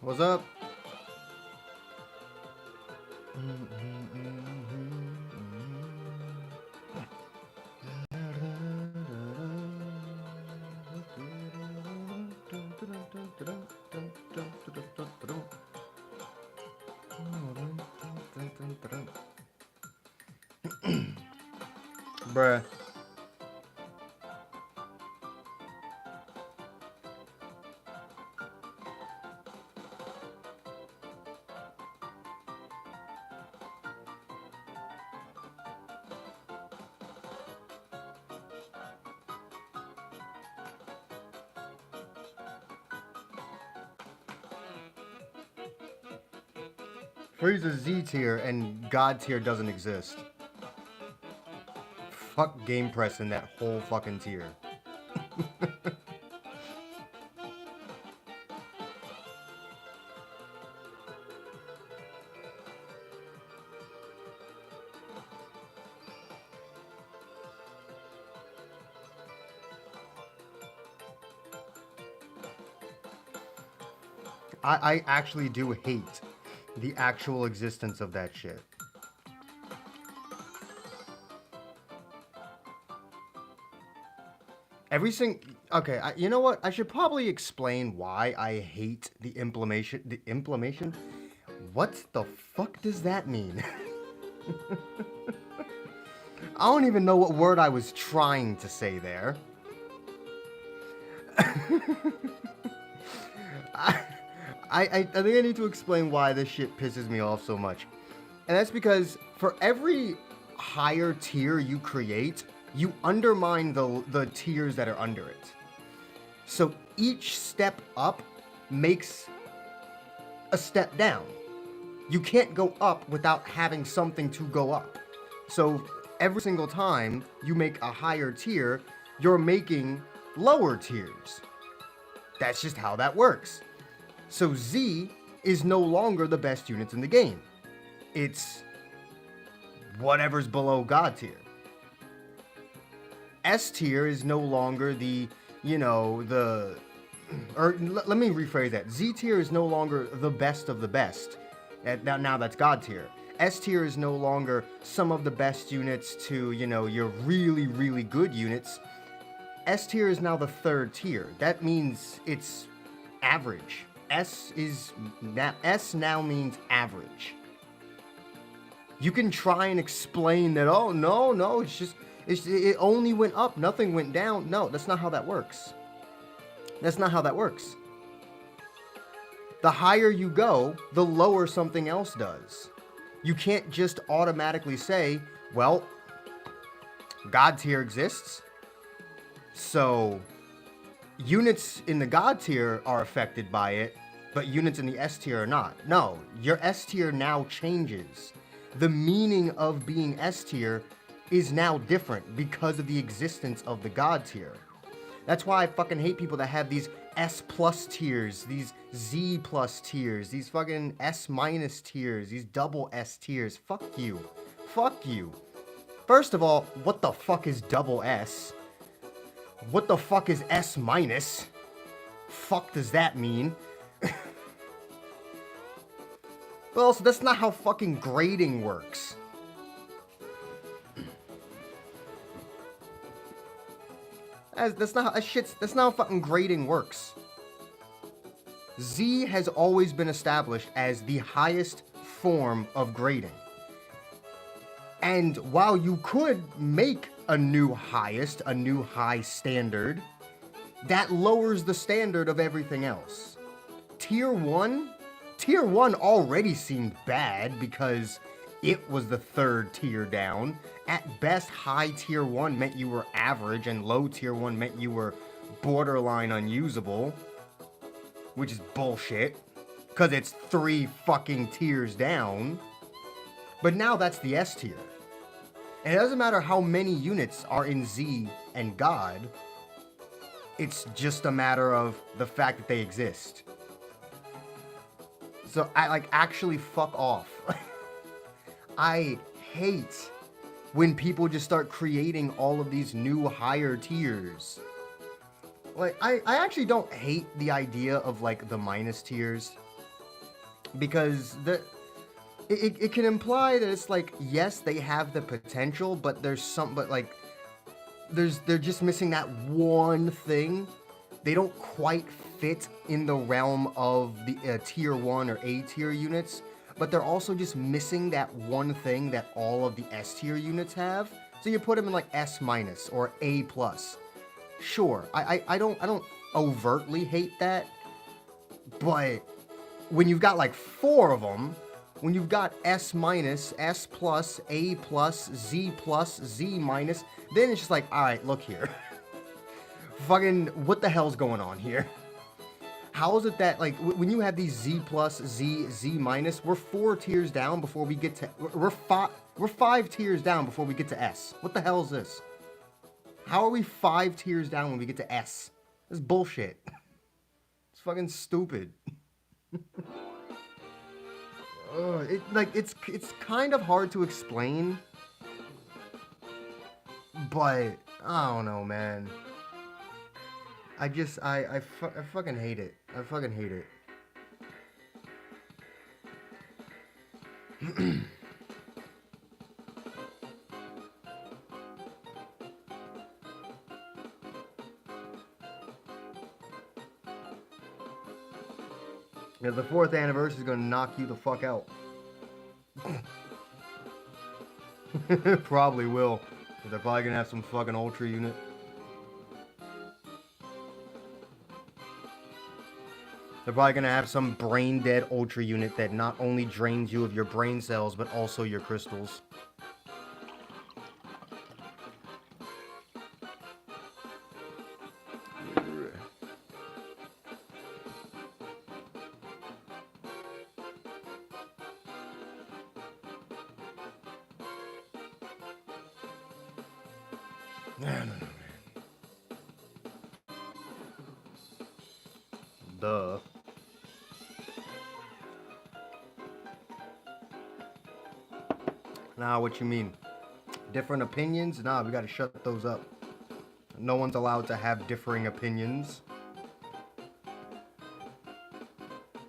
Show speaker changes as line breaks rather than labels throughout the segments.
What's up? Bruh. Frieza's Z tier and God tier doesn't exist. Fuck Game Press in that whole fucking tier. I actually do hate the actual existence of that shit. Okay, you know what? I should probably explain why I hate the implementation. The implementation? What the fuck does that mean? I don't even know what word I was trying to say there. I think I need to explain why this shit pisses me off so much. And that's because for every higher tier you create, you undermine the tiers that are under it. So each step up makes a step down. You can't go up without having something to go up. So every single time you make a higher tier, you're making lower tiers. That's just how that works. So Z is no longer the best units in the game. It's whatever's below God tier. S tier is no longer the, let me rephrase that. Z tier is no longer the best of the best. Now that's God tier. S tier is no longer some of the best units to, your really, really good units. S tier is now the third tier. That means it's average. S now means average. You can try and explain that, oh, no, it only went up, nothing went down. No, that's not how that works. That's not how that works. The higher you go, the lower something else does. You can't just automatically say, well, God tier exists, so units in the God tier are affected by it, but units in the S tier are not. No, your S tier now changes. The meaning of being S tier is now different because of the existence of the God tier. That's why I fucking hate people that have these S plus tiers, these Z plus tiers, these fucking S minus tiers, these double S tiers. Fuck you. Fuck you. First of all, what the fuck is double S? What the fuck is S minus? Fuck does that mean? But also, that's not how fucking grading works. That's not how fucking grading works. Z has always been established as the highest form of grading. And while you could make a new highest, a new high standard, that lowers the standard of everything else. Tier 1 already seemed bad because it was the third tier down. At best, high tier 1 meant you were average, and low tier 1 meant you were borderline unusable, which is bullshit, because it's 3 fucking tiers down. But now that's the S tier. And it doesn't matter how many units are in Z and God, it's just a matter of the fact that they exist. So actually fuck off. I hate when people just start creating all of these new higher tiers. I actually don't hate the idea of the minus tiers. because it can imply that it's like, yes, they have the potential, but like they're just missing that one thing. They don't quite fit in the realm of the tier 1 or A tier units, but they're also just missing that one thing that all of the S tier units have. So you put them in like S minus or A plus. Sure, I don't overtly hate that, but when you've got like 4 of them, when you've got S minus, S plus, A plus, Z minus, then it's just like, all right, look here. Fucking, what the hell's going on here? How is it that, like, when you have these Z plus, Z minus, we're 4 tiers down before we get to, we're 5 tiers down before we get to S. What the hell is this? How are we 5 tiers down when we get to S? This is bullshit. It's fucking stupid. It's kind of hard to explain, but I don't know, man. I fucking hate it. I fucking hate it. Yeah, the 4th anniversary is gonna knock you the fuck out. Probably will. But they're probably gonna have some fucking ultra unit. They're probably gonna have some brain dead ultra unit that not only drains you of your brain cells, but also your crystals. No. Duh. Nah, what you mean? Different opinions? Nah, we gotta shut those up. No one's allowed to have differing opinions.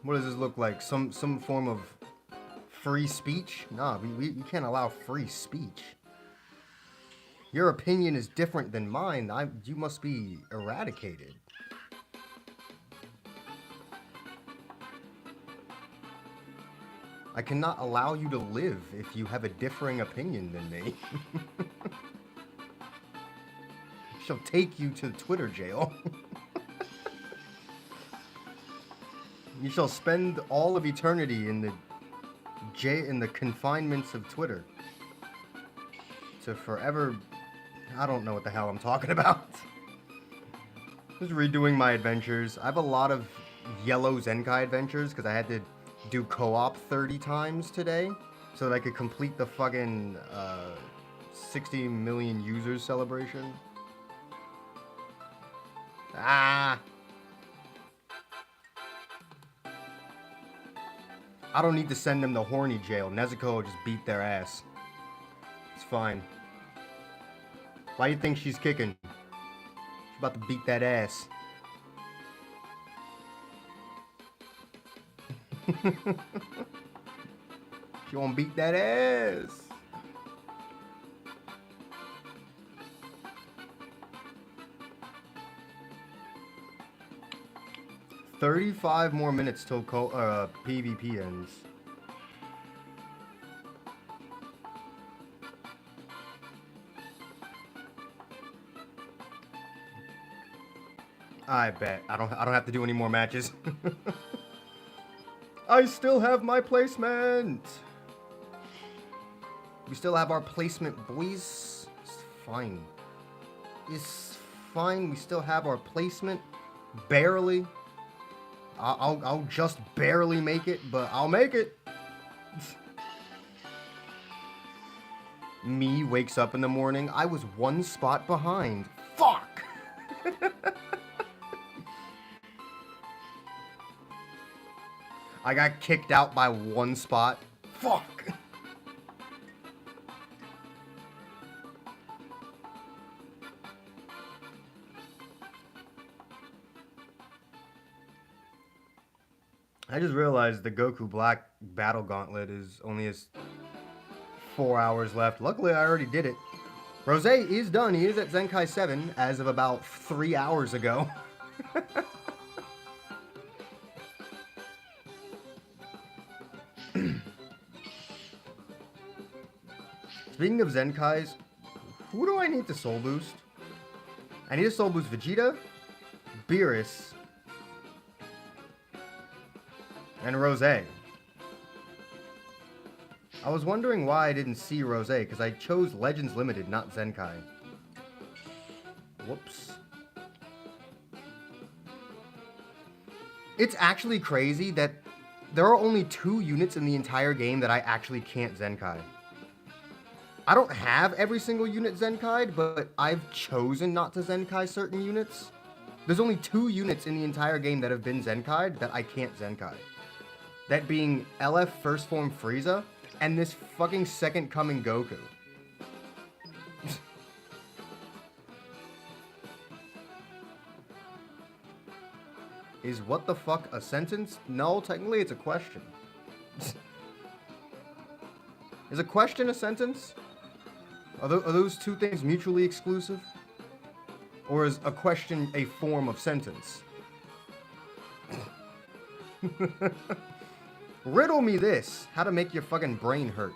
What does this look like? Some form of free speech? Nah, we can't allow free speech. Your opinion is different than mine. You must be eradicated. I cannot allow you to live if you have a differing opinion than me. She'll take you to Twitter jail. You shall spend all of eternity in the confinements of Twitter. To forever... I don't know what the hell I'm talking about. Just redoing my adventures. I have a lot of yellow Zenkai adventures because I had to do co-op 30 times today so that I could complete the fucking 60 million users celebration. Ah! I don't need to send them to horny jail. Nezuko will just beat their ass. It's fine. Why do you think she's kicking? She's about to beat that ass. She won't beat that ass. $35 more minutes till PvP ends. I bet. I don't have to do any more matches. I still have my placement. We still have our placement, boys. It's fine. It's fine. We still have our placement. Barely. I'll just barely make it, but I'll make it. Me wakes up in the morning. I was 1 spot behind. Fuck! I got kicked out by 1 spot. Fuck! I just realized the Goku Black Battle Gauntlet is only as 4 hours left. Luckily, I already did it. Rose is done. He is at Zenkai 7 as of about 3 hours ago. Speaking of Zenkais, who do I need to soul boost? I need to soul boost Vegeta, Beerus, and Rose. I was wondering why I didn't see Rose, because I chose Legends Limited, not Zenkai. Whoops. It's actually crazy that there are only 2 units in the entire game that I actually can't Zenkai. I don't have every single unit Zenkai'd, but I've chosen not to Zenkai certain units. There's only 2 units in the entire game that have been Zenkai'd that I can't Zenkai. That being LF First Form Frieza and this fucking Second Coming Goku. Is what the fuck a sentence? No, technically it's a question. Is a question a sentence? Are those 2 things mutually exclusive? Or is a question a form of sentence? Riddle me this. How to make your fucking brain hurt.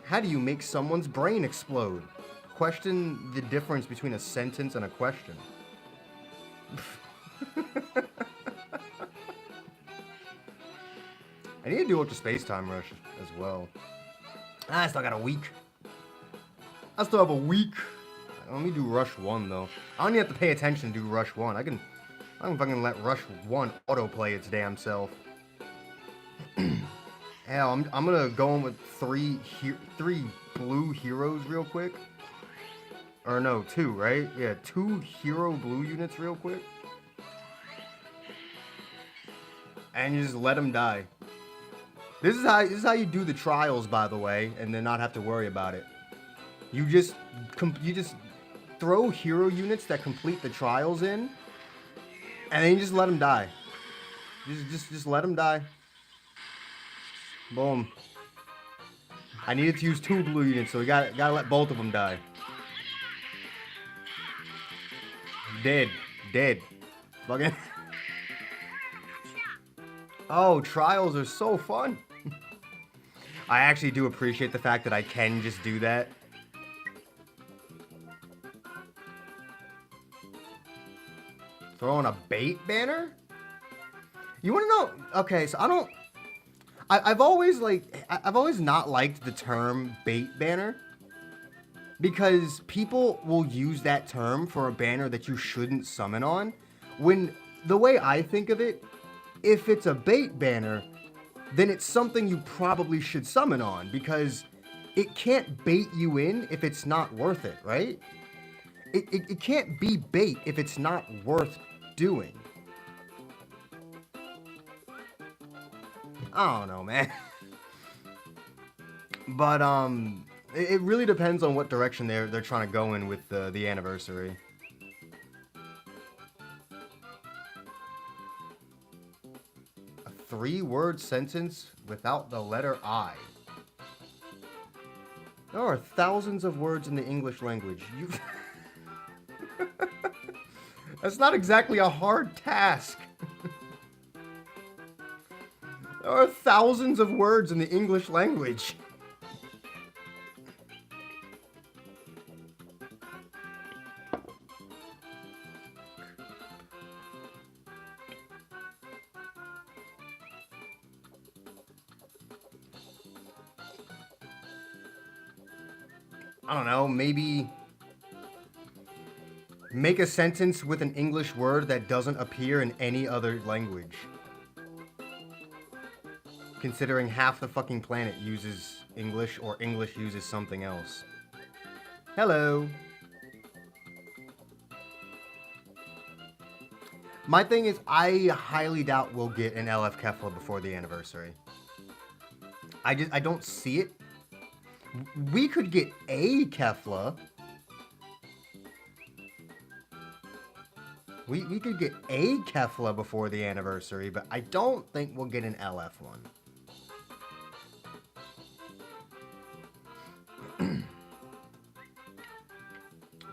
How do you make someone's brain explode? Question the difference between a sentence and a question. I need to do Ultra Space Time Rush as well. I still got a week. I still have a week. Let me do Rush 1 though. I don't even have to pay attention to do Rush 1. I can fucking let Rush 1 autoplay its damn self. Hell, I'm gonna go in with three blue heroes real quick. Or no, 2, right? Yeah, 2 hero blue units real quick. And you just let them die. This is how you do the trials, by the way, and then not have to worry about it. You just throw hero units that complete the trials in, and then you just let them die. Just let them die. Boom. I needed to use 2 blue units, so we gotta let both of them die. Dead. Fucking. Oh, trials are so fun. I actually do appreciate the fact that I can just do that. Throw on a bait banner? You wanna know? Okay, so I've always not liked the term bait banner. Because people will use that term for a banner that you shouldn't summon on. When the way I think of it, if it's a bait banner, then it's something you probably should summon on, because it can't bait you in if it's not worth it, right? It can't be bait if it's not worth doing. I don't know, man. But it really depends on what direction they're trying to go in with the anniversary. A 3-word sentence without the letter I. There are thousands of words in the English language. That's not exactly a hard task. There are thousands of words in the English language. I don't know, maybe make a sentence with an English word that doesn't appear in any other language. Considering half the fucking planet uses English, or English uses something else. Hello. My thing is, I highly doubt we'll get an LF Kefla before the anniversary. I don't see it. We could get a Kefla. We could get a Kefla before the anniversary, but I don't think we'll get an LF one.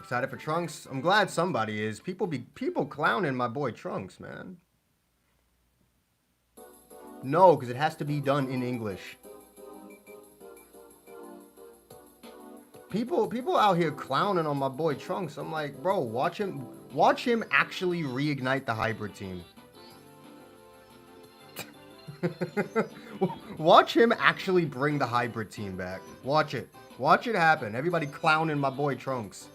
Excited for Trunks? I'm glad somebody is. People clowning my boy Trunks, man. No, because it has to be done in English. People out here clowning on my boy Trunks. I'm like, bro, watch him actually reignite the hybrid team. Watch him actually bring the hybrid team back. Watch it. Watch it happen. Everybody clowning my boy Trunks.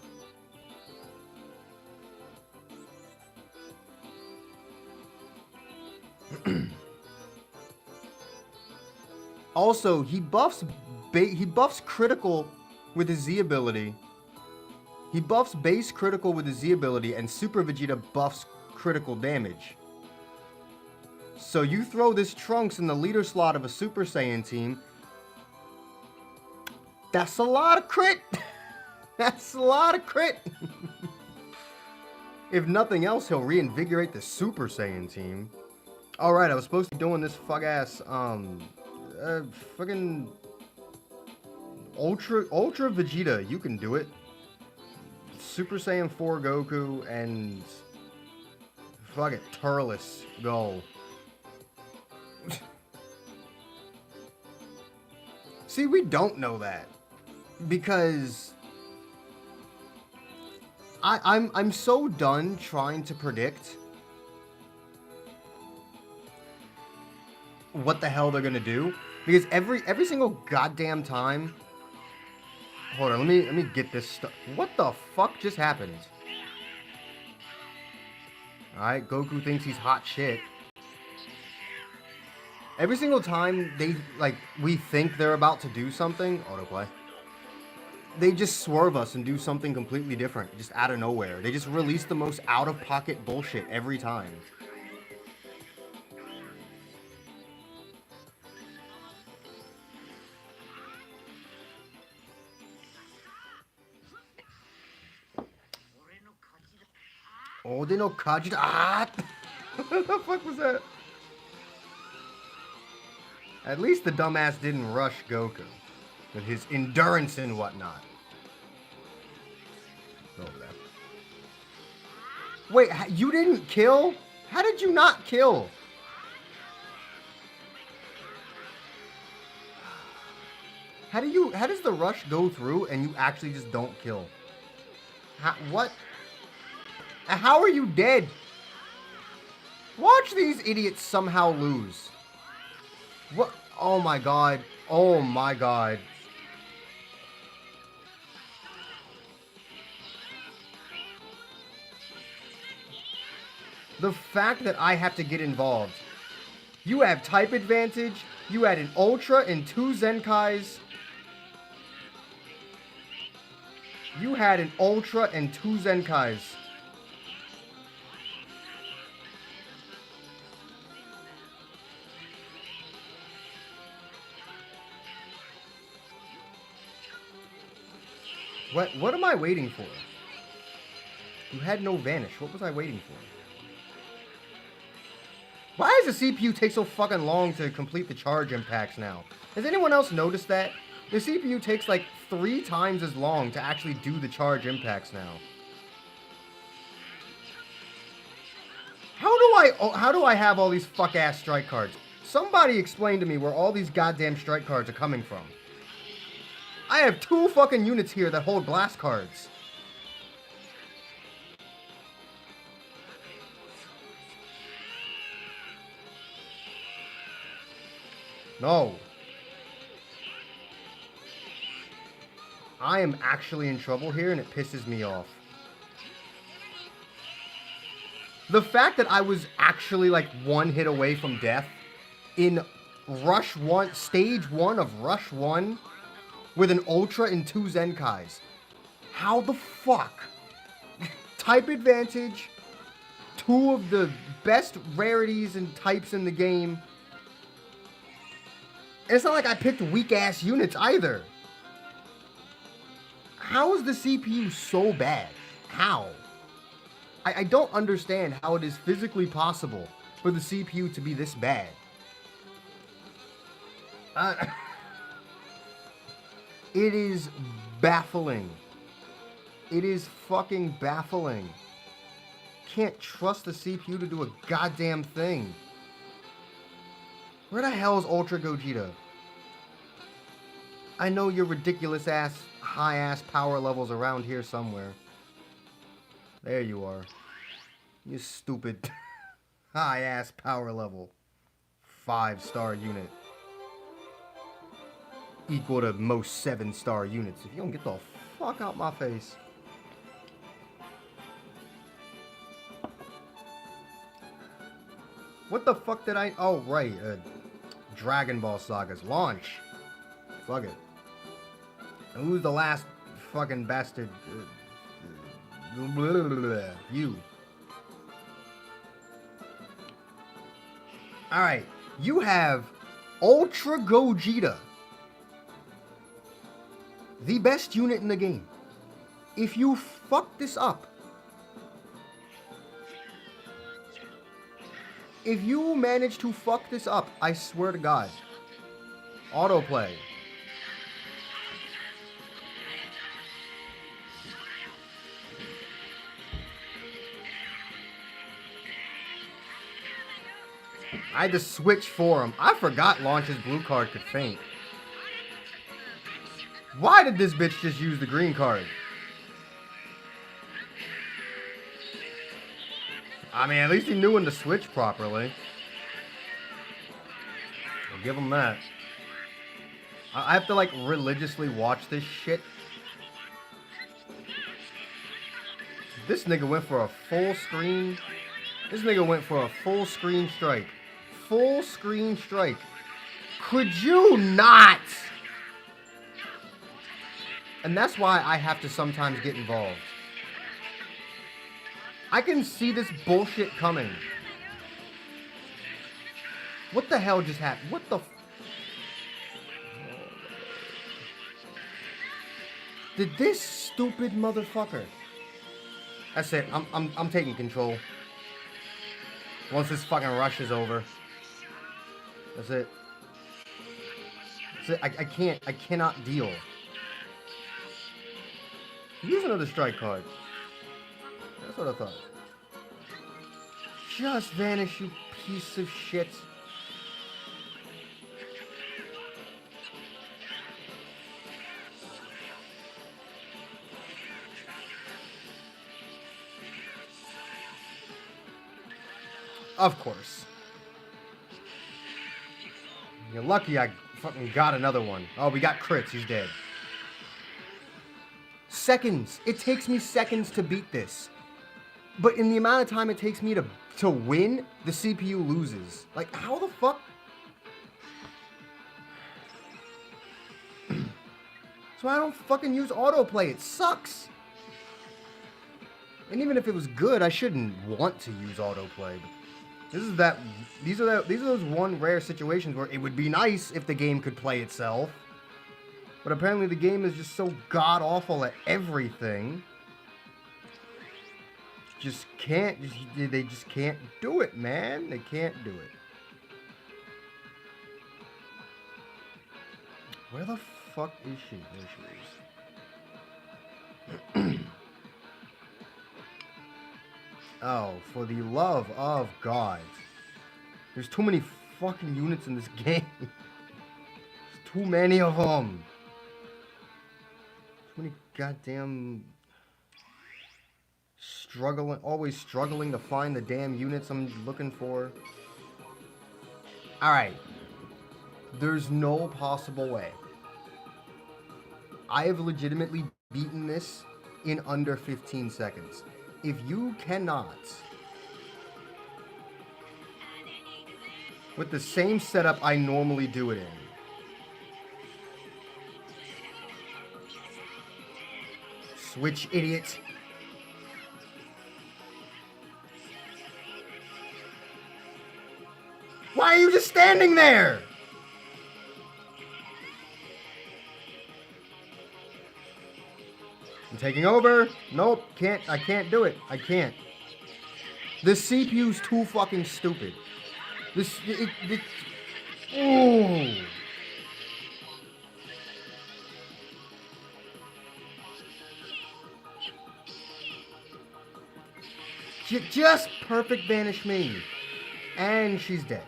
Also, he buffs critical with his Z ability. He buffs base critical with his Z ability, and Super Vegeta buffs critical damage. So you throw this Trunks in the leader slot of a Super Saiyan team. That's a lot of crit. That's a lot of crit. If nothing else, he'll reinvigorate the Super Saiyan team. Alright, I was supposed to be doing this fuck-ass, fucking Ultra Vegeta. You can do it. Super Saiyan 4 Goku and fuck it, Turles go. See, we don't know that because I'm so done trying to predict what the hell they're gonna do, because every single goddamn time. Hold on, let me get this stuff. What the fuck just happened? Alright, Goku thinks he's hot shit. Every single time we think they're about to do something, autoplay, they just swerve us and do something completely different, just out of nowhere. They just release the most out-of-pocket bullshit every time. Ode no Kajita. Ah! What the fuck was that? At least the dumbass didn't rush Goku with his endurance and whatnot. Go over there. Wait, you didn't kill? How did you not kill? How does the rush go through and you actually just don't kill? What? How are you dead? Watch these idiots somehow lose. What? Oh my god. Oh my god. The fact that I have to get involved. You have type advantage. You had an Ultra and 2 Zenkais. You had an Ultra and 2 Zenkais. What am I waiting for? You had no vanish. What was I waiting for? Why does the CPU take so fucking long to complete the charge impacts now? Has anyone else noticed that? The CPU takes like 3 times as long to actually do the charge impacts now. How do I have all these fuck-ass strike cards? Somebody explain to me where all these goddamn strike cards are coming from. I have 2 fucking units here that hold blast cards. No. I am actually in trouble here and it pisses me off. The fact that I was actually like 1 hit away from death in Rush 1, Stage 1 of Rush 1 with an Ultra and 2 Zenkais. How the fuck? Type advantage, 2 of the best rarities and types in the game. And it's not like I picked weak-ass units either. How is the CPU so bad? How? I don't understand how it is physically possible for the CPU to be this bad. It is baffling. It is fucking baffling. Can't trust the CPU to do a goddamn thing. Where the hell is Ultra Gogeta? I know your ridiculous ass, high ass power levels around here somewhere. There you are. You stupid high ass power level. 5-star unit. Equal to most 7-star units. If you don't get the fuck out my face. What the fuck did I... Oh, right. Dragon Ball Sagas. Launch. Fuck it. And who's the last fucking bastard? You. Alright. You have Ultra Gogeta. The best unit in the game. If you fuck this up, if you manage to fuck this up, I swear to God, autoplay. I had to switch for him. I forgot Launch's blue card could faint. Why did this bitch just use the green card? I mean, at least he knew when to switch properly. I'll give him that. I have to, like, religiously watch this shit. This nigga went for a full screen. This nigga went for a full screen strike. Full screen strike. Could you not? And that's why I have to sometimes get involved. I can see this bullshit coming. What the hell just happened? What the... Did this stupid motherfucker... That's it. I'm taking control. Once this fucking rush is over. That's it. That's it. I cannot deal. Use another strike card. That's what I thought. Just vanish, you piece of shit. Of course. You're lucky I fucking got another one. Oh, we got crits. He's dead. Seconds. It takes me seconds to beat this. But in the amount of time it takes me to win, the CPU loses. Like, how the fuck? So I don't fucking use autoplay. It sucks. And even if it was good, I shouldn't want to use autoplay. These are those one rare situations where it would be nice if the game could play itself. But apparently the game is just so god-awful at everything. They just can't do it, man. They can't do it. Where the fuck is she? There she is. Oh, for the love of God. There's too many fucking units in this game. There's too many of them. Too many goddamn... always struggling to find the damn units I'm looking for. Alright. There's no possible way. I have legitimately beaten this in under 15 seconds. If you cannot, with the same setup I normally do it in, switch, idiot. Why are you just standing there? I'm taking over. Nope, I can't do it. I can't. The CPU's too fucking stupid. Oh. Just perfect vanish me. And she's dead.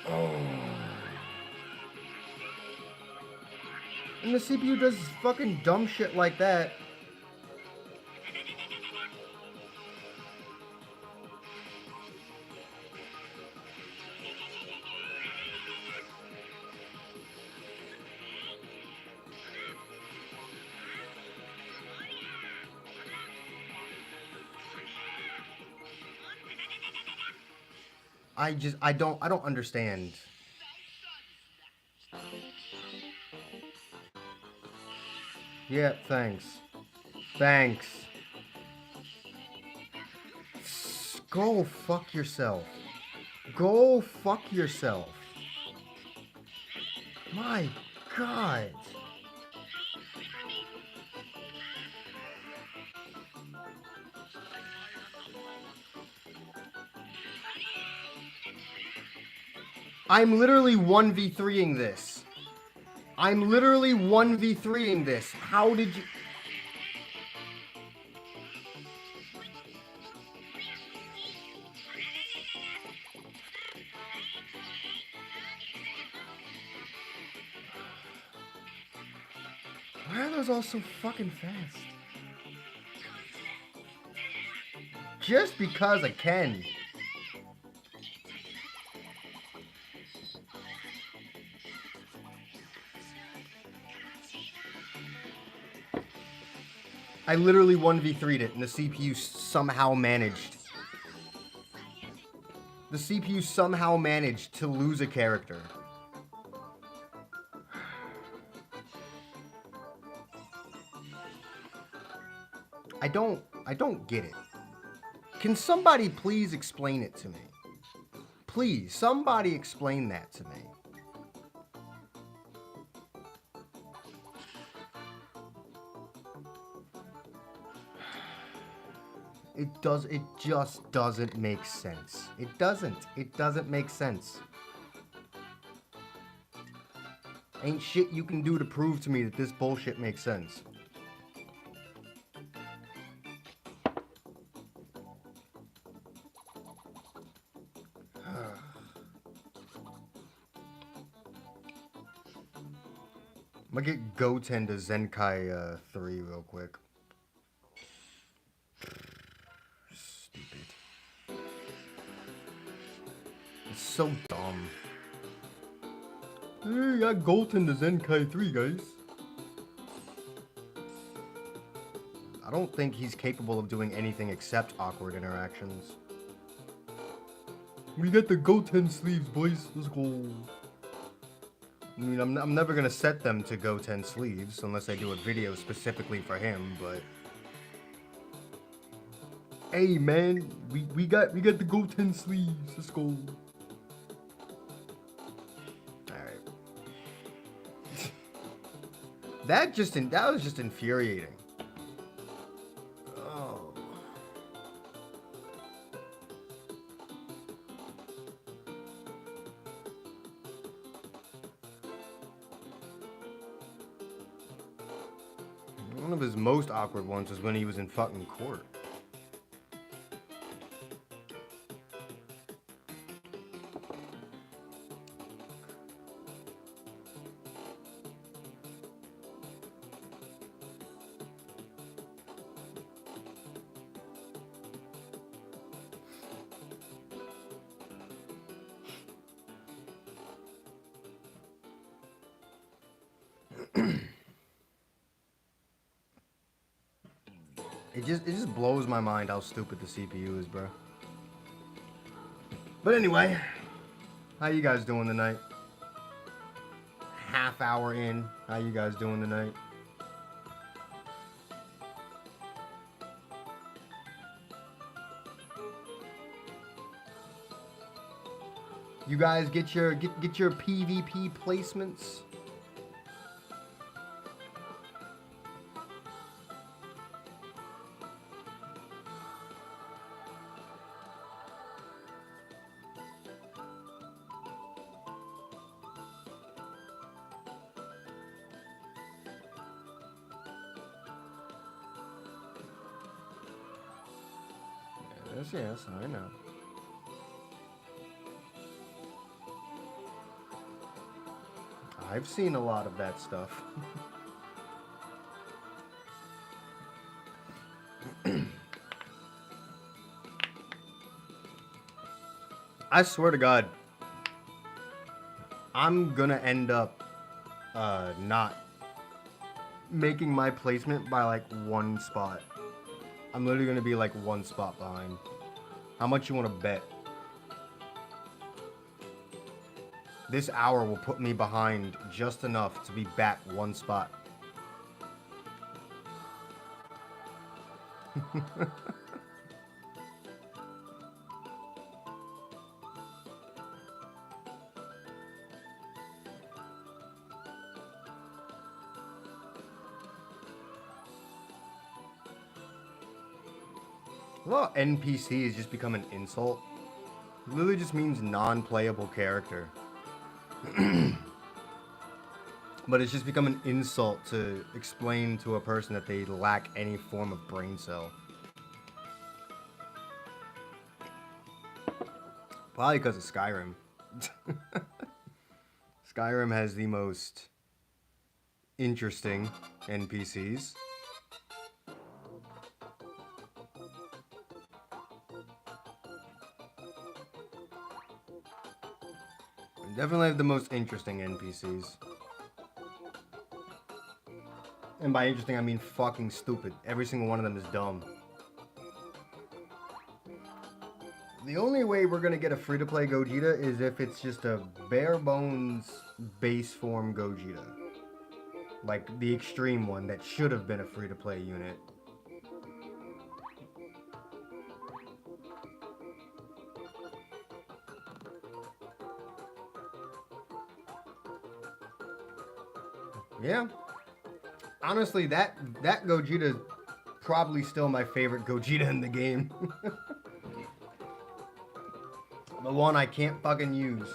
Oh. And the CPU does fucking dumb shit like that. I don't understand. Yeah, thanks. Thanks. Go fuck yourself. Go fuck yourself. My God. I'm literally 1v3ing this. I'm literally 1v3ing this. How did you... Why are those all so fucking fast? Just because I can. I literally 1v3'd it and the CPU somehow managed. The CPU somehow managed to lose a character. I don't get it. Can somebody please explain it to me? Please, somebody explain that to me. It just doesn't make sense. It doesn't make sense. Ain't shit you can do to prove to me that this bullshit makes sense. I'm gonna get Goten to Zenkai 3 real quick. Stupid. It's so dumb. Hey, I got Goten to Zenkai 3, guys. I don't think he's capable of doing anything except awkward interactions. We got the Goten sleeves, boys. Let's go. I mean, I'm never gonna set them to Goten sleeves unless I do a video specifically for him, but... Hey, man, we got the Goten sleeves. Let's go. Alright. That was just infuriating. Oh. One of his most awkward ones was when he was in fucking court. It just blows my mind how stupid the CPU is, bro. But anyway, how you guys doing tonight? Half hour in, how you guys doing tonight? You guys get your PvP placements. Yes, I know. I've seen a lot of that stuff. I swear to God, I'm gonna end up not making my placement by like one spot. I'm literally gonna be like one spot behind. How much you want to bet? This hour will put me behind just enough to be back one spot. Well, NPC has just become an insult. It literally just means non-playable character. But it's just become an insult to explain to a person that they lack any form of brain cell. Probably because of Skyrim. Skyrim has the most interesting NPCs. Definitely have the most interesting NPCs. And by interesting, I mean fucking stupid. Every single one of them is dumb. The only way we're gonna get a free-to-play Gogeta is if it's just a bare-bones base form Gogeta. Like the extreme one that should have been a free-to-play unit. Yeah. Honestly, that Gogeta is probably still my favorite Gogeta in the game. The one I can't fucking use.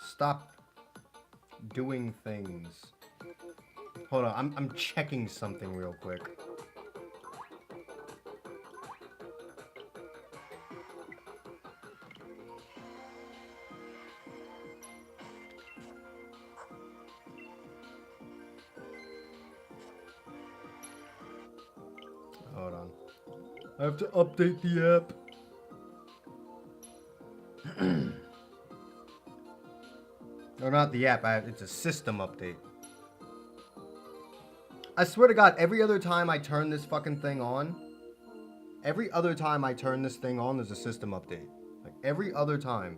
Stop doing things. Hold on, I'm checking something real quick. Hold on. I have to update the app. Or not the app, it's a system update. I swear to God, every other time I turn this fucking thing on, every other time I turn this thing on, there's a system update. Like, every other time.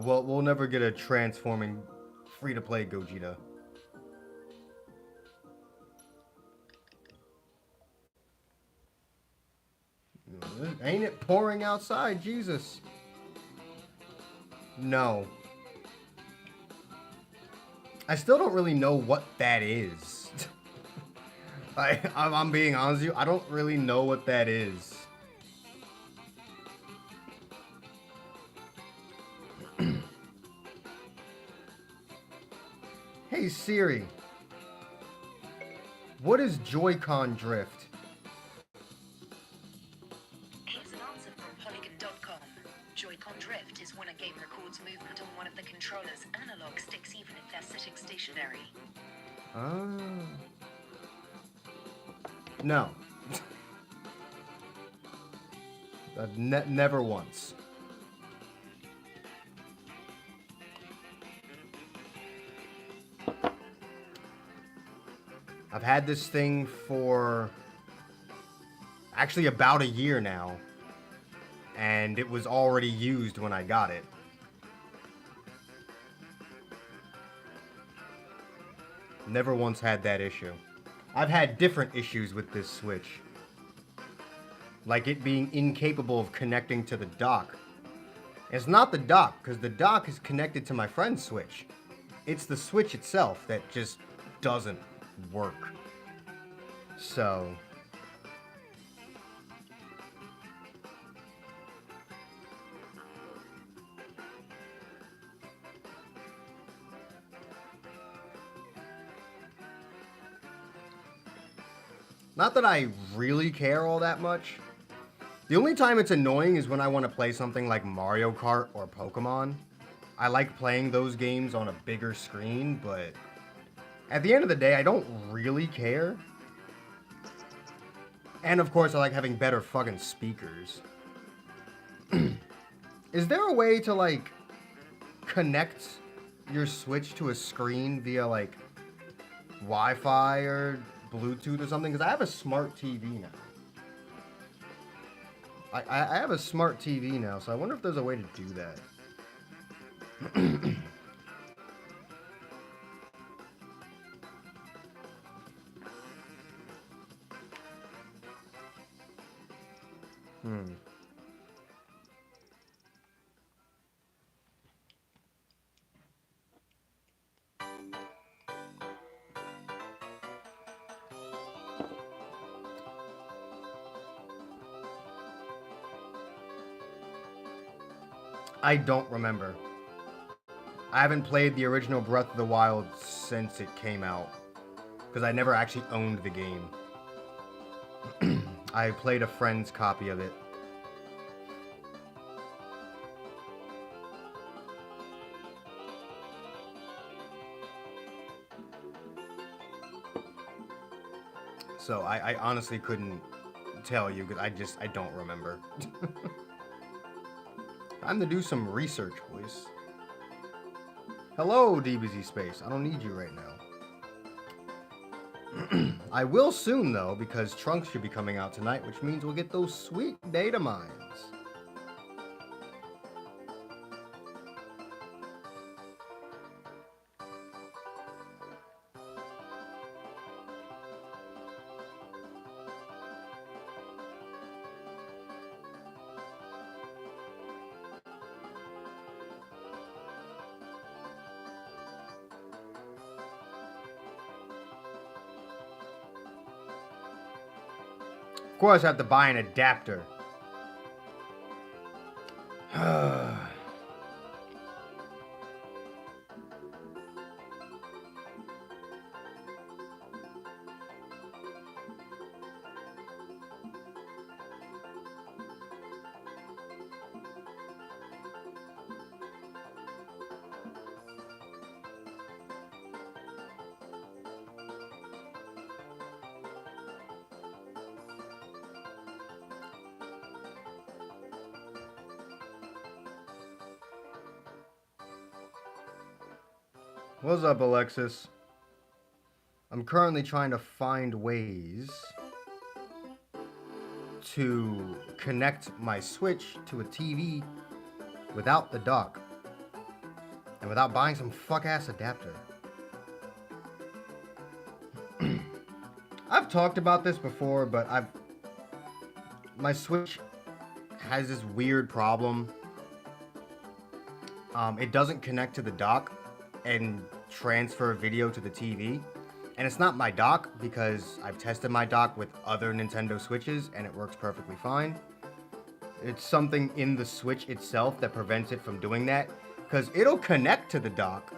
Well, we'll never get a transforming free-to-play Gogeta. Ain't it pouring outside? Jesus. No. I still don't really know what that is. I'm being honest with you. I don't really know what that is. Hey Siri. What is Joy-Con drift?
Here's an answer from Polygon.com. Joy-Con drift is when a game records movement on one of the controller's analog sticks even if they're sitting stationary.
No. Never once. I've had this thing for actually about a year now, and it was already used when I got it. Never once had that issue. I've had different issues with this Switch. Like it being incapable of connecting to the dock. It's not the dock, because the dock is connected to my friend's Switch. It's the Switch itself that just doesn't work. So... Not that I really care all that much. The only time it's annoying is when I want to play something like Mario Kart or Pokemon. I like playing those games on a bigger screen, but at the end of the day, I don't really care. And of course, I like having better fucking speakers. Is there a way to, like, connect your Switch to a screen via, like, Wi-Fi or Bluetooth or something? Because I have a smart TV now. I have a smart TV now, so I wonder if there's a way to do that. I don't remember. I haven't played the original Breath of the Wild since it came out, because I never actually owned the game. I played a friend's copy of it. So I honestly couldn't tell you, because I don't remember. Time to do some research, boys. Hello, DBZ Space. I don't need you right now. I will soon, though, because Trunks should be coming out tonight, which means we'll get those sweet data mines. Of course, I have to buy an adapter. What's up, Alexis? I'm currently trying to find ways to connect my Switch to a TV without the dock and without buying some fuck-ass adapter. I've talked about this before, but my Switch has this weird problem. It doesn't connect to the dock and transfer video to the TV. And it's not my dock, because I've tested my dock with other Nintendo Switches and it works perfectly fine. It's something in the Switch itself that prevents it from doing that, because it'll connect to the dock.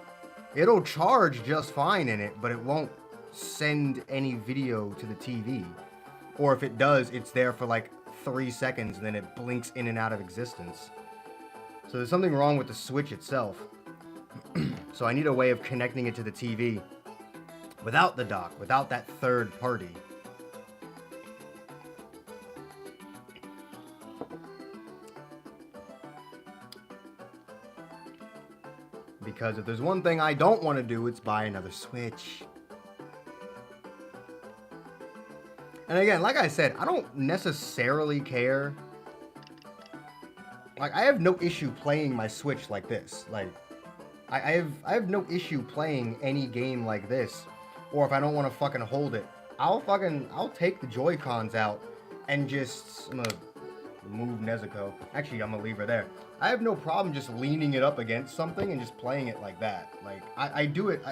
It'll charge just fine in it, but it won't send any video to the TV. Or if it does, it's there for like 3 seconds and then it blinks in and out of existence. So there's something wrong with the Switch itself. So I need a way of connecting it to the TV without the dock, without that third party. Because if there's one thing I don't want to do, it's buy another Switch. And again, like I said, I don't necessarily care. Like, I have no issue playing my Switch like this. Like, I have no issue playing any game like this, or if I don't want to fucking hold it, I'll take the Joy-Cons out and just, I'm gonna move Nezuko. Actually, I'm gonna leave her there. I have no problem just leaning it up against something and just playing it like that. Like, I do it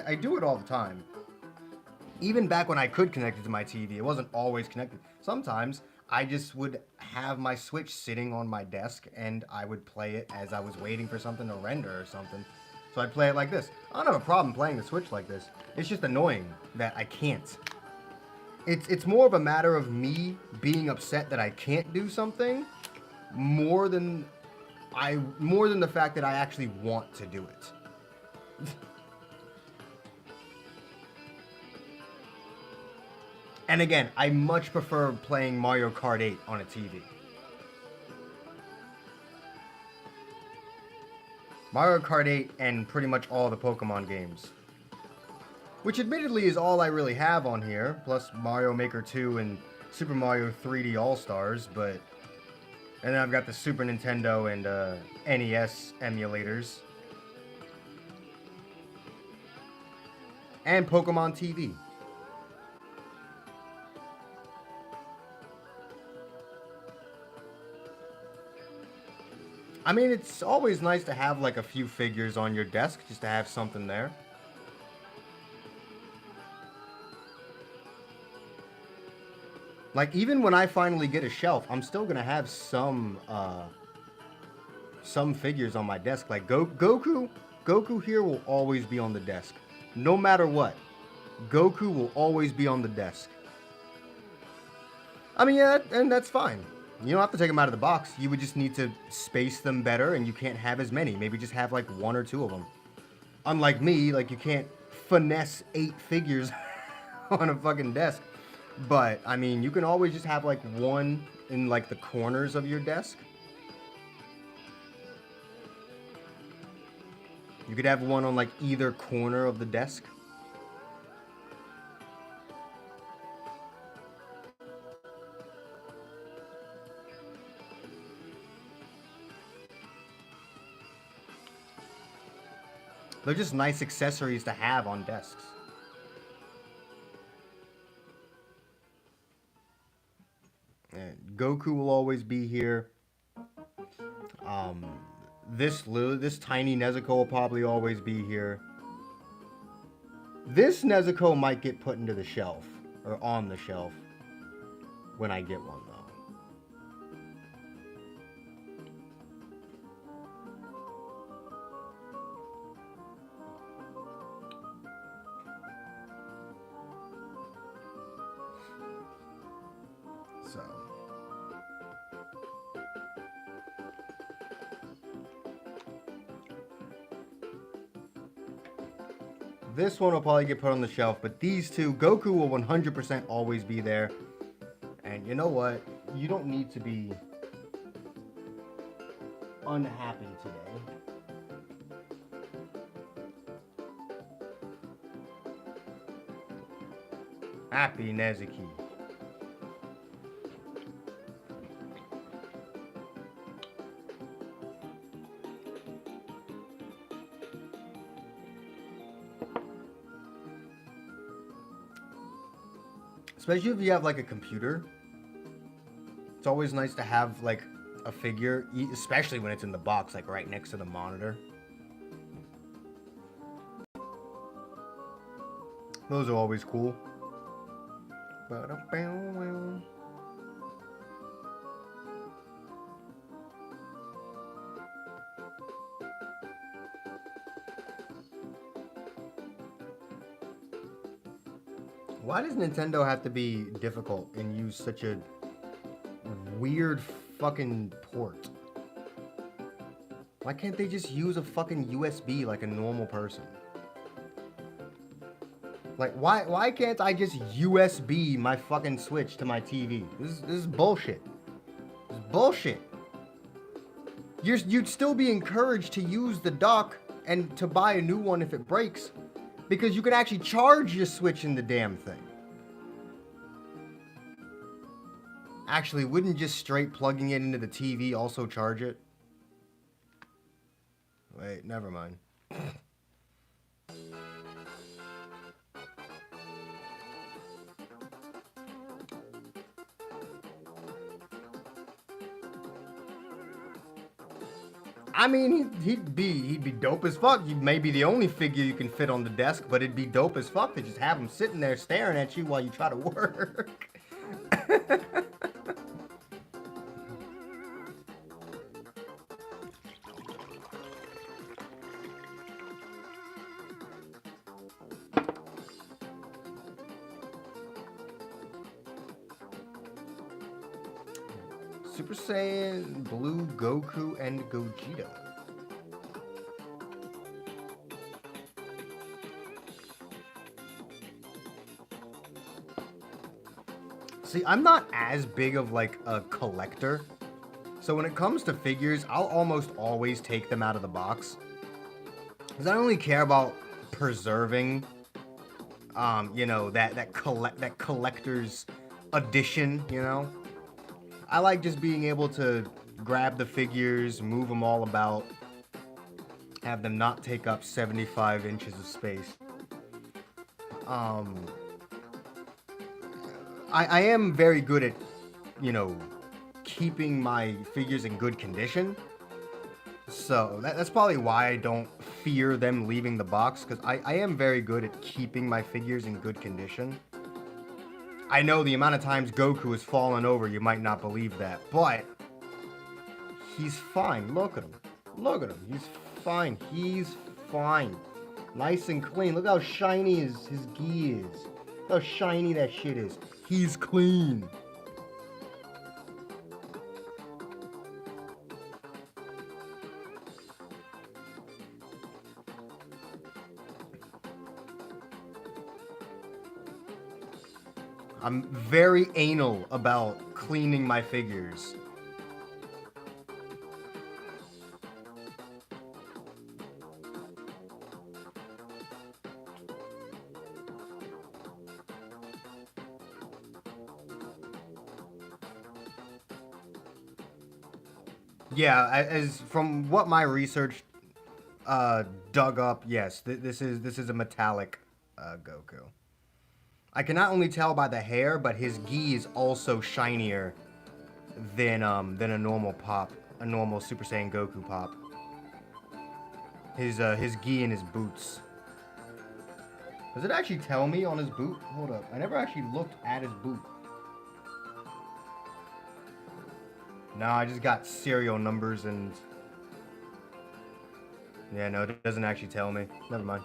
all the time. Even back when I could connect it to my TV, it wasn't always connected. Sometimes I just would have my Switch sitting on my desk and I would play it as I was waiting for something to render or something. So I'd play it like this. I don't have a problem playing the Switch like this. It's just annoying that I can't. It's more of a matter of me being upset that I can't do something more than the fact that I actually want to do it. And again, I much prefer playing Mario Kart 8 on a TV. Mario Kart 8 and pretty much all the Pokemon games. Which admittedly is all I really have on here, plus Mario Maker 2 and Super Mario 3D All-Stars, but... And then I've got the Super Nintendo and NES emulators. And Pokemon TV. I mean, it's always nice to have like a few figures on your desk, just to have something there. Like, even when I finally get a shelf, I'm still gonna have some figures on my desk. Like Goku here will always be on the desk. No matter what. Goku will always be on the desk. I mean, yeah, and that's fine. You don't have to take them out of the box. You would just need to space them better, and you can't have as many. Maybe just have like 1 or 2 of them. Unlike me, like, you can't finesse 8 figures on a fucking desk. But, I mean, you can always just have like 1 in like the corners of your desk. You could have 1 on like either corner of the desk. They're just nice accessories to have on desks. And Goku will always be here. This tiny Nezuko will probably always be here. This Nezuko might get put into the shelf, or on the shelf, when I get one, though. So... This one will probably get put on the shelf, but these two, Goku will 100% always be there. And you know what? You don't need to be unhappy today. Happy Nezuki. Especially if you have like a computer. It's always nice to have like a figure, especially when it's in the box, like right next to the monitor. Those are always cool. Why does Nintendo have to be difficult and use such a weird fucking port? Why can't they just use a fucking USB like a normal person? Like, why can't I just USB my fucking Switch to my TV? This is bullshit. This is bullshit. You'd still be encouraged to use the dock and to buy a new one if it breaks. Because you can actually charge your Switch in the damn thing. Actually, wouldn't just straight plugging it into the TV also charge it? Wait, never mind. I mean, he'd be dope as fuck. He may be the only figure you can fit on the desk, but it'd be dope as fuck to just have him sitting there staring at you while you try to work. Super Saiyan Blue Goku and Gogeta. See, I'm not as big of like a collector. So when it comes to figures, I'll almost always take them out of the box. Because I don't really care about preserving, you know, that collector's edition, you know? I like just being able to grab the figures, move them all about, have them not take up 75 inches of space. I am very good at, you know, keeping my figures in good condition. So that's probably why I don't fear them leaving the box, because I am very good at keeping my figures in good condition. I know the amount of times Goku has fallen over, you might not believe that, but he's fine. Look at him. Look at him. He's fine. He's fine. Nice and clean. Look how shiny his gi is. Look how shiny that shit is. He's clean. I'm very anal about cleaning my figures. Yeah, as from what my research dug up, yes, this is a metallic Goku. I can not only tell by the hair, but his gi is also shinier than a normal pop, a normal Super Saiyan Goku pop. His gi and his boots. Does it actually tell me on his boot? Hold up, I never actually looked at his boot. No, I just got serial numbers and... Yeah, no, it doesn't actually tell me. Never mind.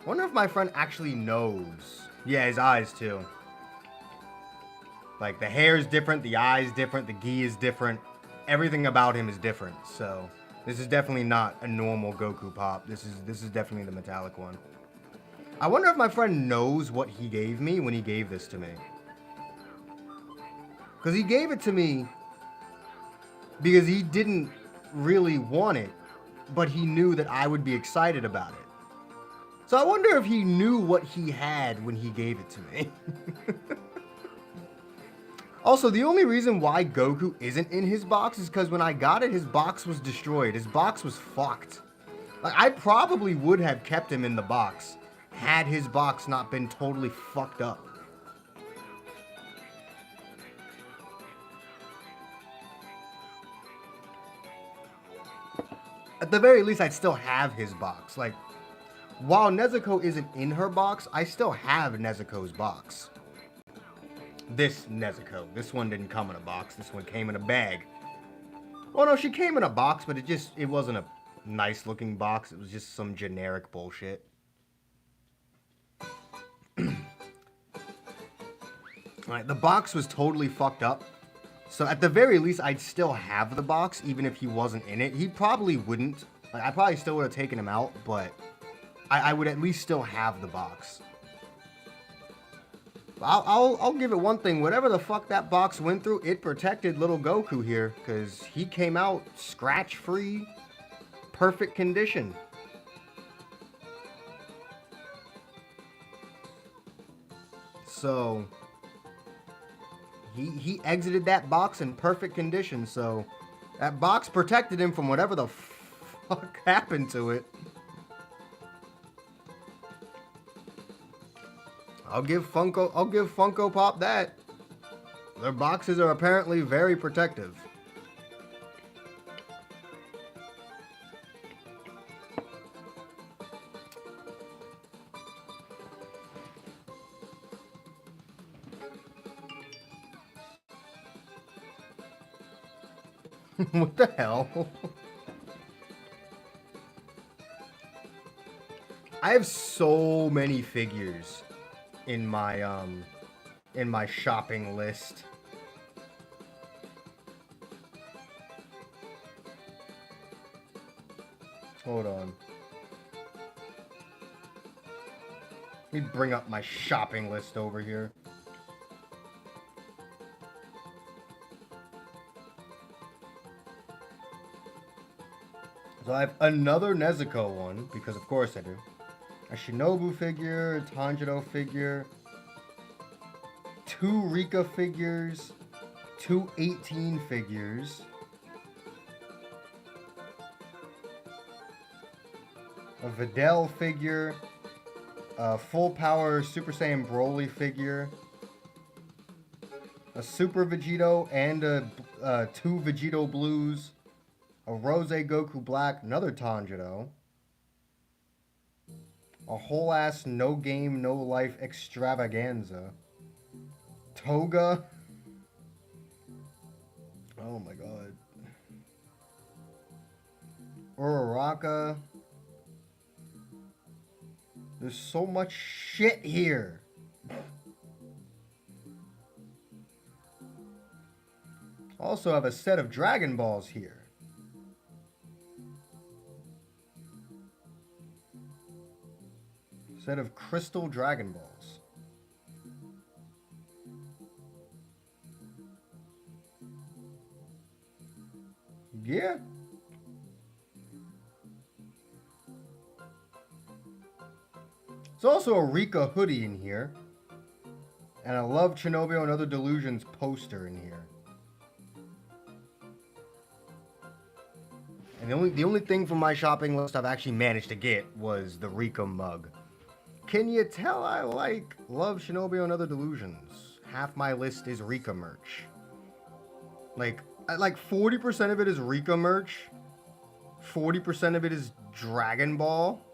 Wonder if my friend actually knows. Yeah, his eyes too. Like, the hair is different, the eye's different, the gi is different. Everything about him is different, so... This is definitely not a normal Goku pop. This is definitely the metallic one. I wonder if my friend knows what he gave me when he gave this to me. Because he gave it to me because he didn't really want it, but he knew that I would be excited about it. So I wonder if he knew what he had when he gave it to me. Also, the only reason why Goku isn't in his box is because when I got it, his box was destroyed. His box was fucked. Like, I probably would have kept him in the box had his box not been totally fucked up. At the very least, I'd still have his box. Like, while Nezuko isn't in her box, I still have Nezuko's box. This Nezuko. This one didn't come in a box. This one came in a bag. Well, no, she came in a box, but it wasn't a nice looking box. It was just some generic bullshit. Alright, the box was totally fucked up. So at the very least, I'd still have the box, even if he wasn't in it. He probably wouldn't. Like, I probably still would have taken him out, but I would at least still have the box. I'll give it one thing. Whatever the fuck that box went through, it protected little Goku here, because he came out scratch-free, perfect condition. So he exited that box in perfect condition, so that box protected him from whatever the fuck happened to it. I'll give Funko Pop that. Their boxes are apparently very protective. What the hell? I have so many figures in my shopping list. Hold on. Let me bring up my shopping list over here. So I have another Nezuko one, because of course I do. A Shinobu figure, a Tanjiro figure, 2 Rika figures, 2 18 figures, a Videl figure, a full power Super Saiyan Broly figure, a Super Vegito and 2 Vegito Blues, a Rose Goku Black, another Tanjiro, a whole ass no game, no life extravaganza, Toga. Oh my god. Uraraka. There's so much shit here. Also have a set of Dragon Balls here. Set of Crystal Dragon Balls. Yeah. There's also a Rika hoodie in here. And a Love Chernobyl and Other Delusions poster in here. And the only thing from my shopping list I've actually managed to get was the Rika mug. Can you tell I like Love Shinobi and Other Delusions? Half my list is Rika merch. Like 40% of it is Rika merch. 40% of it is Dragon Ball.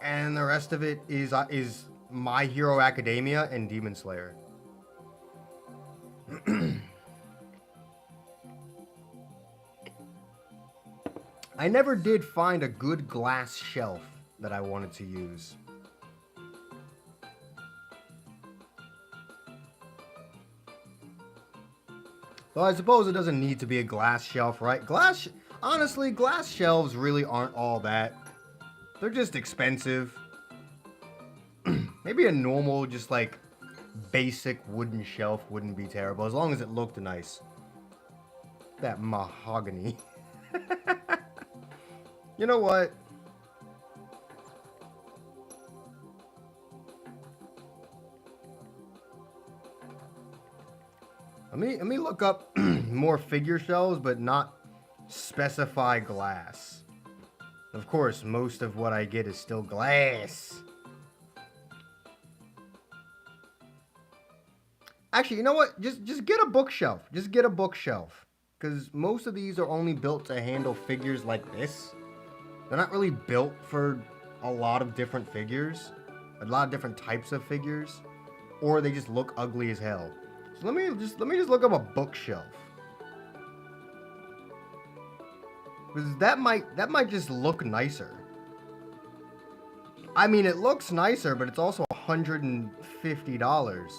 And the rest of it is My Hero Academia and Demon Slayer. I never did find a good glass shelf that I wanted to use. Though I suppose it doesn't need to be a glass shelf, right? Honestly, glass shelves really aren't all that. They're just expensive. Maybe a normal, just like, basic wooden shelf wouldn't be terrible, as long as it looked nice. That mahogany. You know what? Let me look up more figure shelves, but not specify glass. Of course, most of what I get is still glass. Actually, you know what? Just get a bookshelf. Just get a bookshelf. Because most of these are only built to handle figures like this. They're not really built for a lot of different figures. A lot of different types of figures. Or they just look ugly as hell. So let me just look up a bookshelf. Because that might just look nicer. I mean, it looks nicer, but it's also $150.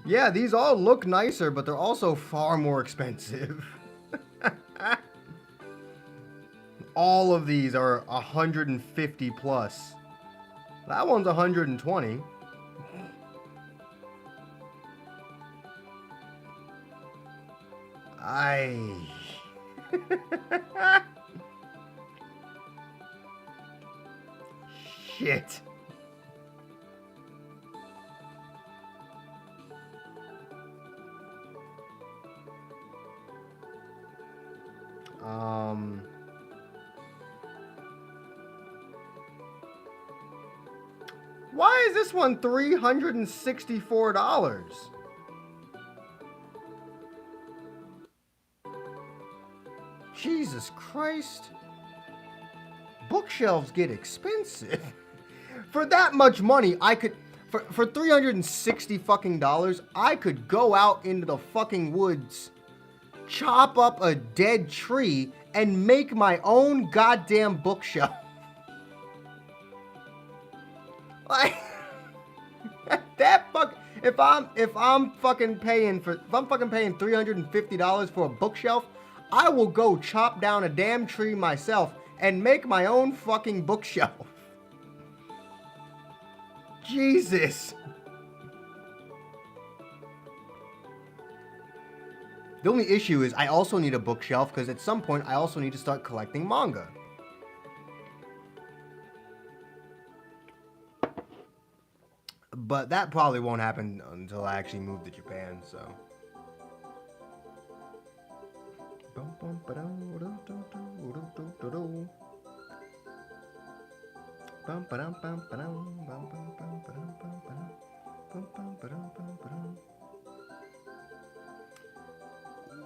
Yeah, these all look nicer, but they're also far more expensive. All of these are 150 plus. That one's 120. Shit. Why is this one $364? Jesus Christ. Bookshelves get expensive. For that much money, I could... For $360 fucking dollars, I could go out into the fucking woods, chop up a dead tree, and make my own goddamn bookshelf. Like... that fuck... If I'm fucking paying $350 for a bookshelf, I will go chop down a damn tree myself and make my own fucking bookshelf. Jesus. The only issue is I also need a bookshelf because at some point I also need to start collecting manga. But that probably won't happen until I actually move to Japan, so.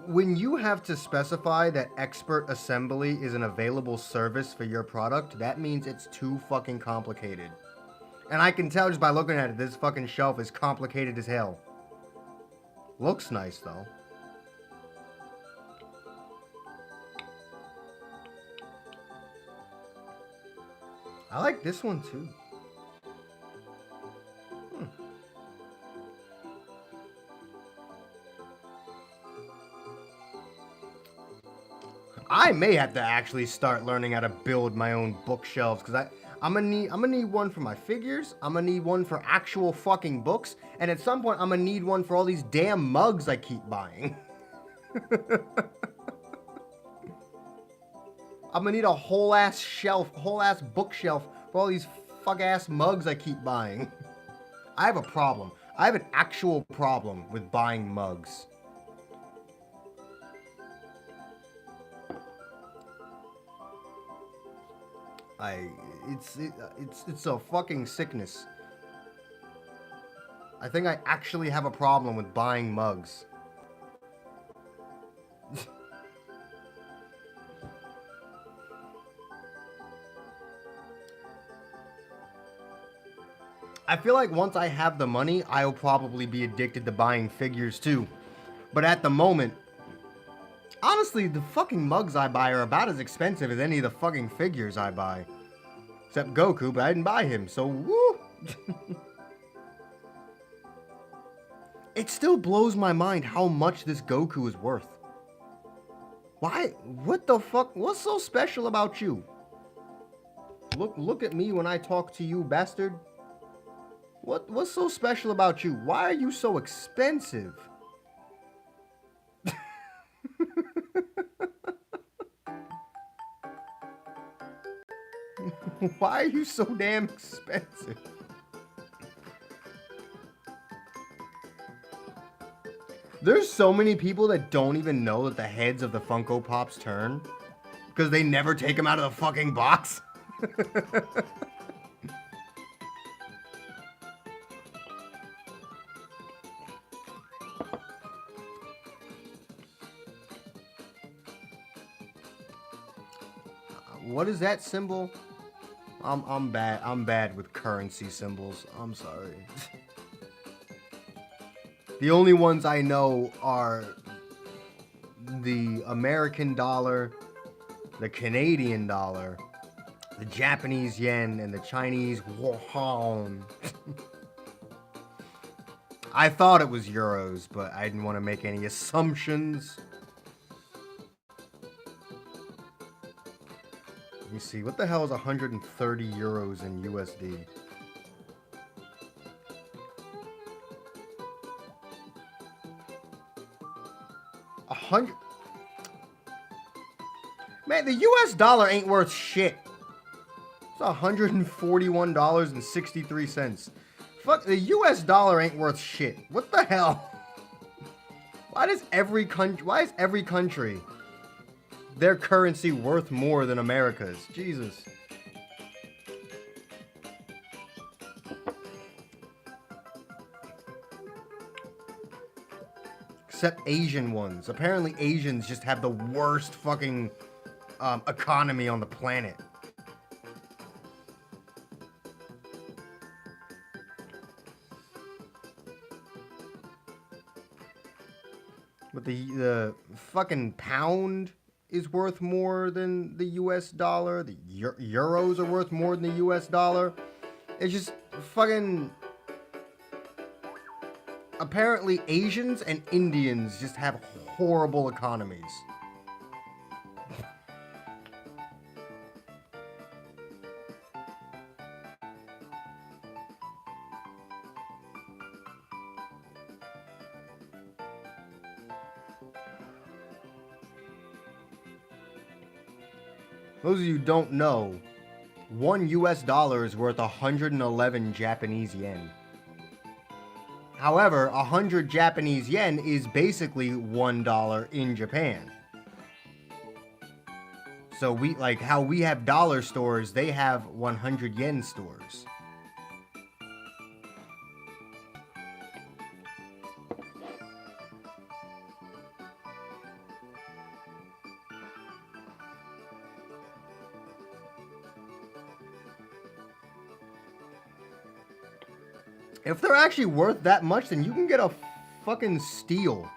When you have to specify that expert assembly is an available service for your product, that means it's too fucking complicated. And I can tell just by looking at it, this fucking shelf is complicated as hell. Looks nice though. I like this one too. I may have to actually start learning how to build my own bookshelves because I'm gonna need one for my figures. I'm gonna need one for actual fucking books, and at some point I'm gonna need one for all these damn mugs I keep buying. I'm gonna need a whole ass bookshelf for all these fuck ass mugs I keep buying. I have a problem. I have an actual problem with buying mugs. It's a fucking sickness. I think I actually have a problem with buying mugs. I feel like once I have the money, I'll probably be addicted to buying figures too. But at the moment, honestly, the fucking mugs I buy are about as expensive as any of the fucking figures I buy. Except Goku, but I didn't buy him, so woo! It still blows my mind how much this Goku is worth. Why? What the fuck? What's so special about you? Look at me when I talk to you, bastard. What's so special about you? Why are you so expensive? Why are you so damn expensive? There's so many people that don't even know that the heads of the Funko Pops turn because they never take them out of the fucking box. What is that symbol? I'm bad with currency symbols. I'm sorry. The only ones I know are the American dollar, the Canadian dollar, the Japanese yen, and the Chinese yuan. I thought it was euros, but I didn't want to make any assumptions. Let me see, what the hell is 130 euros in USD? Man, the US dollar ain't worth shit. It's $141.63. Fuck, the US dollar ain't worth shit. What the hell? Why is every country their currency worth more than America's. Jesus. Except Asian ones. Apparently Asians just have the worst fucking economy on the planet. But the fucking pound is worth more than the US dollar. The euros are worth more than the US dollar. It's just fucking... Apparently Asians and Indians just have horrible economies. Those of you who don't know, 1 US dollar is worth 111 Japanese yen. However, 100 Japanese yen is basically $1 in Japan. So we, like how we have dollar stores, they have 100 yen stores. If they're actually worth that much, then you can get a fucking steal.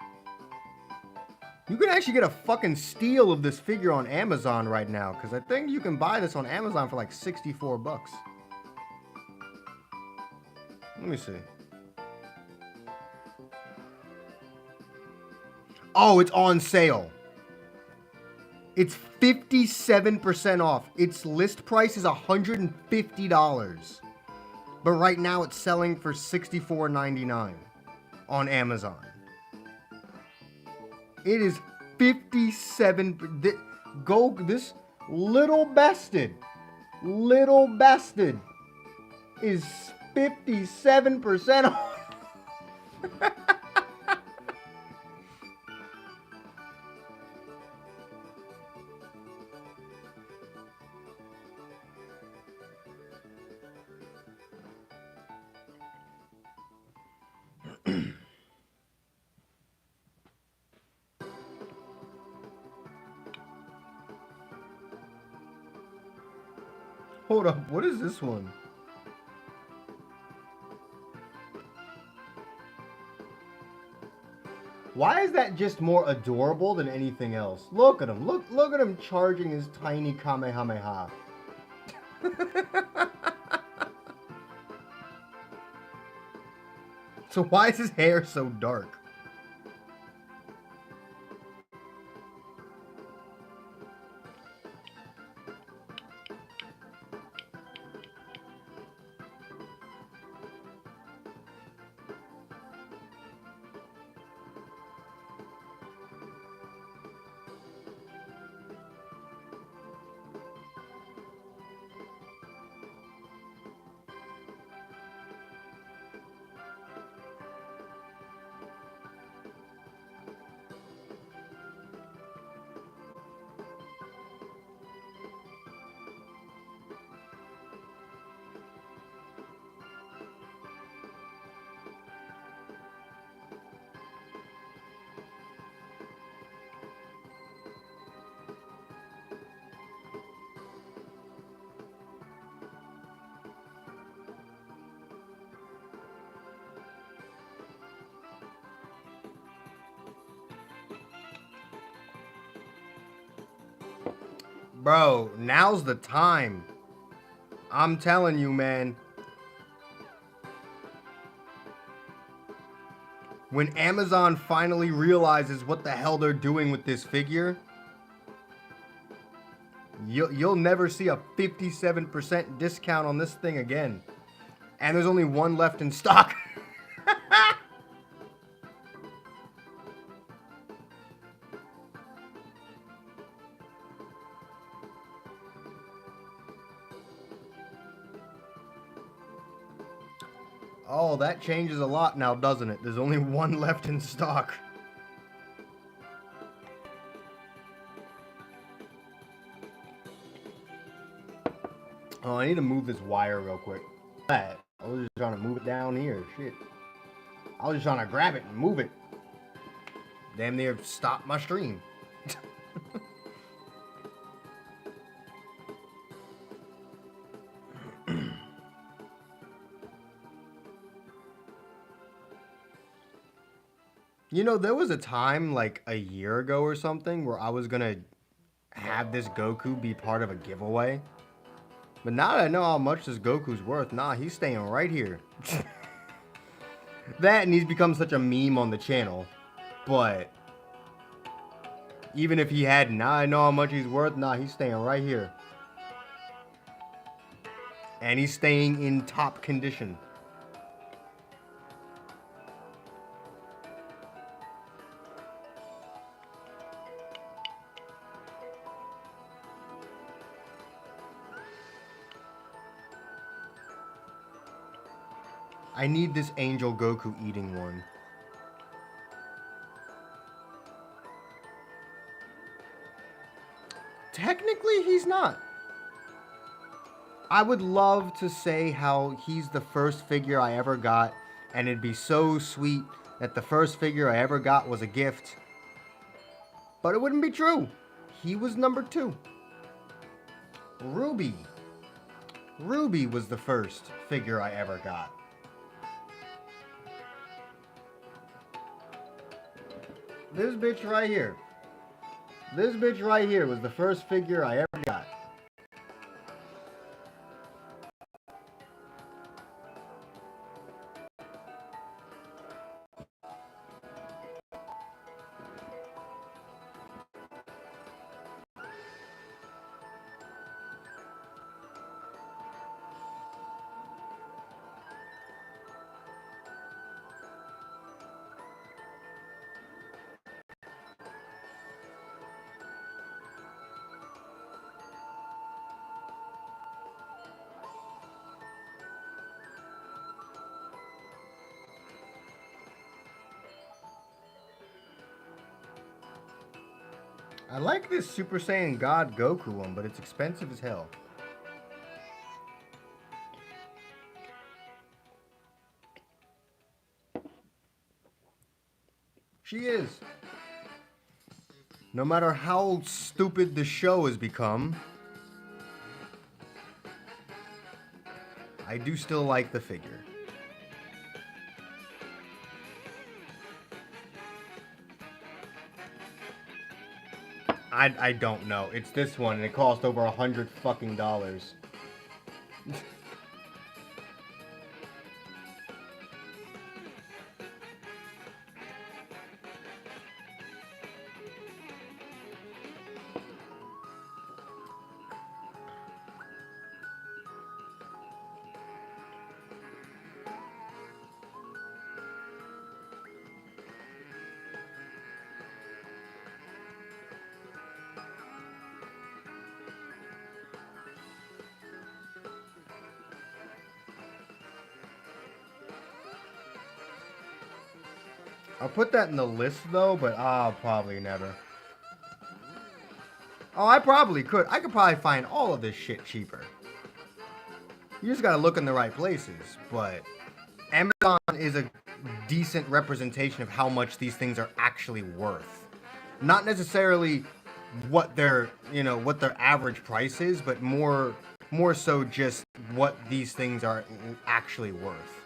You can actually get a fucking steal of this figure on Amazon right now, because I think you can buy this on Amazon for like 64 bucks. Let me see. Oh, it's on sale. It's 57% off. Its list price is $150. But right now it's selling for $64.99 on Amazon. It is 57. This little bastard is 57% off. Hold up, what is this one? Why is that just more adorable than anything else? Look at him. Look at him charging his tiny Kamehameha. So why is his hair so dark? Bro, now's the time. I'm telling you, man. When Amazon finally realizes what the hell they're doing with this figure, you'll never see a 57% discount on this thing again. And there's only one left in stock. Oh, that changes a lot now, doesn't it? There's only one left in stock. Oh, I need to move this wire real quick. I was just trying to move it down here. Shit. I was just trying to grab it and move it. Damn near stop my stream. You know, there was a time like a year ago or something where I was gonna have this Goku be part of a giveaway. But now that I know how much this Goku's worth, nah, he's staying right here. That and he's become such a meme on the channel. But even if he hadn't, now I know how much he's worth, nah, he's staying right here. And he's staying in top condition. I need this Angel Goku eating one. Technically, he's not. I would love to say how he's the first figure I ever got, and it'd be so sweet that the first figure I ever got was a gift. But it wouldn't be true. He was number 2. Ruby. Ruby was the first figure I ever got. This bitch right here. This bitch right here was the first figure I ever got. I like this Super Saiyan God Goku one, but it's expensive as hell. She is. No matter how stupid the show has become, I do still like the figure. I don't know. It's this one, and it cost over $100 fucking dollars. I'll put that in the list though, but I'll probably never. Oh, I probably could. I could probably find all of this shit cheaper. You just gotta look in the right places, but Amazon is a decent representation of how much these things are actually worth. Not necessarily what their, what their average price is, but more so just what these things are actually worth.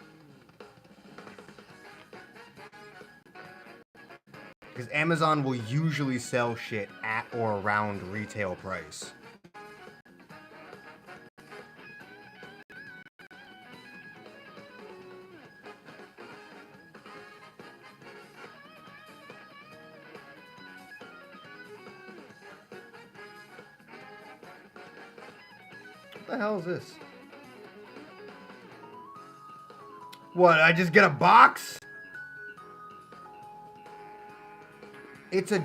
Because Amazon will usually sell shit at or around retail price. What the hell is this? What, I just get a box? It's a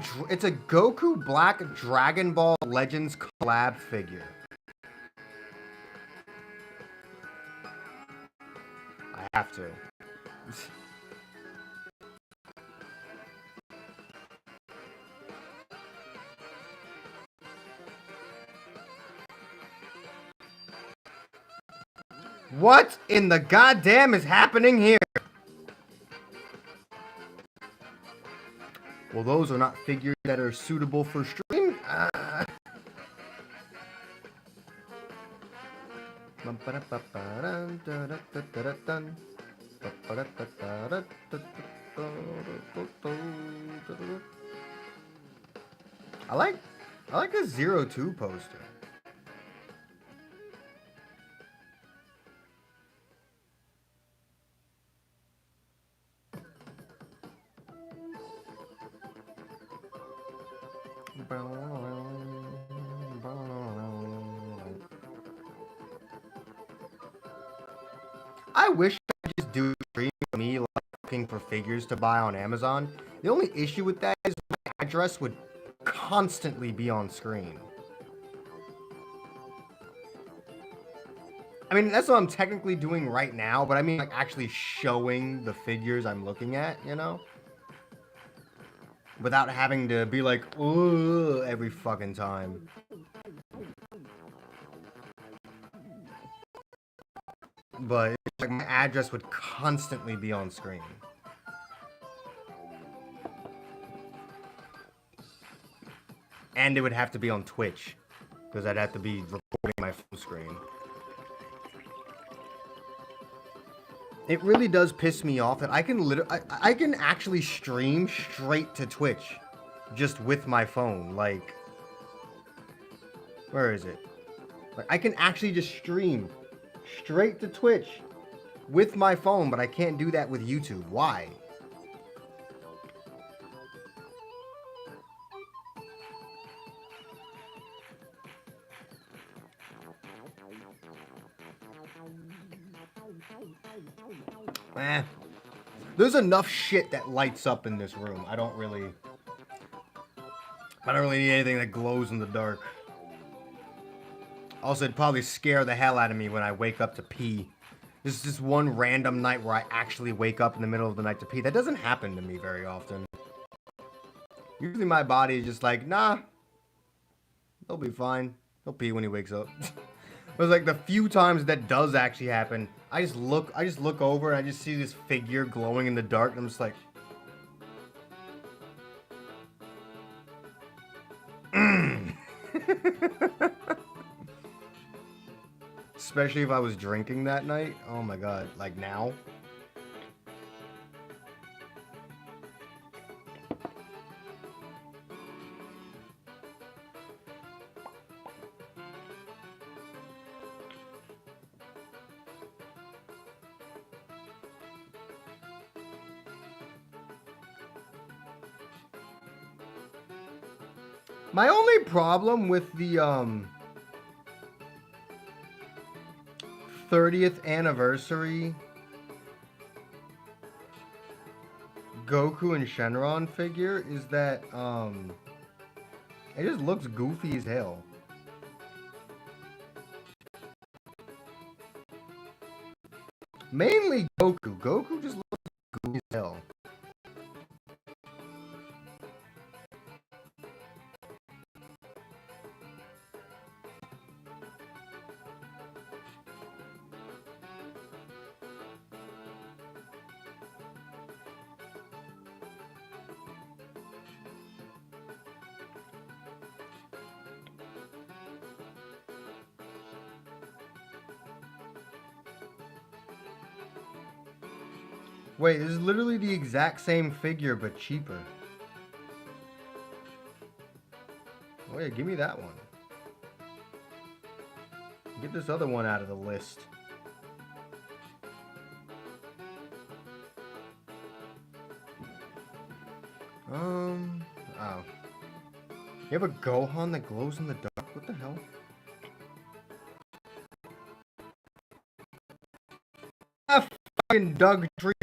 Goku Black Dragon Ball Legends collab figure. I have to. What in the goddamn is happening here? Well, those are not figures that are suitable for stream. I like the 02 poster. I wish I could just do a stream of me like looking for figures to buy on Amazon. The only issue with that is my address would constantly be on screen. I mean, that's what I'm technically doing right now, but I mean like actually showing the figures I'm looking at, you know? Without having to be like, ugh, every fucking time. But like my address would constantly be on screen. And it would have to be on Twitch, because I'd have to be recording my full screen. It really does piss me off that I can actually stream straight to Twitch, just with my phone. Like, where is it? Like, I can actually just stream straight to Twitch with my phone, but I can't do that with YouTube. Why? There's enough shit that lights up in this room. I don't really need anything that glows in the dark. Also, it'd probably scare the hell out of me when I wake up to pee. This is just one random night where I actually wake up in the middle of the night to pee. That doesn't happen to me very often. Usually my body is just like, nah, he'll be fine. He'll pee when he wakes up. But like the few times that does actually happen, I just look over and I just see this figure glowing in the dark and I'm just like, Especially if I was drinking that night. Oh my god, like now. My only problem with the 30th anniversary Goku and Shenron figure is that it just looks goofy as hell. Mainly Goku. Goku just looks goofy as hell. Wait, this is literally the exact same figure, but cheaper. Oh yeah, give me that one. Get this other one out of the list. Oh. You have a Gohan that glows in the dark? What the hell? A fucking Doug Trio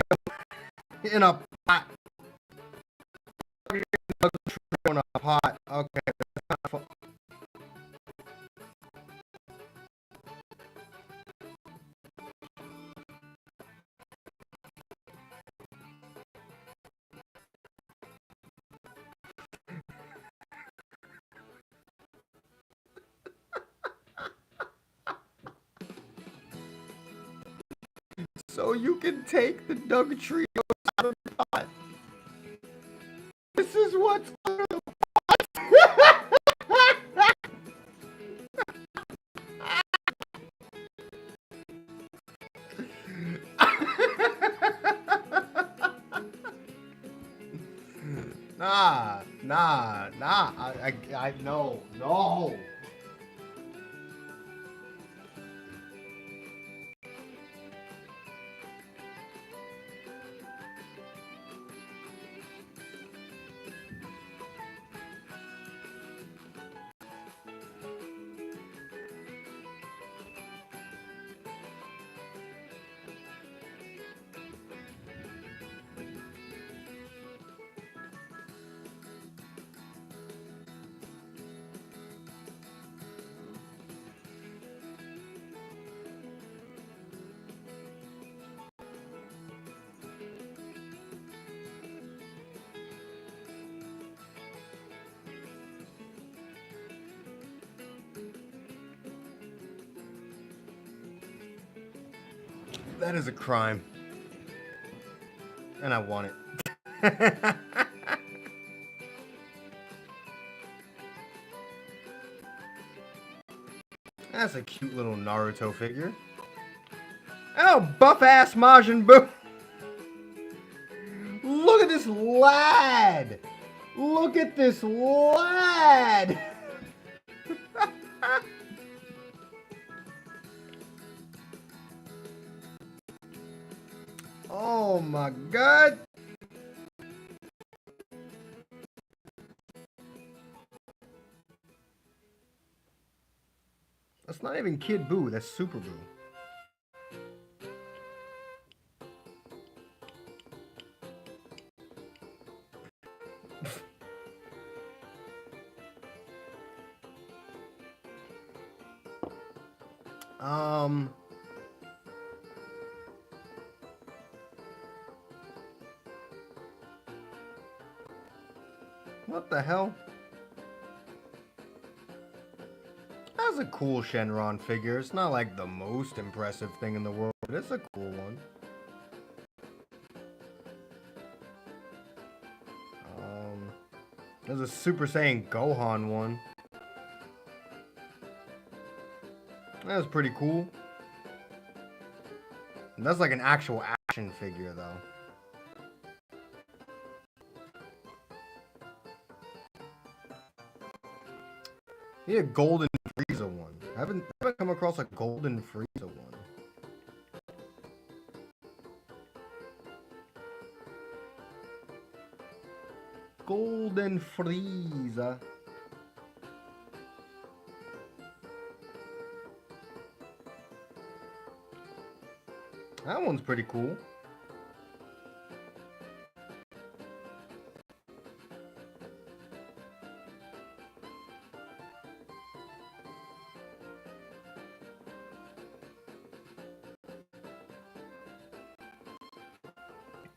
in a pot. Doug Trio in a pot. Okay, that's not fun. So you can take the Doug Trio out of the pot. This is what's under the pot. Nah. No. That is a crime. And I want it. That's a cute little Naruto figure. Oh, buff-ass Majin Buu. Look at this lad. Look at this lad. Oh my god. That's not even Kid Buu, that's Super Buu. What the hell? That's a cool Shenron figure. It's not like the most impressive thing in the world, but it's a cool one. There's a Super Saiyan Gohan one. That's pretty cool. And that's like an actual action figure, though. Need a golden Frieza one. I haven't come across a golden Frieza one. Golden Frieza. That one's pretty cool.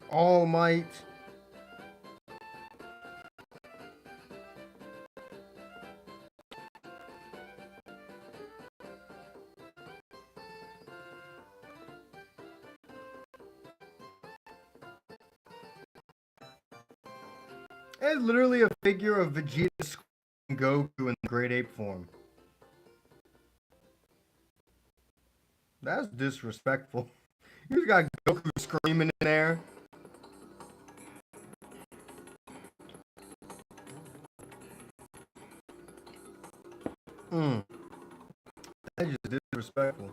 All Might. It's literally a figure of Vegeta and Goku in Great Ape form. That's disrespectful. You got Goku screaming in there. That's just disrespectful.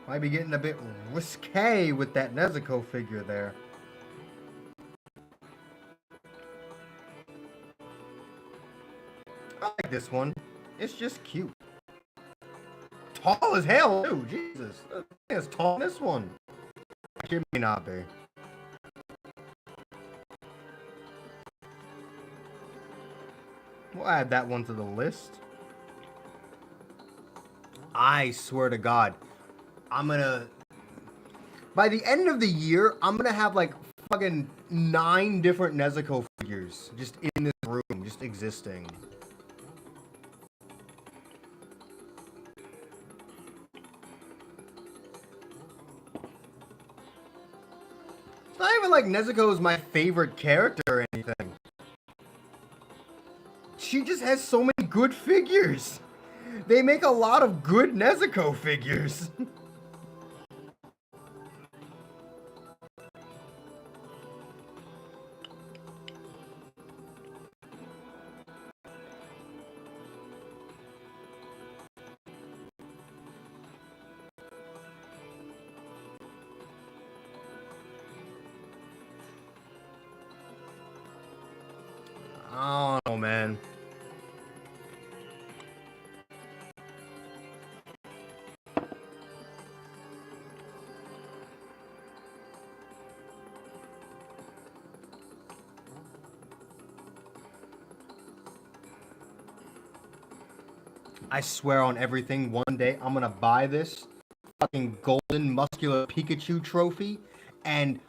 Might be getting a bit risque with that Nezuko figure there. I like this one. It's just cute. Tall as hell, too. Jesus. It's tall this one. Give me Nabe. We'll add that one to the list. I swear to God, I'm gonna... By the end of the year, I'm gonna have like fucking 9 different Nezuko figures just in this room, just existing. It's not even like Nezuko is my favorite character or anything. She just has so many good figures. They make a lot of good Nezuko figures. I don't know, man. I swear on everything, one day I'm gonna buy this fucking golden muscular Pikachu trophy and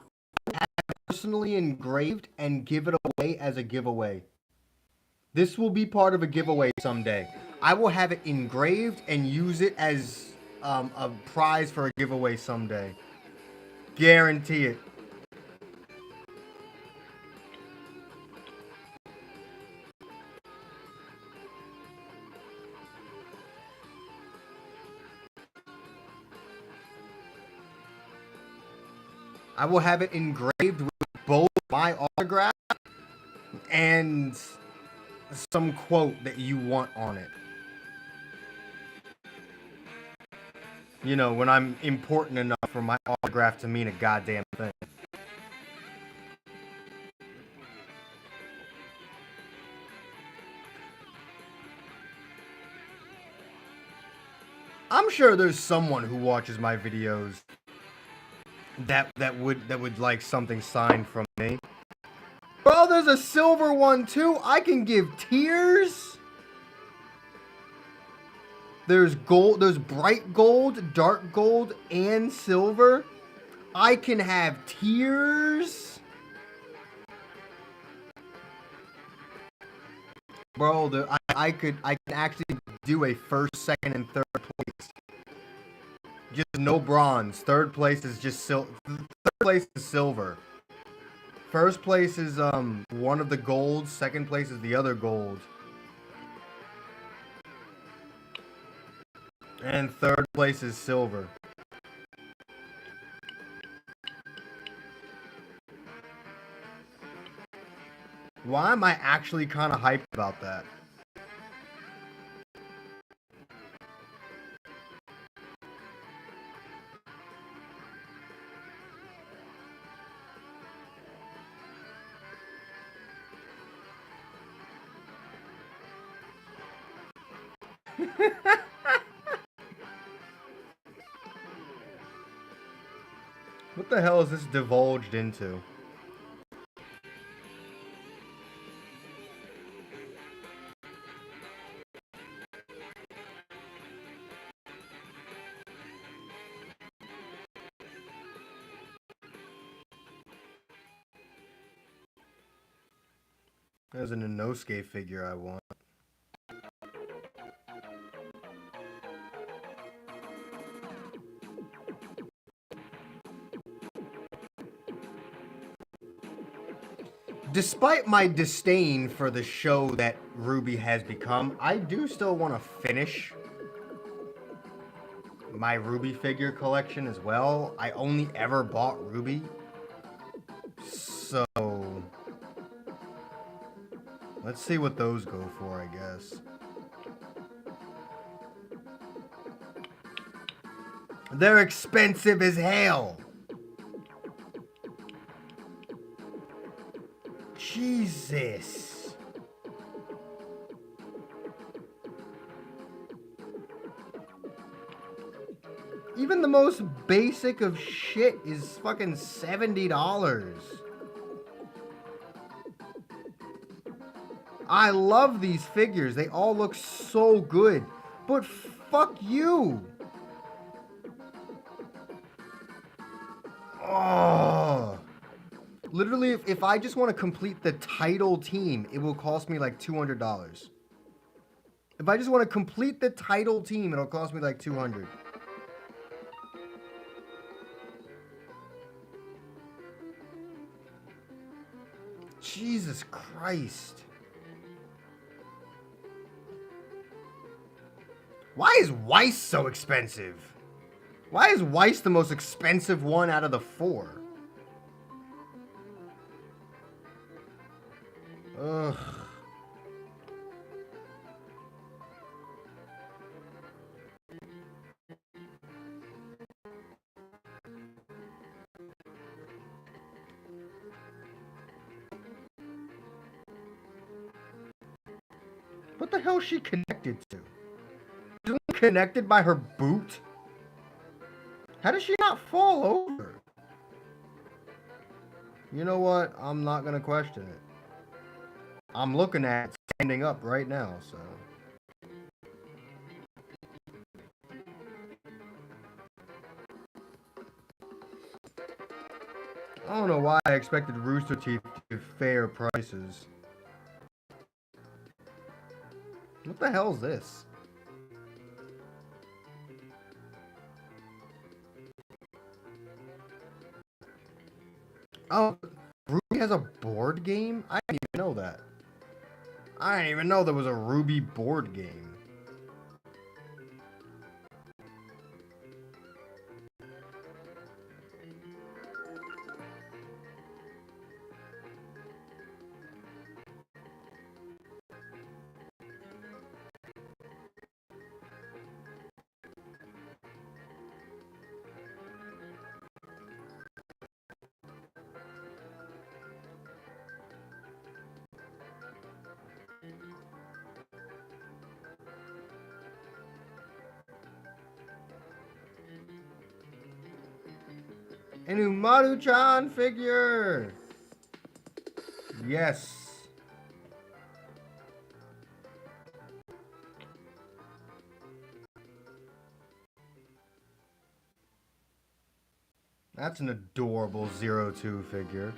have it personally engraved and give it away as a giveaway. This will be part of a giveaway someday. I will have it engraved and use it as a prize for a giveaway someday. Guarantee it. I will have it engraved with both my autograph and some quote that you want on it. You know, when I'm important enough for my autograph to mean a goddamn thing. I'm sure there's someone who watches my videos that would like something signed from me. Bro, there's a silver one too. I can give tears. There's gold, there's bright gold, dark gold, and silver. I can have tears. Bro, I can actually do a first, second, and third place. Just no bronze. Third place is just third place is silver. First place is one of the golds. Second place is the other gold. And third place is silver. Why am I actually kind of hyped about that? What the hell is this divulged into? There's an Inosuke figure I want. Despite my disdain for the show that Ruby has become, I do still want to finish my Ruby figure collection as well. I only ever bought Ruby. So let's see what those go for, I guess. They're expensive as hell. Jesus. Even the most basic of shit is fucking $70. I love these figures. They all look so good. But fuck you. Oh. Literally, if I just want to complete the title team, it will cost me like $200. If I just want to complete the title team, it'll cost me like $200. Jesus Christ. Why is Weiss so expensive? Why is Weiss the most expensive one out of the 4? Ugh. What the hell is she connected to? She's only connected by her boot? How does she not fall over? You know what? I'm not gonna question it. I'm looking at it standing up right now, so. I don't know why I expected Rooster Teeth to give fair prices. What the hell is this? Oh, Ruby has a board game? I didn't even know that. I didn't even know there was a Ruby board game. An Umaru-chan figure! Yes. That's an adorable 02 figure.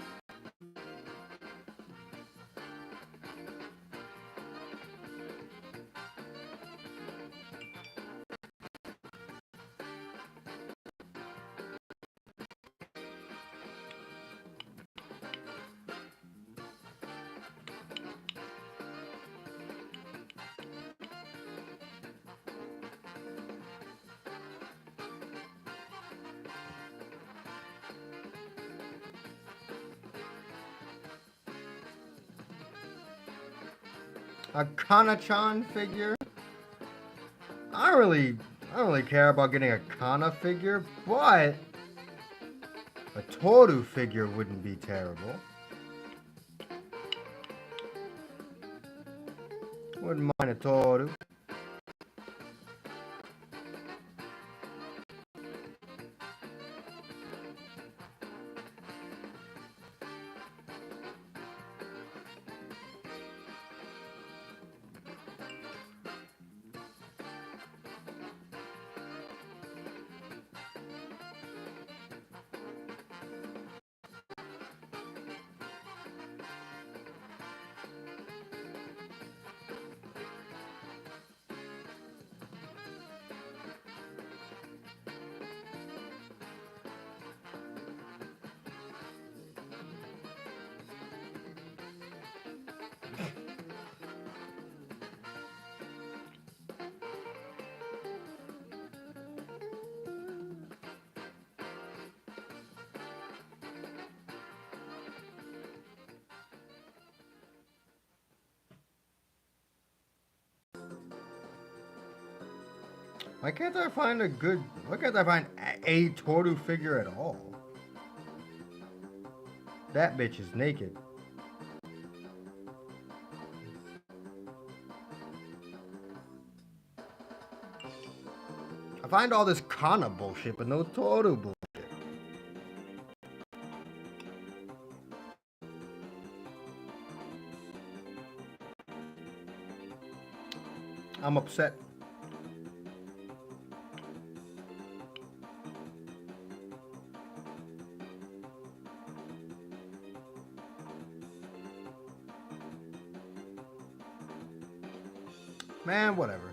A Kana-chan figure. I don't really care about getting a Kana figure, but a Toru figure wouldn't be terrible. Wouldn't mind a Toru. Why can't I find a Toru figure at all? That bitch is naked. I find all this Kana bullshit, but no Toru bullshit. I'm upset. Man, whatever.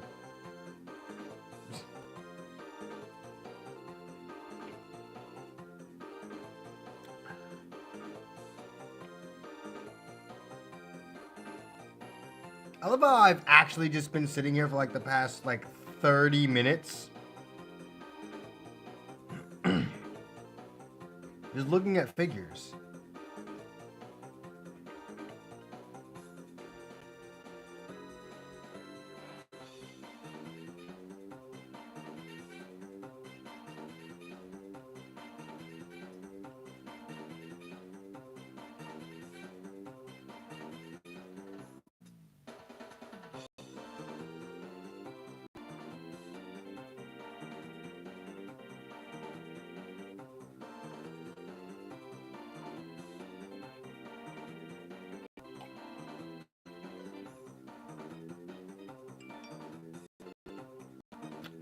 I love how I've actually just been sitting here for like the past like 30 minutes. Just looking at figures.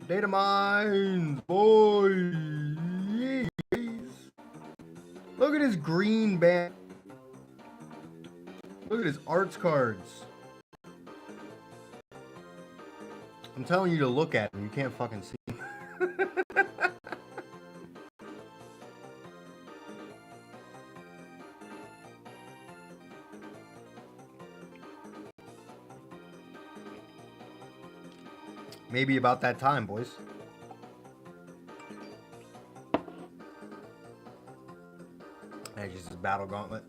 Data mines, boys. Look at his green band. Look at his arts cards. I'm telling you to look at him. You can't fucking see him. Maybe about that time, boys. That's just his battle gauntlet.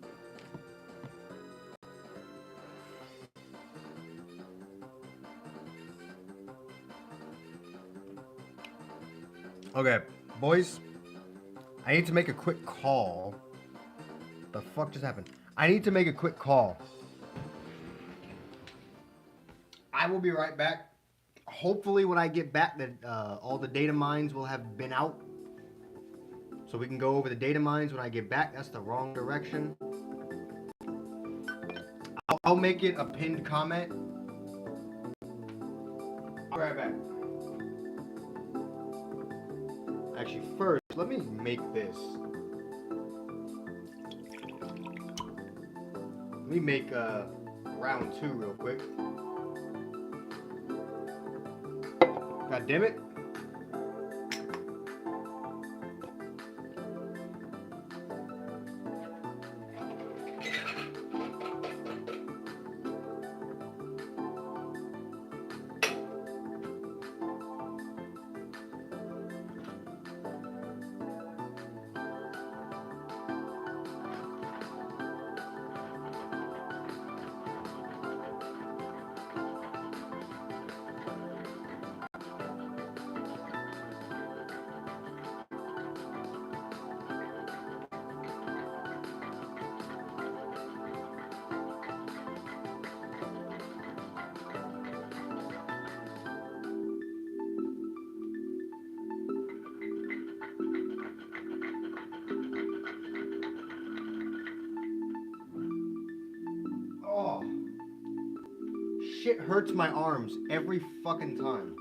Okay, boys. I need to make a quick call. The fuck just happened? I need to make a quick call. I will be right back. Hopefully when I get back that all the data mines will have been out. So we can go over the data mines when I get back. That's the wrong direction. I'll make it a pinned comment. I'll be right back. Actually, first, let me make this. Let me make round 2 real quick. God damn it. Oh. Shit hurts my arms every fucking time.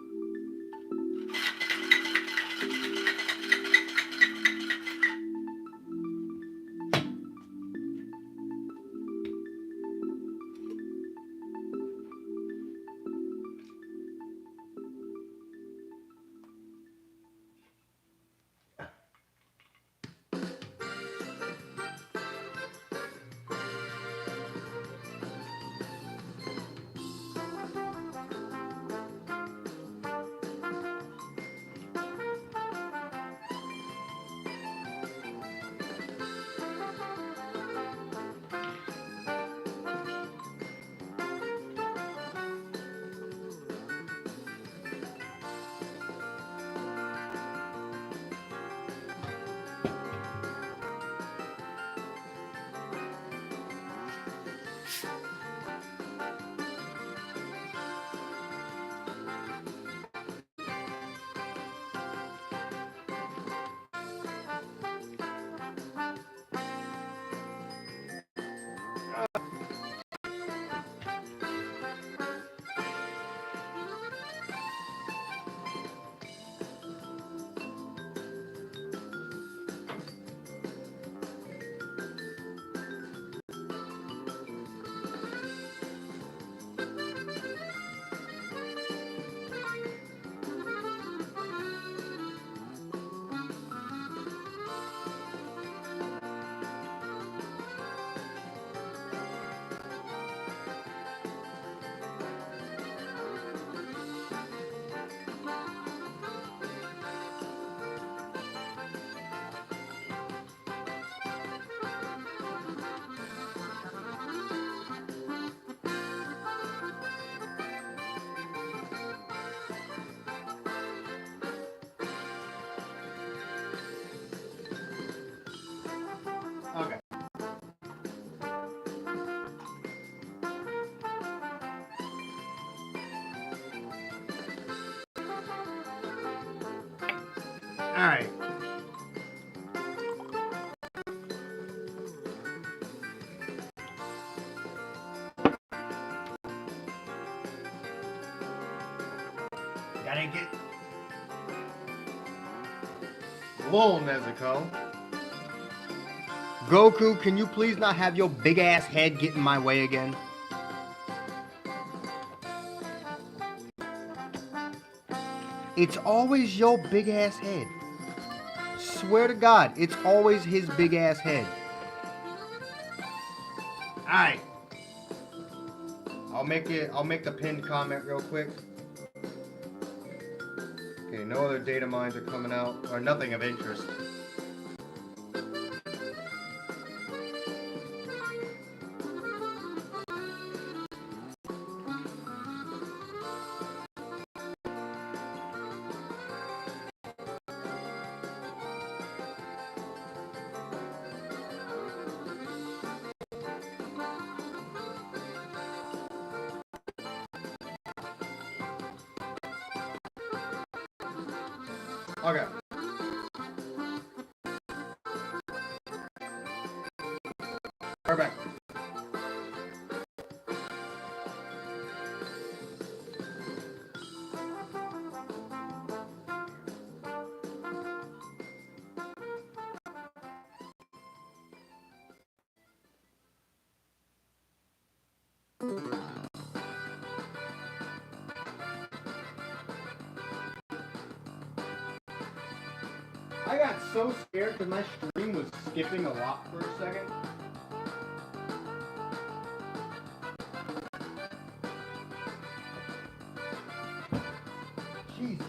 Alright. Gotta get... Lol, Nezuko. Goku, can you please not have your big ass head get in my way again? It's always your big ass head. Swear to God, it's always his big ass head. Alright. I'll make the pinned comment real quick. Okay, no other data mines are coming out, or nothing of interest. Okay. Perfect. I got so scared because my stream was skipping a lot for a second. Jesus.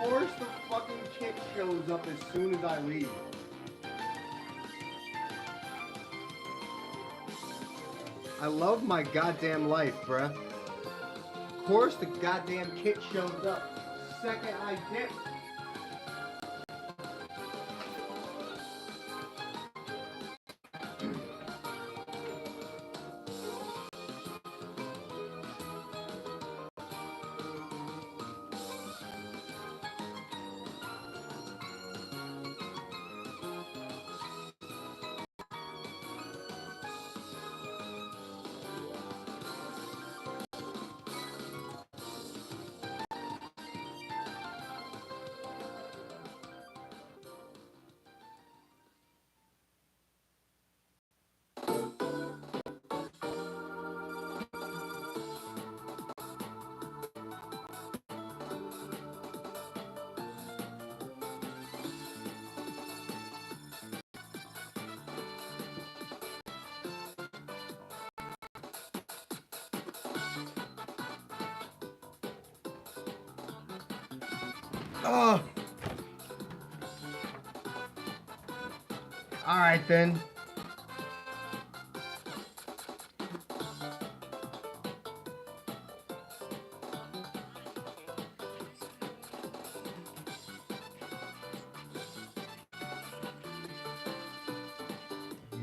course the fucking kit shows up as soon as I leave. I love my goddamn life, bruh. Of course the goddamn kit shows up second I dip. Oh. All right then.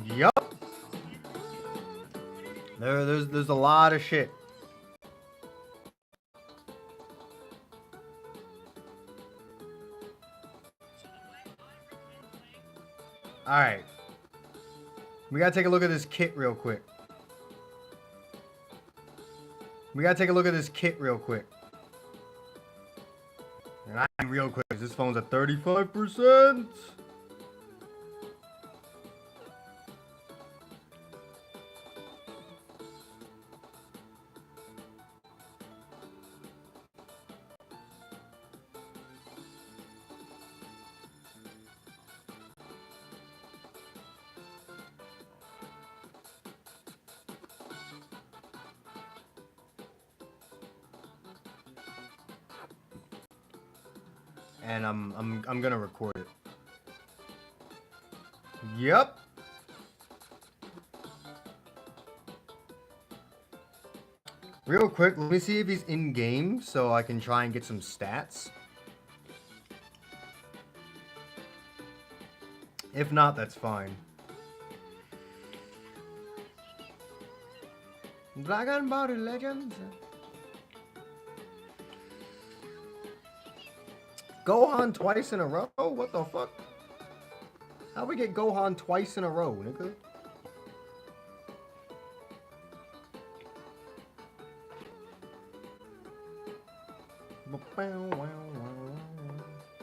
Yup. There's a lot of shit. All right. We gotta take a look at this kit real quick. And I mean real quick, this phone's at 35%. And I'm gonna record it. Yep. Real quick, let me see if he's in game so I can try and get some stats. If not, that's fine. Dragon Ball Legends. Gohan twice in a row? What the fuck? How'd we get Gohan twice in a row, nigga?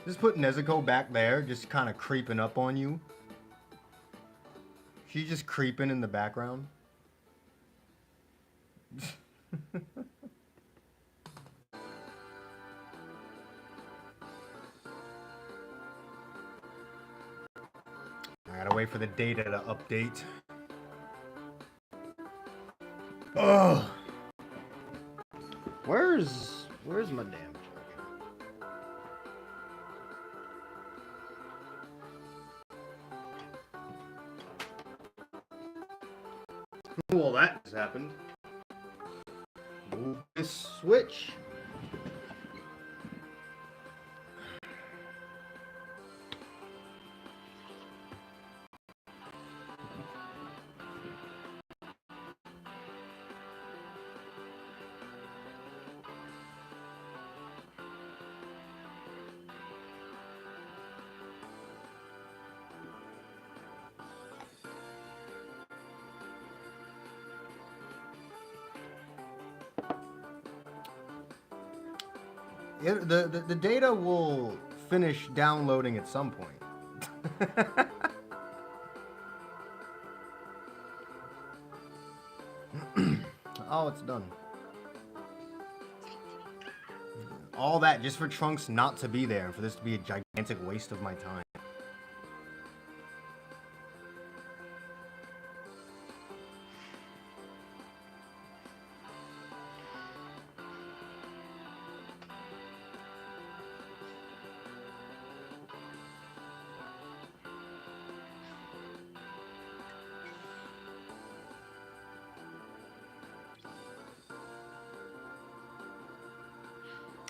Just put Nezuko back there, just kind of creeping up on you. She's just creeping in the background. I gotta wait for the data to update. Ugh. Where's my damn charger? Well, that has happened. Move this switch. The data will finish downloading at some point. Oh, it's done. All that just for Trunks not to be there and for this to be a gigantic waste of my time.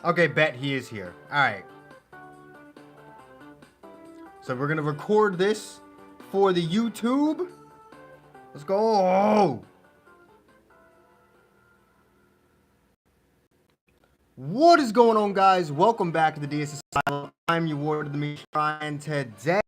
Okay, bet he is here. Alright. So we're gonna record this for the YouTube. Let's go. What is going on, guys? Welcome back to the DS Asylum. I'm your Ward of the Mishra, and today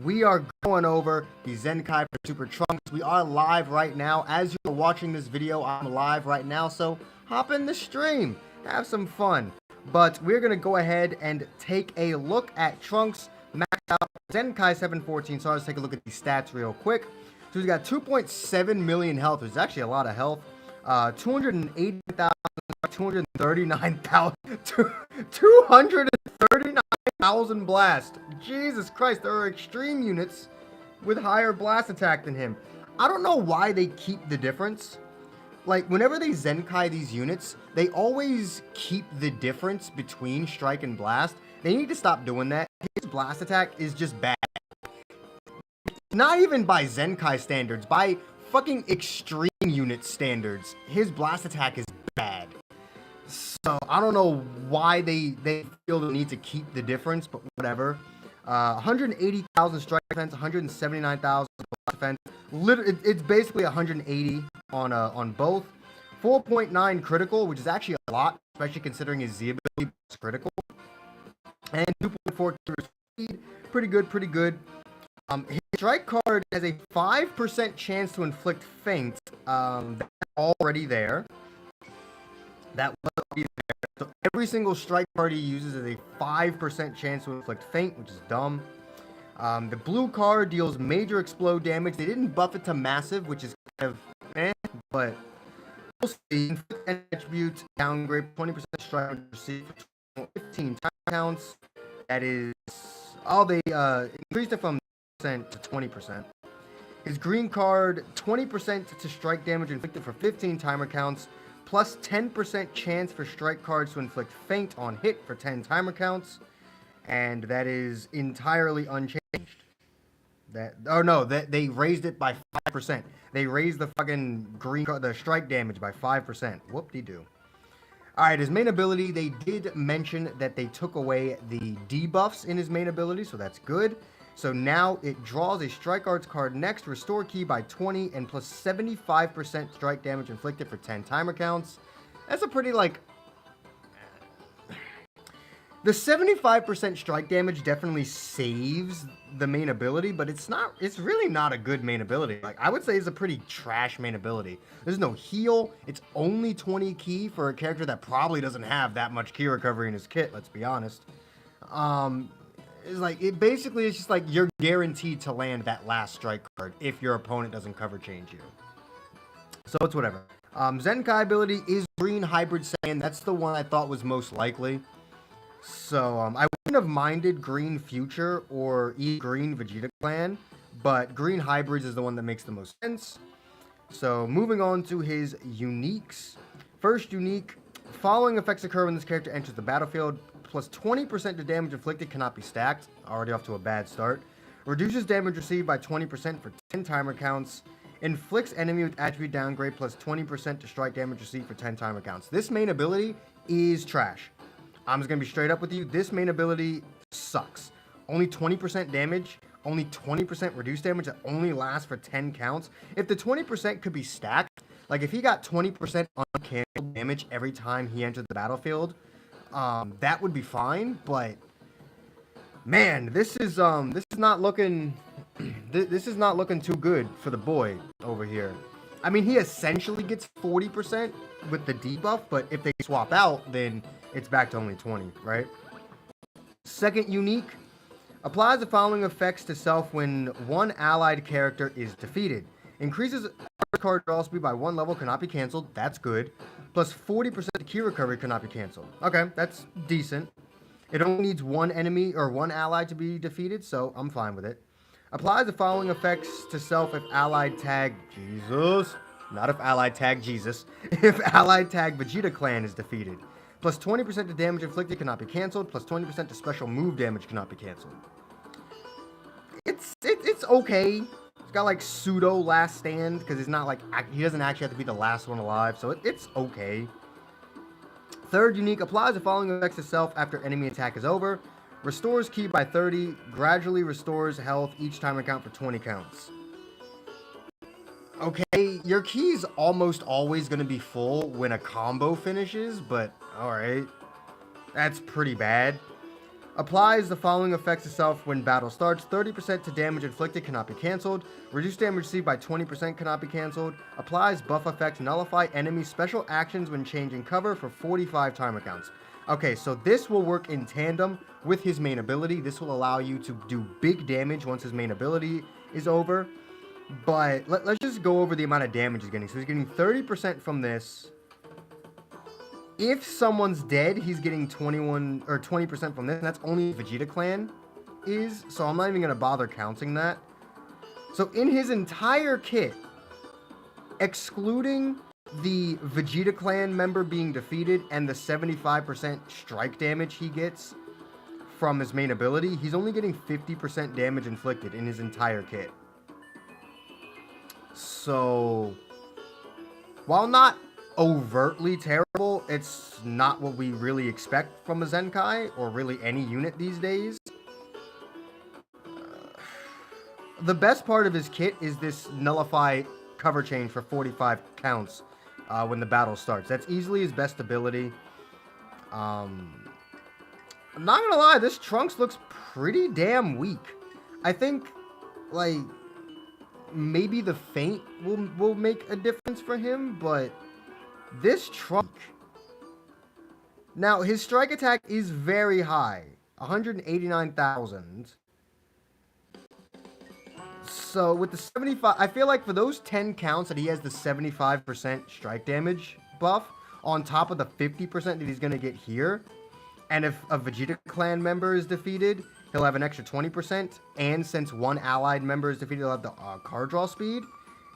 we are going over the Zenkai for Super Trunks. We are live right now. As you're watching this video, I'm live right now, so hop in the stream. Have some fun. But we're going to go ahead and take a look at Trunks maxed out Zenkai 714. So let's take a look at these stats real quick. So he's got 2.7 million health, which is actually a lot of health. 280,000, 239,000, 239,000 blast. Jesus Christ, there are extreme units with higher blast attack than him. I don't know why they keep the difference. Like, whenever they Zenkai these units, they always keep the difference between strike and blast. They need to stop doing that. His blast attack is just bad. Not even by Zenkai standards, by fucking extreme unit standards, his blast attack is bad. So, I don't know why they feel the need to keep the difference, but whatever. 180,000 strike defense, 179,000 blast defense. It's basically 180 on both. 4.9 critical, which is actually a lot, especially considering his Z ability is critical. And 2.4 speed. Pretty good, pretty good. His strike card has a 5% chance to inflict feint. That's already there. That was already there. So every single strike card he uses is a 5% chance to inflict feint, which is dumb. The blue card deals major explode damage. They didn't buff it to massive, which is kind of but we'll see. Inflict attribute downgrade 20% strike receive 15 time counts. That is, they increased it from to 20%. His green card, 20% to strike damage inflicted for 15 timer counts, plus 10% chance for strike cards to inflict feint on hit for 10 timer counts, and that is entirely unchanged. They raised it by 5%. They raised the fucking the strike damage by 5%. Whoop-de-doo. Alright, his main ability, they did mention that they took away the debuffs in his main ability, so that's good. So now it draws a strike arts card next, restore key by 20, and plus 75% strike damage inflicted for 10 timer counts. That's a pretty, like... The 75% strike damage definitely saves the main ability, but it's really not a good main ability. Like, I would say it's a pretty trash main ability. There's no heal. It's only 20 key for a character that probably doesn't have that much key recovery in his kit, let's be honest. It's like, it's just like you're guaranteed to land that last strike card if your opponent doesn't cover change you. So it's whatever. Zenkai ability is Green Hybrid Saiyan. That's the one I thought was most likely. So I wouldn't have minded Green Future or Green Vegeta Clan, but Green Hybrids is the one that makes the most sense. So moving on to his uniques. First unique, following effects occur when this character enters the battlefield. Plus 20% to damage inflicted, cannot be stacked. Already off to a bad start. Reduces damage received by 20% for 10 timer counts. Inflicts enemy with attribute downgrade plus 20% to strike damage received for 10 timer counts. This main ability is trash. I'm just going to be straight up with you. This main ability sucks. Only 20% damage. Only 20% reduced damage that only lasts for 10 counts. If the 20% could be stacked, like if he got 20% uncancelled damage every time he entered the battlefield, that would be fine, but man, this is not looking this is not looking too good for the boy over here. I mean, he essentially gets 40% with the debuff, but if they swap out, then it's back to only 20, right? Second unique, applies the following effects to self when one allied character is defeated. Increases card draw speed by 1 level, cannot be cancelled. That's good. Plus 40% key recovery cannot be cancelled. Okay, that's decent. It only needs one enemy or one ally to be defeated, so I'm fine with it. Applies the following effects to self if allied tag Jesus. Not if allied tag Jesus. If allied tag Vegeta Clan is defeated. Plus 20% to damage inflicted cannot be cancelled. Plus 20% to special move damage cannot be cancelled. It's okay. It's got like pseudo last stand because it's not like he doesn't actually have to be the last one alive, so it's okay. Third unique, applies the following effects to self after enemy attack is over. Restores ki by 30, gradually restores health each time count for 20 counts. Okay, your ki is almost always going to be full when a combo finishes, but alright. That's pretty bad. Applies the following effects to self when battle starts. 30% to damage inflicted cannot be cancelled. Reduce damage received by 20% cannot be cancelled. Applies buff effects, nullify enemy special actions when changing cover for 45 timer counts. Okay, so this will work in tandem with his main ability. This will allow you to do big damage once his main ability is over. But let's just go over the amount of damage he's getting. So he's getting 30% from this. If someone's dead, he's getting 21 or 20% from this, and that's only Vegeta Clan is, so I'm not even going to bother counting that. So in his entire kit, excluding the Vegeta Clan member being defeated and the 75% strike damage he gets from his main ability, he's only getting 50% damage inflicted in his entire kit. So, while not overtly terrible, it's not what we really expect from a Zenkai, or really any unit these days. The best part of his kit is this nullify cover change for 45 counts when the battle starts. That's easily his best ability. I'm not gonna lie, this Trunks looks pretty damn weak. I think, like, maybe the feint will make a difference for him, but this Trunk... Now, his strike attack is very high. 189,000. So, with the 75... I feel like for those 10 counts that he has the 75% strike damage buff, on top of the 50% that he's going to get here, and if a Vegeta Clan member is defeated, he'll have an extra 20%, and since one allied member is defeated, he'll have the card draw speed.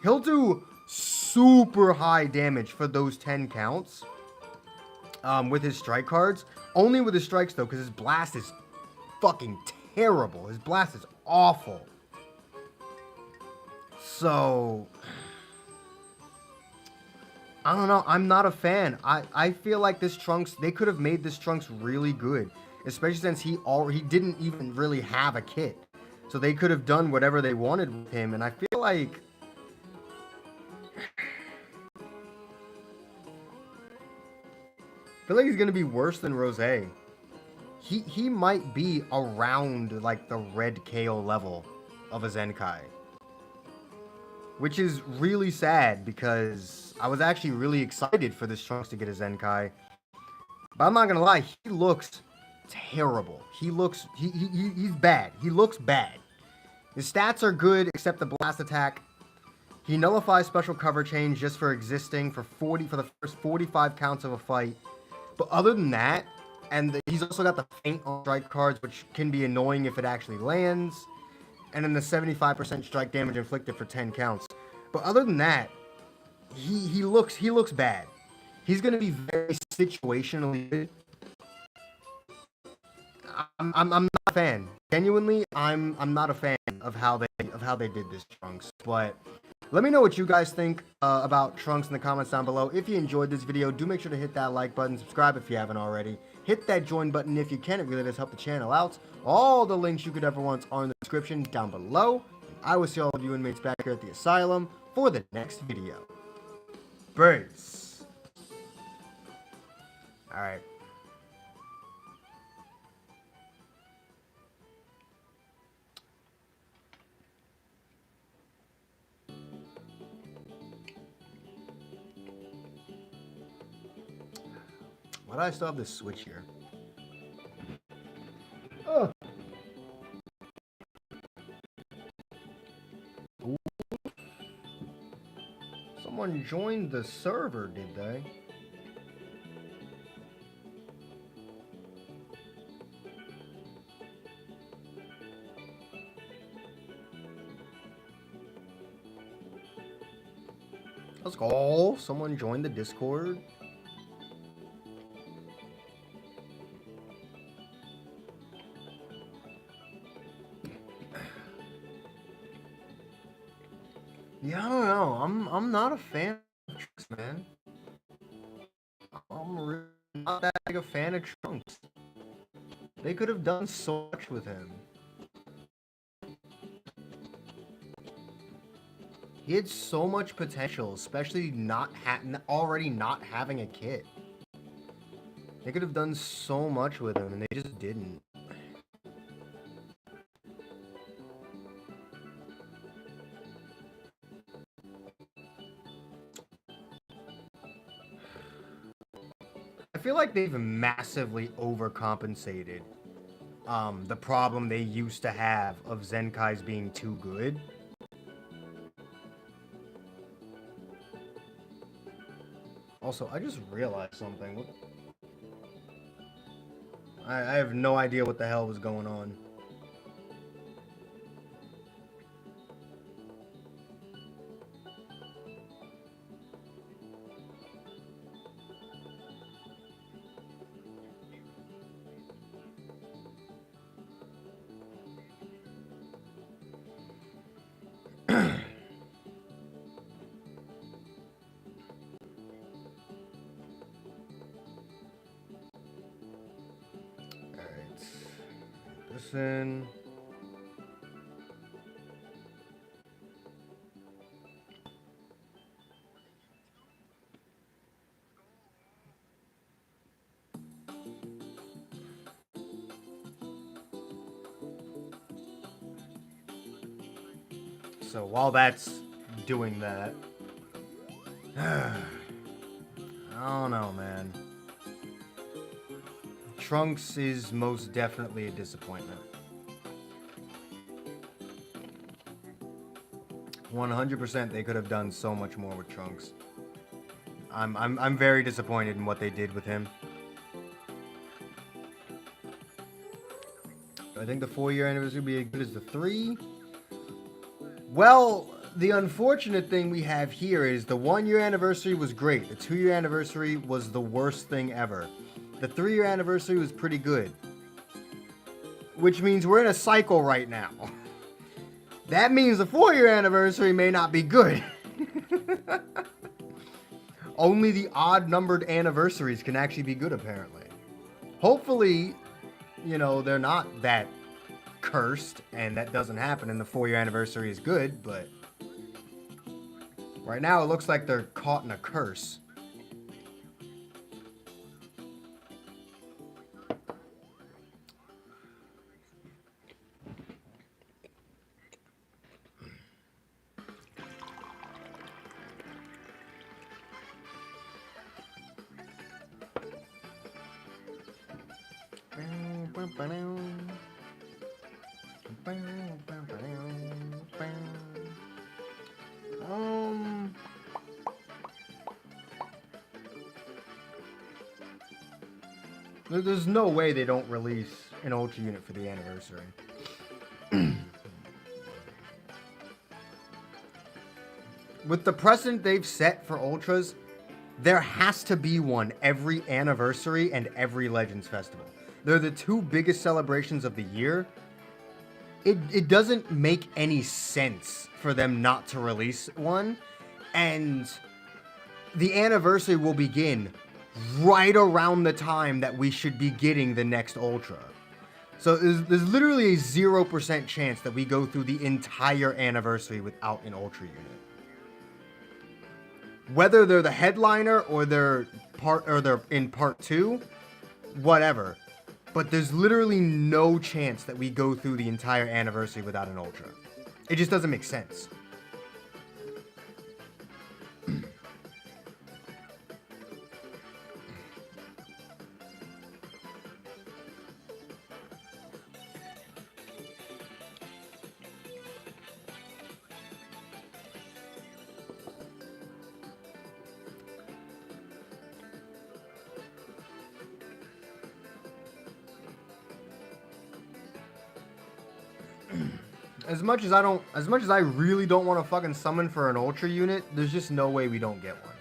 He'll do super high damage for those 10 counts with his strike cards. Only with his strikes, though, because his blast is fucking terrible. His blast is awful. So, I don't know. I'm not a fan. I feel like this Trunks, they could have made this Trunks really good. Especially since he didn't even really have a kit. So they could have done whatever they wanted with him. And I feel like... he's going to be worse than Rose. He might be around, like, the Red KO level of a Zenkai. Which is really sad, because I was actually really excited for this Trunks to get a Zenkai. But I'm not going to lie, he looks terrible. He's bad. He looks bad. His stats are good, except the blast attack. He nullifies special cover change just for existing for the first 45 counts of a fight. But other than that, he's also got the feint on strike cards, which can be annoying if it actually lands. And then the 75% strike damage inflicted for 10 counts. But other than that, he looks bad. He's going to be very situationally good. I'm not a fan. Genuinely, I'm not a fan of how they did this Trunks. But let me know what you guys think about Trunks in the comments down below. If you enjoyed this video, do make sure to hit that like button, subscribe if you haven't already. Hit that join button if you can. It really does help the channel out. All the links you could ever want are in the description down below. I will see all of you inmates back here at the asylum for the next video. Peace. Alright. Why do I still have this switch here? Oh. Ooh. Someone joined the server, did they? Let's go. Someone joined the Discord. Yeah, I don't know. I'm not a fan of Trunks, man. I'm really not that big a fan of Trunks. They could have done so much with him. He had so much potential, especially already not having a kid. They could have done so much with him, and they just didn't. I feel like they've massively overcompensated the problem they used to have of Zenkais being too good. Also, I just realized something. I have no idea what the hell was going on. In. So while that's doing that, I don't know, man. Trunks is most definitely a disappointment. 100% they could have done so much more with Trunks. I'm very disappointed in what they did with him. I think the 4-year anniversary would be as good as the 3. Well, the unfortunate thing we have here is the 1-year anniversary was great. The 2-year anniversary was the worst thing ever. The 3-year anniversary was pretty good. Which means we're in a cycle right now. That means the 4-year anniversary may not be good. Only the odd-numbered anniversaries can actually be good, apparently. Hopefully, you know, they're not that cursed, and that doesn't happen, and the 4-year anniversary is good, but right now it looks like they're caught in a curse. There's no way they don't release an Ultra unit for the anniversary. With the precedent they've set for Ultras, there has to be one every anniversary and every Legends Festival. They're the two biggest celebrations of the year. It doesn't make any sense for them not to release one. And the anniversary will begin right around the time that we should be getting the next Ultra. So there's literally a 0% chance that we go through the entire anniversary without an Ultra unit. Whether they're the headliner or they're in part 2, whatever. But there's literally no chance that we go through the entire anniversary without an Ultra. It just doesn't make sense. As much as I really don't want to fucking summon for an Ultra unit, there's just no way we don't get one.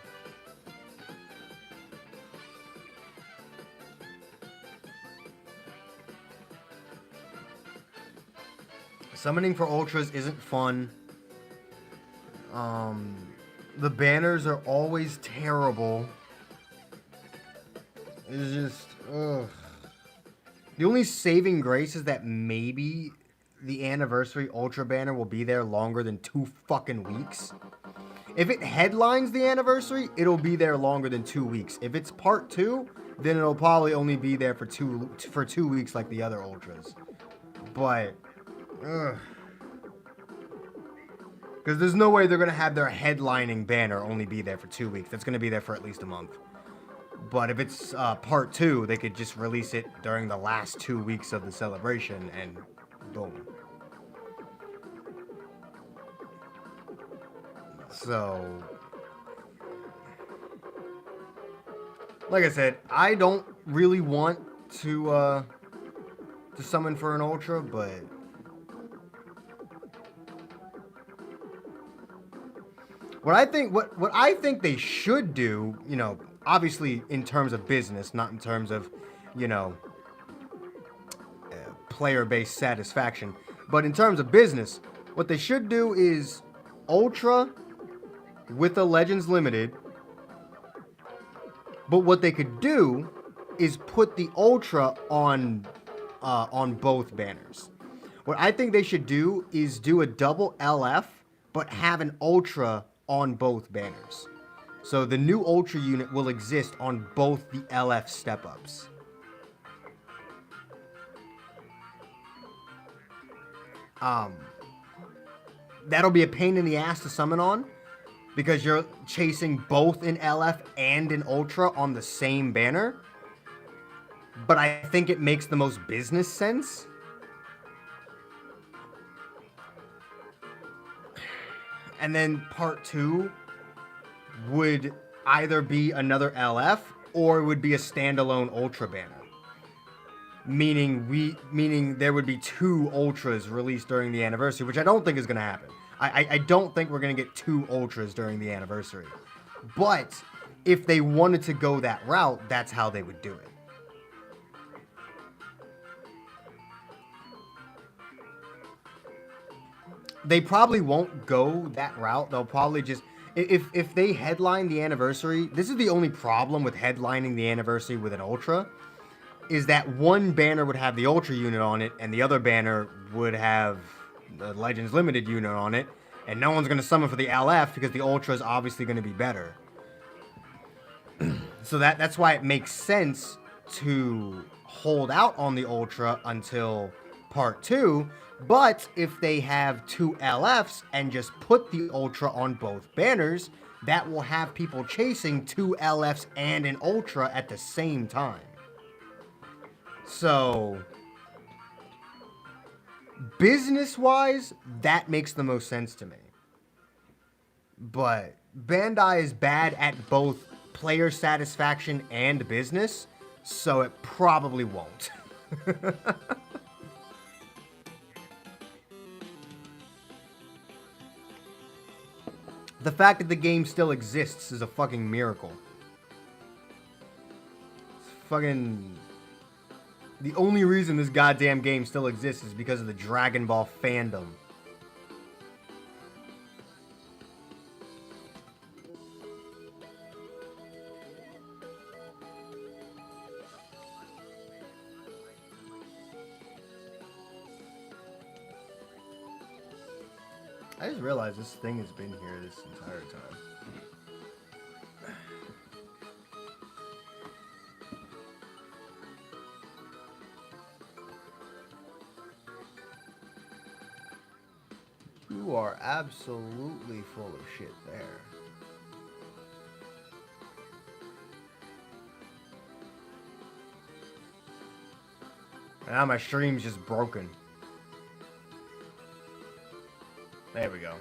Summoning for Ultras isn't fun. The banners are always terrible. It's just, ugh. The only saving grace is that maybe the anniversary Ultra banner will be there longer than 2 fucking weeks. If it headlines the anniversary, it'll be there longer than 2 weeks. If it's part 2, then it'll probably only be there for 2 weeks like the other Ultras. But, ugh. Because there's no way they're going to have their headlining banner only be there for 2 weeks. That's going to be there for at least a month. But if it's part 2, they could just release it during the last 2 weeks of the celebration and boom. So, like I said, I don't really want to summon for an Ultra, but what I think they should do, you know, obviously in terms of business, not in terms of, you know, player-based satisfaction, but in terms of business, what they should do is Ultra with a Legends Limited, but what they could do is put the Ultra on both banners. What I think they should do is do a double LF, but have an Ultra on both banners. So the new Ultra unit will exist on both the LF step-ups. That'll be a pain in the ass to summon on, because you're chasing both an LF and an Ultra on the same banner. But I think it makes the most business sense. And then part 2 would either be another LF or it would be a standalone Ultra banner. Meaning there would be 2 Ultras released during the anniversary, which I don't think is going to happen. I don't think we're going to get 2 Ultras during the anniversary. But if they wanted to go that route, that's how they would do it. They probably won't go that route. They'll probably just... If they headline the anniversary... This is the only problem with headlining the anniversary with an Ultra, is that one banner would have the Ultra unit on it, and the other banner would have the Legends Limited unit on it, and no one's going to summon for the LF because the Ultra is obviously going to be better. So that's why it makes sense to hold out on the Ultra until part 2, but if they have 2 LFs and just put the Ultra on both banners, that will have people chasing 2 LFs and an Ultra at the same time. So, business-wise, that makes the most sense to me. But Bandai is bad at both player satisfaction and business, so it probably won't. The fact that the game still exists is a fucking miracle. It's fucking... The only reason this goddamn game still exists is because of the Dragon Ball fandom. I just realized this thing has been here this entire time. You are absolutely full of shit there. And now my stream's just broken. There we go.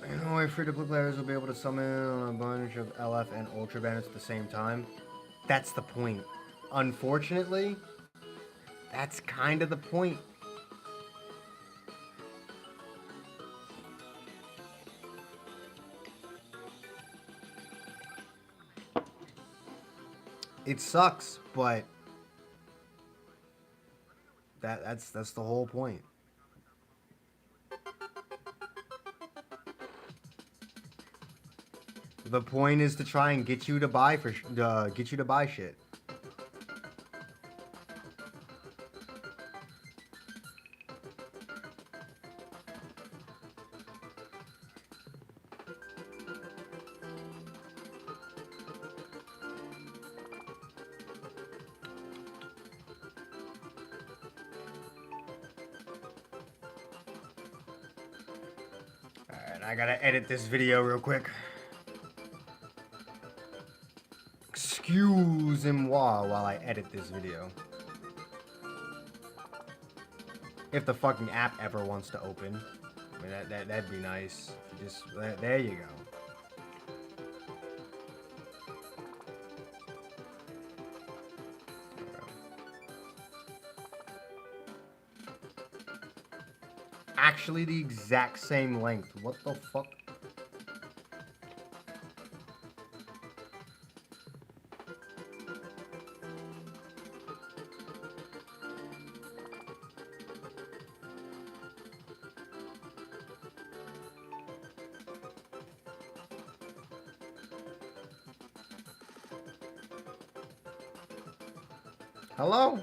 And only free-to-play players will be able to summon on a bunch of LF and Ultra banners at the same time. That's the point. Unfortunately, that's kind of the point. It sucks, but that's the whole point. The point is to try and get you to buy shit. Alright, I gotta edit this video real quick. Excuse-moi while I edit this video. If the fucking app ever wants to open. I mean, that'd be nice. Just, there you go. Actually the exact same length. What the fuck? Hello?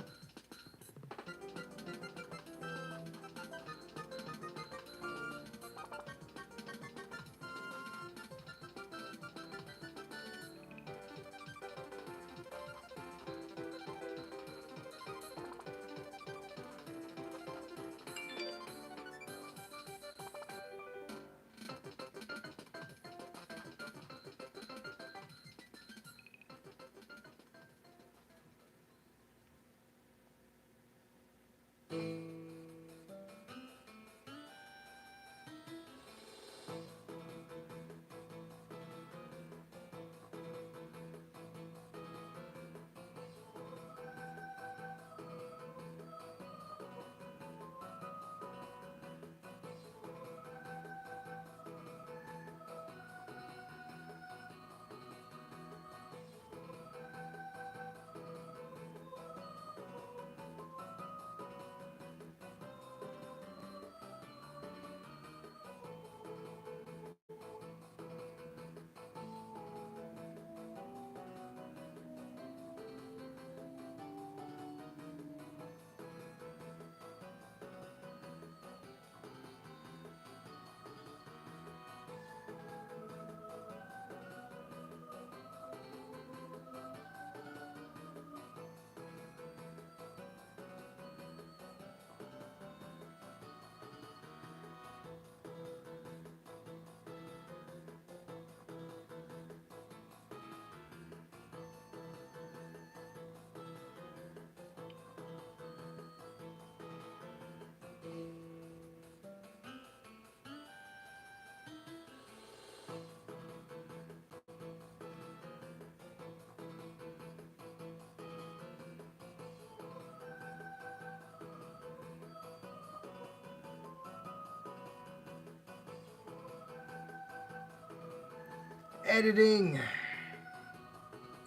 Editing.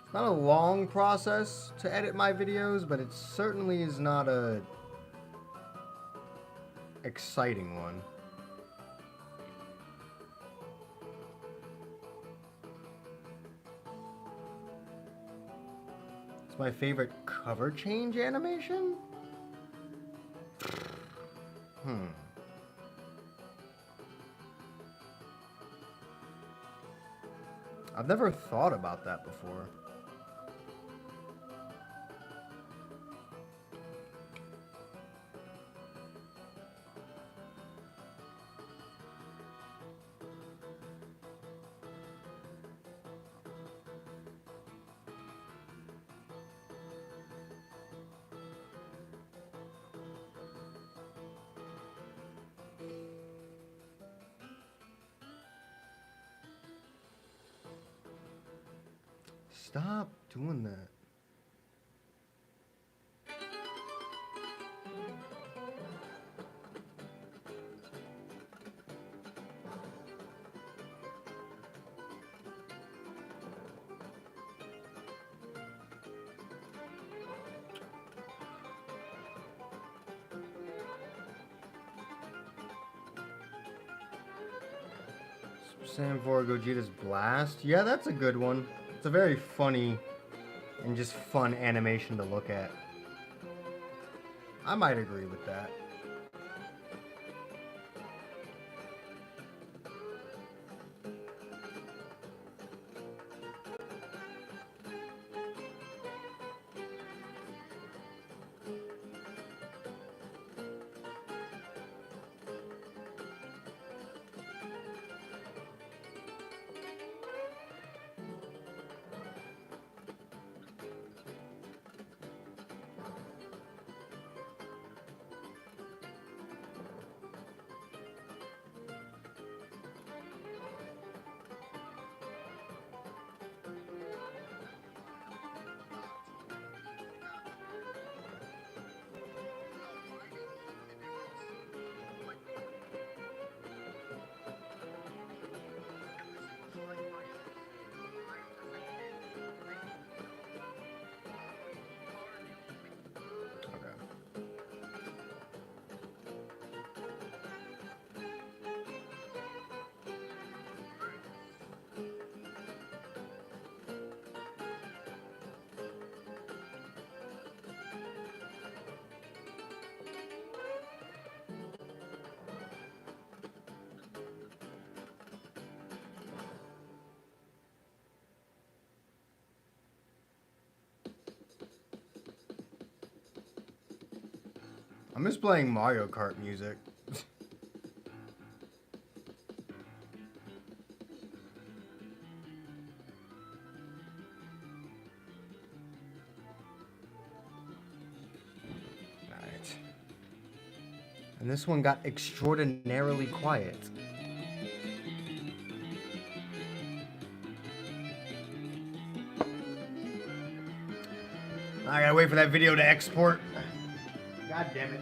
It's not a long process to edit my videos, but it certainly is not a exciting one. It's my favorite cover change animation? I've never thought about that before. Stop doing that. Saiyan 4 Gogeta's Blast. Yeah, that's a good one. It's a very funny and just fun animation to look at. I might agree with that. I miss playing Mario Kart music. Alright. And this one got extraordinarily quiet. I gotta wait for that video to export. God damn it.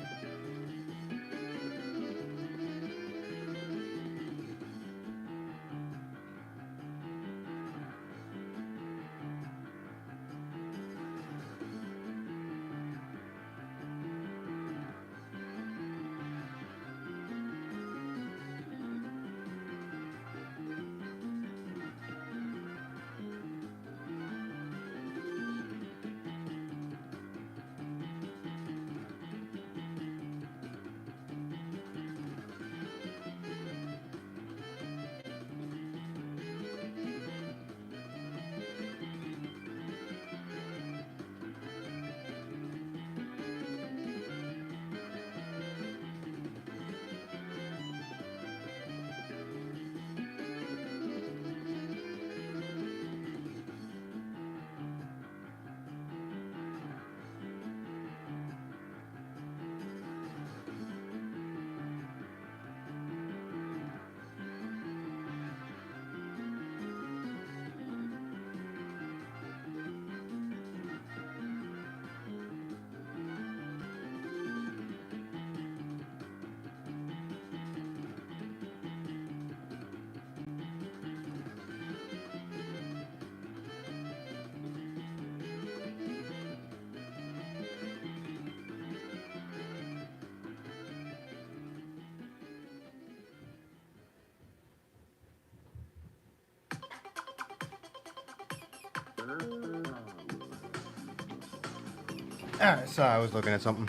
Alright, sorry, I was looking at something.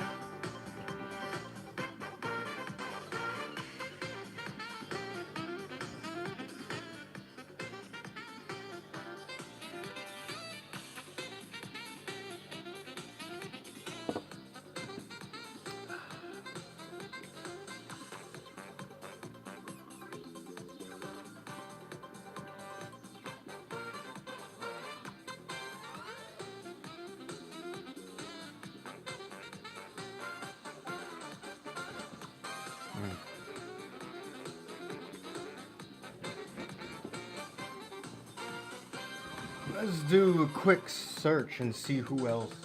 Let's do a quick search and see who else.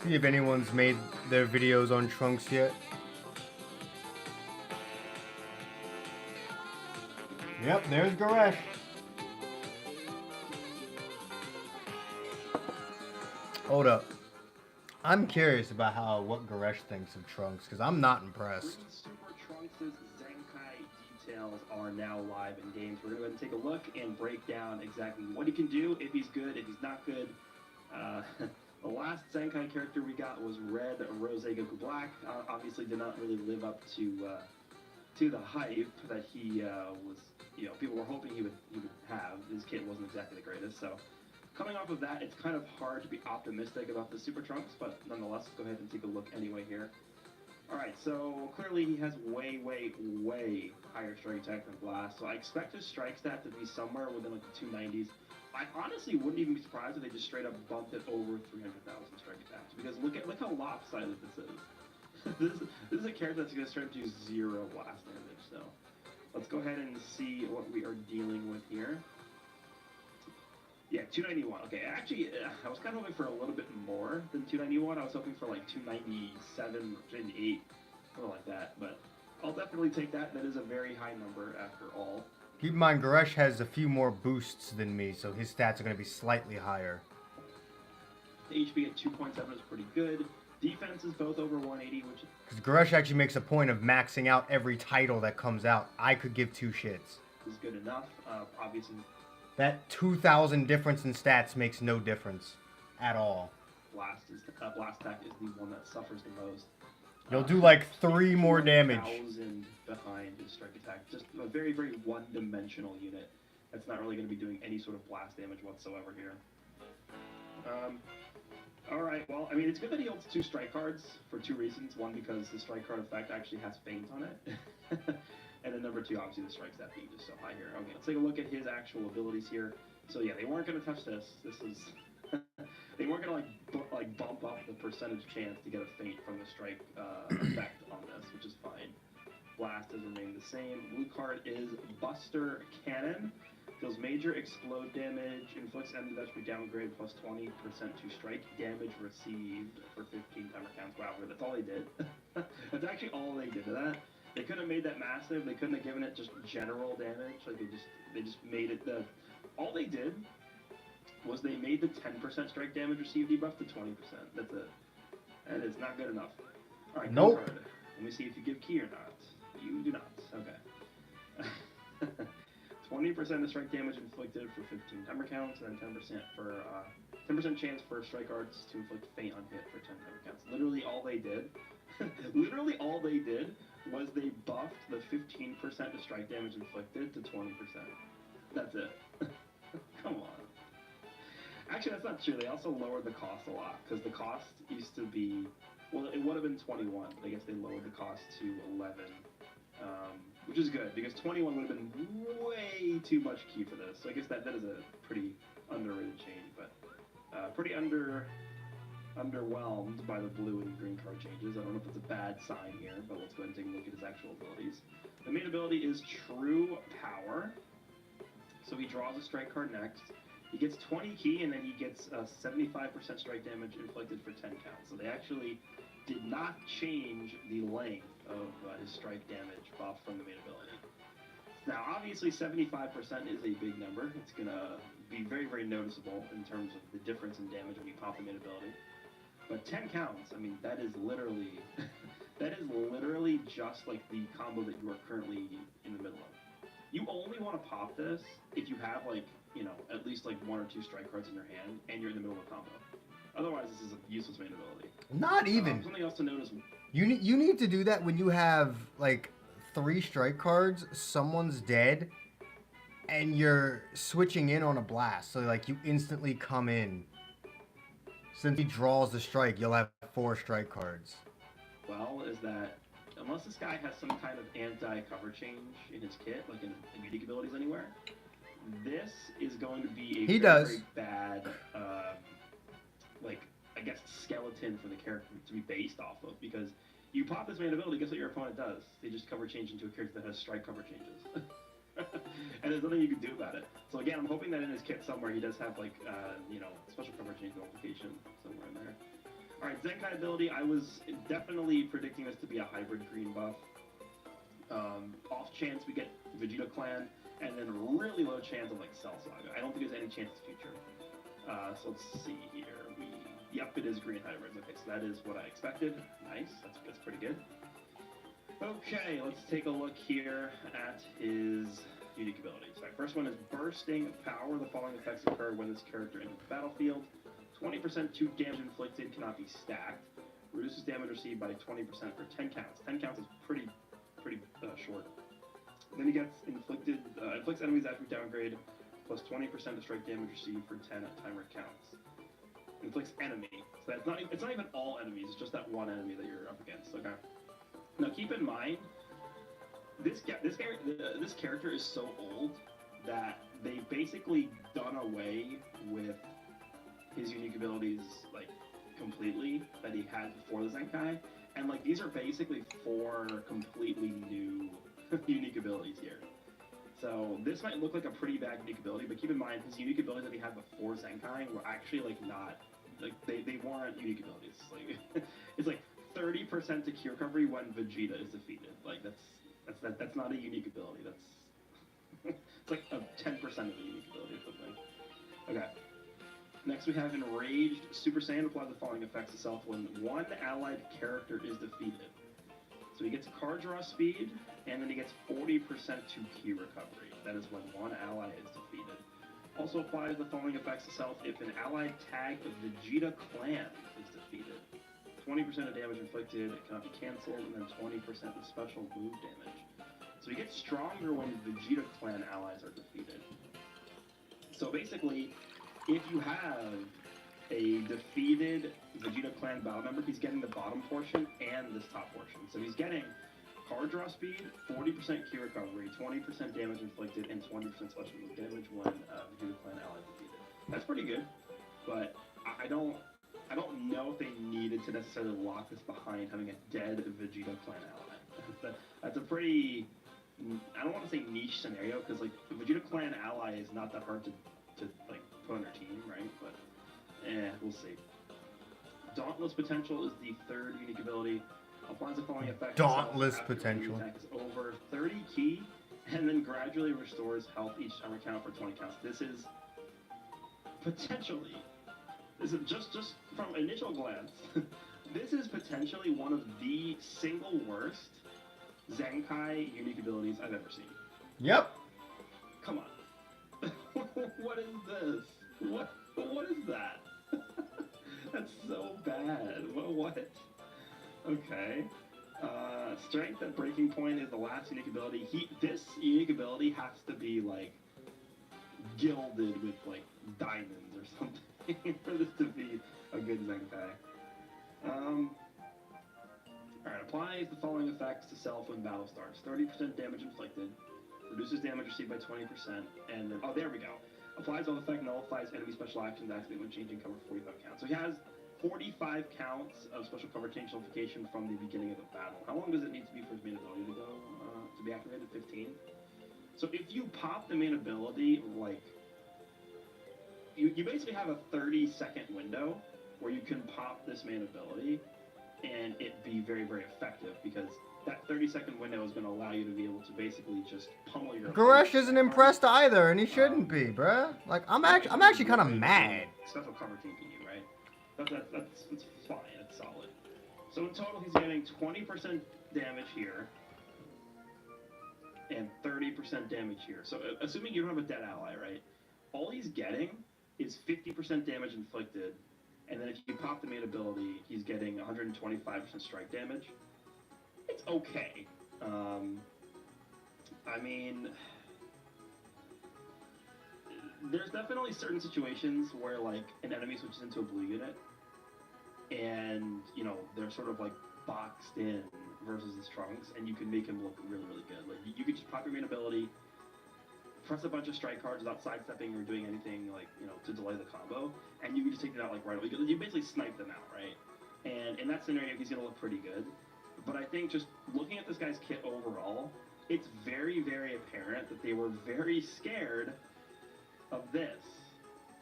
See if anyone's made their videos on Trunks yet. Yep, there's Goresh. Hold up. I'm curious about what Goresh thinks of Trunks, because I'm not impressed.
Super Trunks' Zenkai sales are now live in games. We're going to go ahead and take a look and break down exactly what he can do, if he's good, if he's not good. The last Zenkai character we got was Red Rose Goku Black. Obviously did not really live up to the hype that he was, you know, people were hoping he would have. His kit wasn't exactly the greatest, so coming off of that, it's kind of hard to be optimistic about the Super Trunks, but nonetheless, go ahead and take a look anyway here. Alright, so clearly he has way, way, way higher strike attack than Blast, so I expect his strike stat to be somewhere within like the 290s. I honestly wouldn't even be surprised if they just straight up bumped it over 300,000 strike attacks, because look how lopsided this is. this is a character that's going to straight up do 0 blast damage, so let's go ahead and see what we are dealing with here. Yeah, 291. Okay, actually, I was kind of hoping for a little bit more than 291. I was hoping for like 297, 298, something like that. But I'll definitely take that. That is a very high number after all.
Keep in mind, Goresh has a few more boosts than me, so his stats are going to be slightly higher.
The HP at 2.7 is pretty good. Defense is both over 180, which
Because Goresh actually makes a point of maxing out every title that comes out. I could give two shits.
is good enough. Obviously,
That 2,000 difference in stats makes no difference at all.
Blast attack is the one that suffers the most.
You'll do like 3 more damage.
1,000 behind his strike attack. Just a very, very one-dimensional unit. That's not really going to be doing any sort of blast damage whatsoever here. Alright, well, I mean, it's good that he holds 2 strike cards for 2 reasons. One, because the strike card effect actually has feint on it. And then number 2, obviously the strike stat being just so high here. Okay, let's take a look at his actual abilities here. So yeah, they weren't going to touch this. This is... they weren't going to like bump up the percentage chance to get a feint from the strike effect on this, which is fine. Blast has remained the same. Blue card is Buster Cannon. Deals major explode damage, inflicts enemy that should be downgraded plus 20% to strike damage received for 15 timer counts. Wow, that's all they did. That's actually all they did to that. They couldn't have made that massive. They couldn't have given it just general damage. Like they just made it the. All they did was they made the 10% strike damage received debuff to 20%. That's it, and it's not good enough. All right,
nope.
Card. Let me see if you give key or not. You do not. Okay. 20% of strike damage inflicted for 15 timer counts, and 10% for 10% chance for strike arts to inflict feint on hit for 10 timer counts. Literally all they did. Literally all they did was they buffed the 15% of strike damage inflicted to 20%. That's it. Come on. Actually, that's not true. They also lowered the cost a lot, because the cost used to be, well, it would have been 21. I guess they lowered the cost to 11, which is good, because 21 would have been way too much key for this. So I guess that is a pretty underrated change, but pretty underwhelmed by the blue and green card changes. I don't know if it's a bad sign here, but let's go ahead and take a look at his actual abilities. The main ability is True Power. So he draws a strike card next. He gets 20 key, and then he gets 75% strike damage inflicted for 10 counts. So they actually did not change the length of his strike damage buff from the main ability. Now, obviously, 75% is a big number. It's going to be very, very noticeable in terms of the difference in damage when you pop the main ability. But 10 counts, I mean, that is literally just like the combo that you are currently in the middle of. You only want to pop this if you have, like, you know, at least like 1 or 2 strike cards in your hand and you're in the middle of a combo. Otherwise, this is a useless main ability.
Not even.
Something else to note is
you need to do that when you have like 3 strike cards, someone's dead, and you're switching in on a blast. So like you instantly come in. Since he draws the strike, you'll have 4 strike cards.
Well, is that unless this guy has some kind of anti-cover change in his kit, like in unique abilities anywhere, this is going to be a very bad, like, I guess, skeleton for the character to be based off of, because you pop this main ability, guess what your opponent does? They just cover change into a character that has strike cover changes. And there's nothing you can do about it. So again, I'm hoping that in his kit somewhere he does have, like, you know, special cover change notification somewhere in there. Alright, Zenkai ability, I was definitely predicting this to be a hybrid green buff. Off chance we get Vegeta Clan, and then really low chance of, like, Cell Saga. I don't think there's any chance of future. So let's see here. Yep, it is green hybrids. Okay, so that is what I expected. Nice, that's pretty good. Okay, let's take a look here at his unique abilities. Right, first one is Bursting of Power. The following effects occur when this character enters the battlefield. 20% to damage inflicted cannot be stacked. Reduces damage received by 20% for 10 counts. 10 counts is pretty short. Then he gets inflicts enemies after downgrade, plus 20% to strike damage received for 10 timer counts. Inflicts enemy. So it's not even all enemies, it's just that one enemy that you're up against. Okay. Now keep in mind, this character is so old that they've basically done away with his unique abilities like completely that he had before the Zenkai, and like these are basically 4 completely new unique abilities here. So this might look like a pretty bad unique ability, but keep in mind his unique abilities that he had before Zenkai were actually like not like they weren't unique abilities. Like it's like 30% to Q recovery when Vegeta is defeated. Like that's not a unique ability. That's it's like a 10% of a unique ability or something. Okay. Next we have Enraged. Super Saiyan applies the following effects to self when one allied character is defeated. So he gets card draw speed, and then he gets 40% to Q recovery. That is when one ally is defeated. Also applies the following effects to self if an allied tag of the Vegeta clan is defeated. 20% of damage inflicted cannot be cancelled, and then 20% of special move damage. So he gets stronger when the Vegeta clan allies are defeated. So basically, if you have a defeated Vegeta clan battle member, he's getting the bottom portion and this top portion. So he's getting card draw speed, 40% Q recovery, 20% damage inflicted, and 20% special move damage when Vegeta clan ally is defeated. That's pretty good, but I don't know if they needed to necessarily lock this behind having a dead Vegeta clan ally. That's a pretty, I don't want to say niche scenario, because like the Vegeta clan ally is not that hard to like put on your team, right? But we'll see. Dauntless Potential is the third unique ability. Applies the following effect.
Dauntless Potential.
Attack is over 30 ki, and then gradually restores health each timer count for 20 counts. This is potentially, just from initial glance, this is potentially one of the single worst Zenkai unique abilities I've ever seen.
Yep.
Come on. What is this? What is that? That's so bad. What? Okay. Strength at breaking point is the last unique ability. This unique ability has to be like gilded with like diamonds or something for this to be a good Zenkai. Alright, applies the following effects to self when battle starts. 30% damage inflicted, reduces damage received by 20%, and then, oh, there we go. Applies all effect, nullifies enemy special actions, activate when changing cover 45 counts. So he has 45 counts of special cover change nullification from the beginning of the battle. How long does it need to be for his main ability to go, to be activated? 15? So if you pop the main ability, like, you basically have a 30-second window where you can pop this main ability and it be very, very effective, because that 30-second window is going to allow you to be able to basically just pummel your
Goresh isn't impressed either, and he shouldn't be, bruh. Like, I'm actually kind of mad.
Special cover taking you, right? That's fine. It's solid. So in total, he's getting 20% damage here and 30% damage here. So assuming you don't have a dead ally, right? All he's getting is 50% damage inflicted, and then if you pop the main ability, he's getting 125% strike damage. It's okay. I mean, there's definitely certain situations where like an enemy switches into a blue unit, and you know they're sort of like boxed in versus his Trunks, and you can make him look really, really good. Like you could just pop your main ability, press a bunch of strike cards without sidestepping or doing anything like to delay the combo, and you can just take it out like right away. You basically snipe them out, right? And in that scenario, he's gonna look pretty good. But I think just looking at this guy's kit overall, it's very, very apparent that they were very scared of this,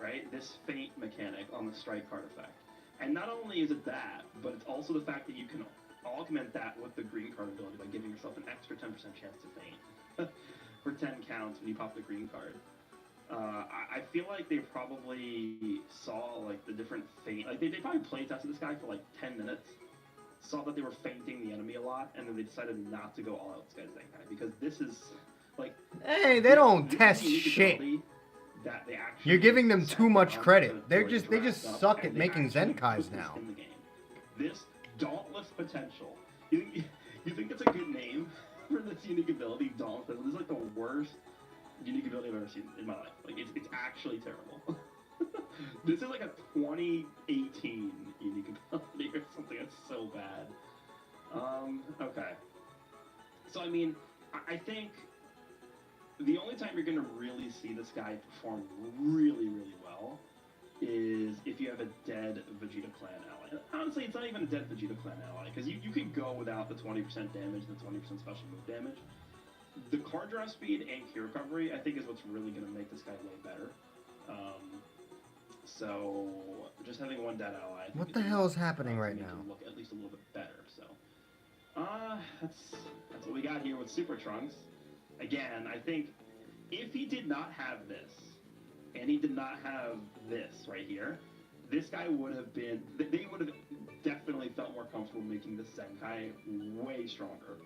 right? This feint mechanic on the strike card effect. And not only is it that, but it's also the fact that you can augment that with the green card ability by giving yourself an extra 10% chance to feint for 10 counts when you pop the green card. I feel like they probably saw like the different feint, like they probably play tested this guy for like 10 minutes saw that they were feinting the enemy a lot, and then they decided not to go all out with Zenkai, because this is like,
Hey, they don't
this
test
is the unique
shit.
ability that they actually
You're giving them
set
too much
up
credit.
to
They
really
just
draft up,
suck
and
at
they
making
actually
Zenkais
put this
now.
in the game. This Dauntless Potential. You think it's a good name for this unique ability, Dauntless? This is like the worst unique ability I've ever seen in my life. Like, it's actually terrible. This is like a 2018 unique ability or something. It's so bad. Okay. So, I mean, I think the only time you're going to really see this guy perform really, really well is if you have a dead Vegeta Clan ally. Honestly, it's not even a dead Vegeta Clan ally, because you can go without the 20% damage and the 20% special move damage. The card draw speed and key recovery, I think, is what's really going to make this guy way better. So, just having one dead ally...
What the hell is happening right
now?
now?
Look at least a little bit better, so... that's what we got here with Super Trunks. Again, I think if he did not have this, and he did not have this right here, this guy would have been... They would have definitely felt more comfortable making the Zenkai way stronger.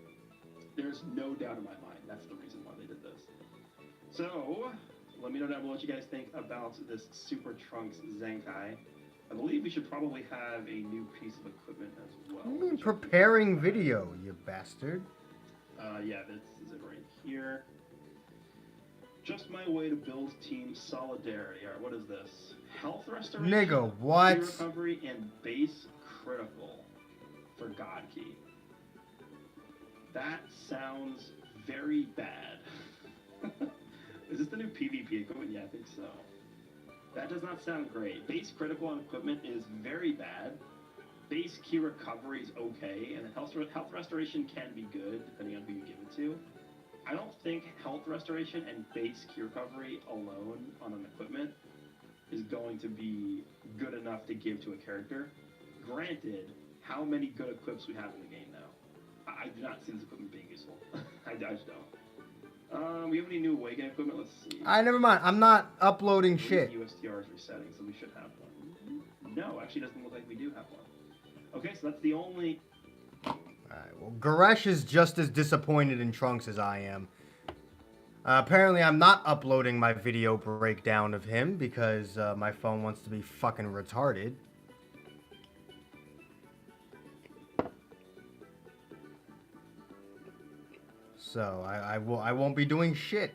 There's no doubt in my mind that's the reason why they did this. So, let me know down below what you guys think about this Super Trunks Zenkai. I believe we should probably have a new piece of equipment as well.
You mean preparing video, you bastard?
Yeah, this is it right here. Just my way to build team solidarity. Alright, what is this? Health restoration,
Nigga, what?
key recovery, and base critical for God Key. That sounds very bad. Is this the new PvP equipment? Yeah, I think so. That does not sound great. Base critical on equipment is very bad. Base key recovery is okay, and health restoration can be good, depending on who you give it to. I don't think health restoration and base key recovery alone on an equipment is going to be good enough to give to a character. Granted, how many good equips we have in the game now? I do not see this equipment being useful. I just don't. We have any new Awaken equipment? Let's see.
Never mind. I'm not uploading shit.
USTR is resetting, so we should have one. No, actually doesn't look like we do have one. Okay, so that's the only...
Alright, well, Goresh is just as disappointed in Trunks as I am. Apparently, I'm not uploading my video breakdown of him because my phone wants to be fucking retarded. So, I won't be doing shit.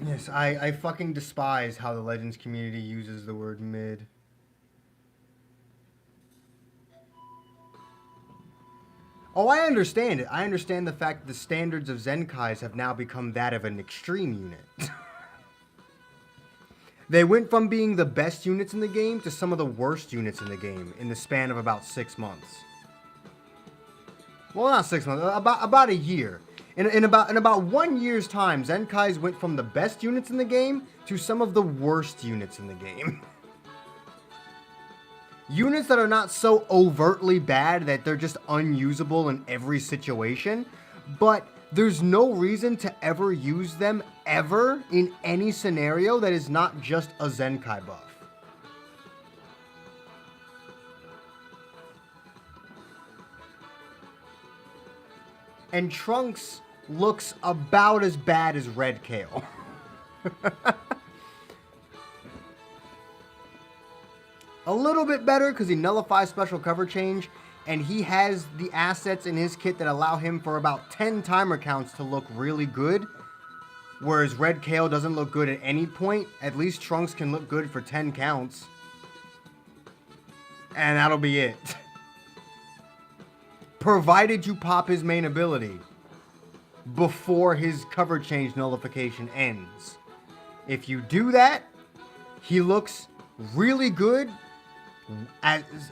Yes, I fucking despise how the Legends community uses the word mid. Oh, I understand it. I understand the fact that the standards of Zenkais have now become that of an extreme unit. They went from being the best units in the game to some of the worst units in the game in the span of about 6 months. Well, not 6 months, about a year. In about 1 year's time, Zenkais went from the best units in the game to some of the worst units in the game. Units that are not so overtly bad that they're just unusable in every situation, but there's no reason to ever use them ever in any scenario that is not just a Zenkai buff. And Trunks looks about as bad as Red Kale. A little bit better because he nullifies special cover change, and he has the assets in his kit that allow him for about 10 timer counts to look really good. Whereas Red Kale doesn't look good at any point. At least Trunks can look good for 10 counts. And that'll be it. Provided you pop his main ability before his cover change nullification ends. If you do that, he looks really good.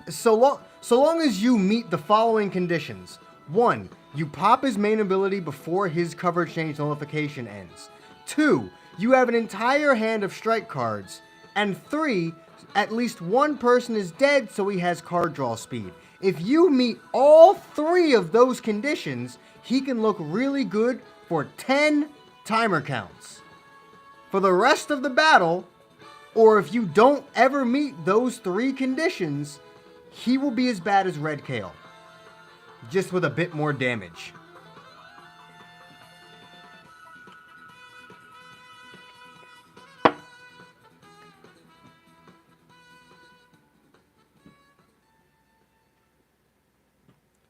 So long as you meet the following conditions. 1. You pop his main ability before his cover change notification ends. 2. You have an entire hand of strike cards. And 3. At least one person is dead, so he has card draw speed. If you meet all 3 of those conditions, he can look really good for 10 timer counts. For the rest of the battle, or if you don't ever meet those 3 conditions, he will be as bad as Red Kale, just with a bit more damage.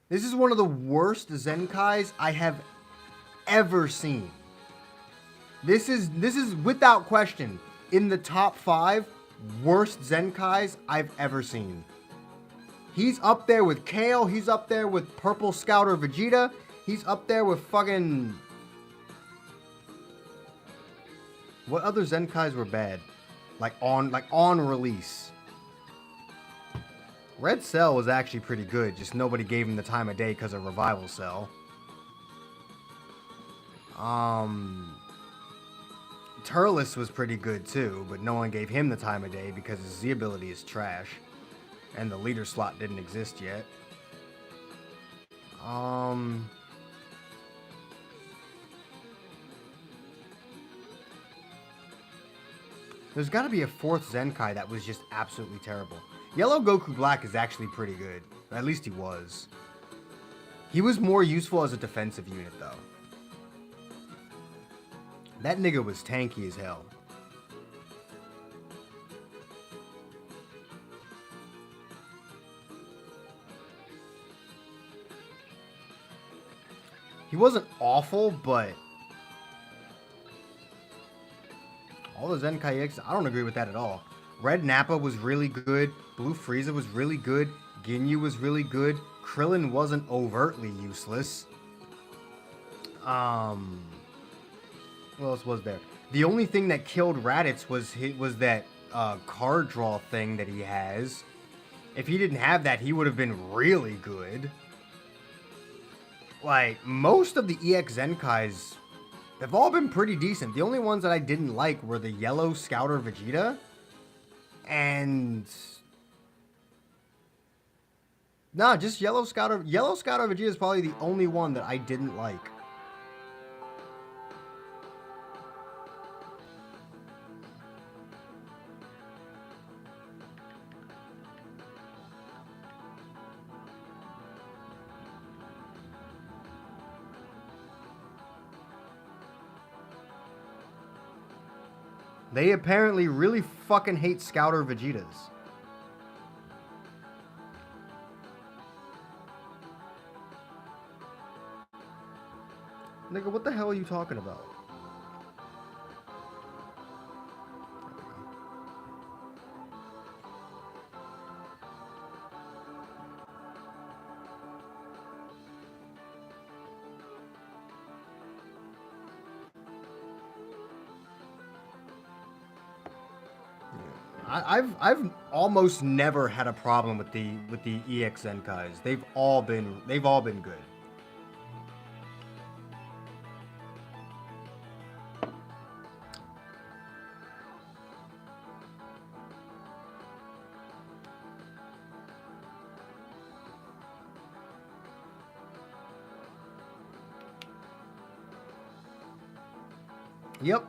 This is one of the worst Zenkais I have ever seen. This is without question in the top 5 worst Zenkais I've ever seen. He's up there with Kale. He's up there with Purple Scouter Vegeta. He's up there with fucking... What other Zenkais were bad? Like on release. Red Cell was actually pretty good. Just nobody gave him the time of day because of Revival Cell. Turles was pretty good too, but no one gave him the time of day because his Z ability is trash. And the leader slot didn't exist yet. There's got to be a 4th Zenkai that was just absolutely terrible. Yellow Goku Black is actually pretty good. At least he was. He was more useful as a defensive unit, though. That nigga was tanky as hell. He wasn't awful, but... all the Zenkai X, I don't agree with that at all. Red Nappa was really good. Blue Frieza was really good. Ginyu was really good. Krillin wasn't overtly useless. What else was there? The only thing that killed Raditz was that card draw thing that he has. If he didn't have that, he would have been really good. Like, most of the EX Zenkais have all been pretty decent. The only ones that I didn't like were the Yellow Scouter Vegeta. And... nah, just Yellow Scouter. Yellow Scouter Vegeta is probably the only one that I didn't like. They apparently really fucking hate Scouter Vegetas. Nigga, what the hell are you talking about? I've almost never had a problem with the EX Zenkais. They've all been good. Yep.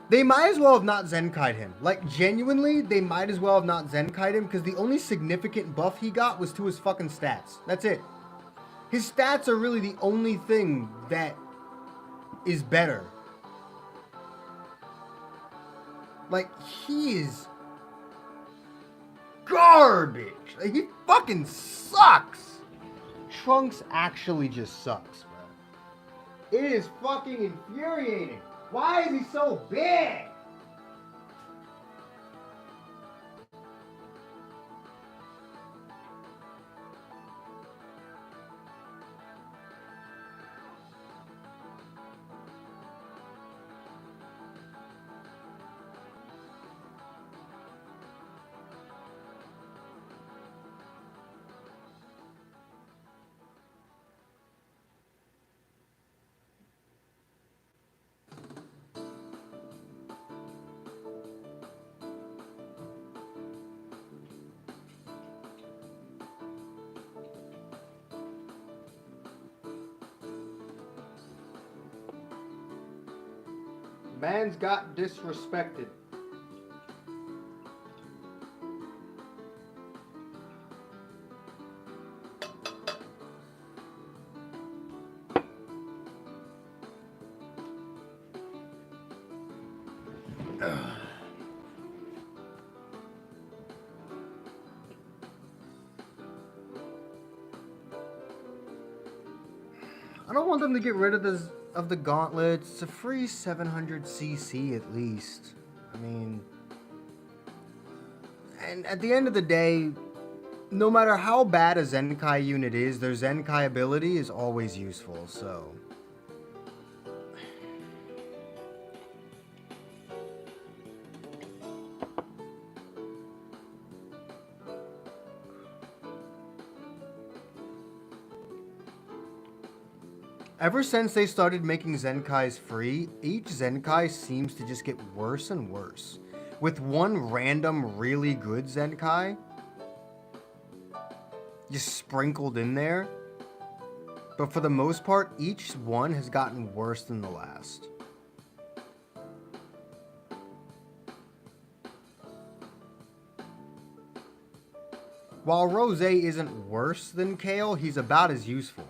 They might as well have not Zenkai'd him. Like, genuinely, they might as well have not Zenkai'd him because the only significant buff he got was to his fucking stats. That's it. His stats are really the only thing that is better. Like, he is garbage. Like, he fucking sucks. Trunks actually just sucks, bro. It is fucking infuriating. Why is he so big? Man's got disrespected. I don't want them to get rid of the gauntlets. It's a free 700cc at least. I mean, and at the end of the day, no matter how bad a Zenkai unit is, their Zenkai ability is always useful, so. Ever since they started making Zenkais free, each Zenkai seems to just get worse and worse. With one random really good Zenkai just sprinkled in there. But for the most part, each one has gotten worse than the last. While Rose isn't worse than Kale, he's about as useful.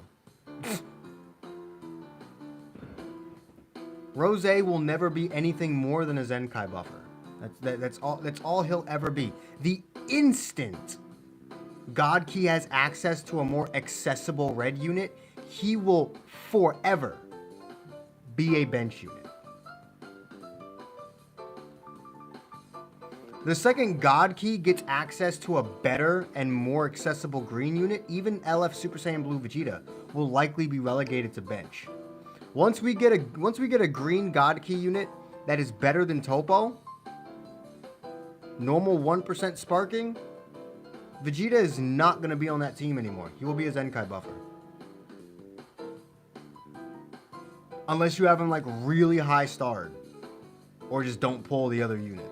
Rose will never be anything more than a Zenkai buffer. That's all he'll ever be. The instant God Key has access to a more accessible red unit, he will forever be a bench unit. The second God Key gets access to a better and more accessible green unit, even LF Super Saiyan Blue Vegeta will likely be relegated to bench. Once we get a green God Key unit that is better than Topo, normal 1% sparking, Vegeta is not going to be on that team anymore. He will be a Zenkai buffer. Unless you have him like really high starred. Or just don't pull the other unit.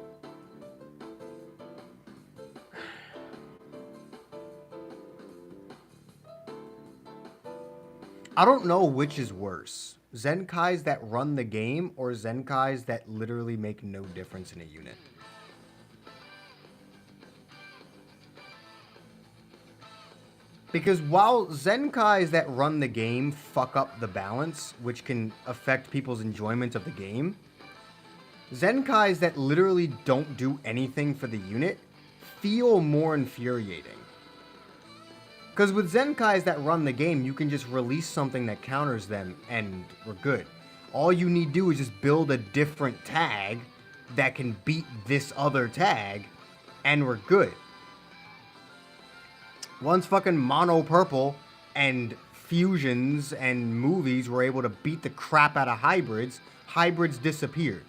I don't know which is worse. Zenkais that run the game or Zenkais that literally make no difference in a unit. Because while Zenkais that run the game fuck up the balance, which can affect people's enjoyment of the game, Zenkais that literally don't do anything for the unit feel more infuriating. Because with Zenkais that run the game, you can just release something that counters them and we're good. All you need to do is just build a different tag that can beat this other tag and we're good. Once fucking Mono Purple and fusions and movies were able to beat the crap out of hybrids, hybrids disappeared.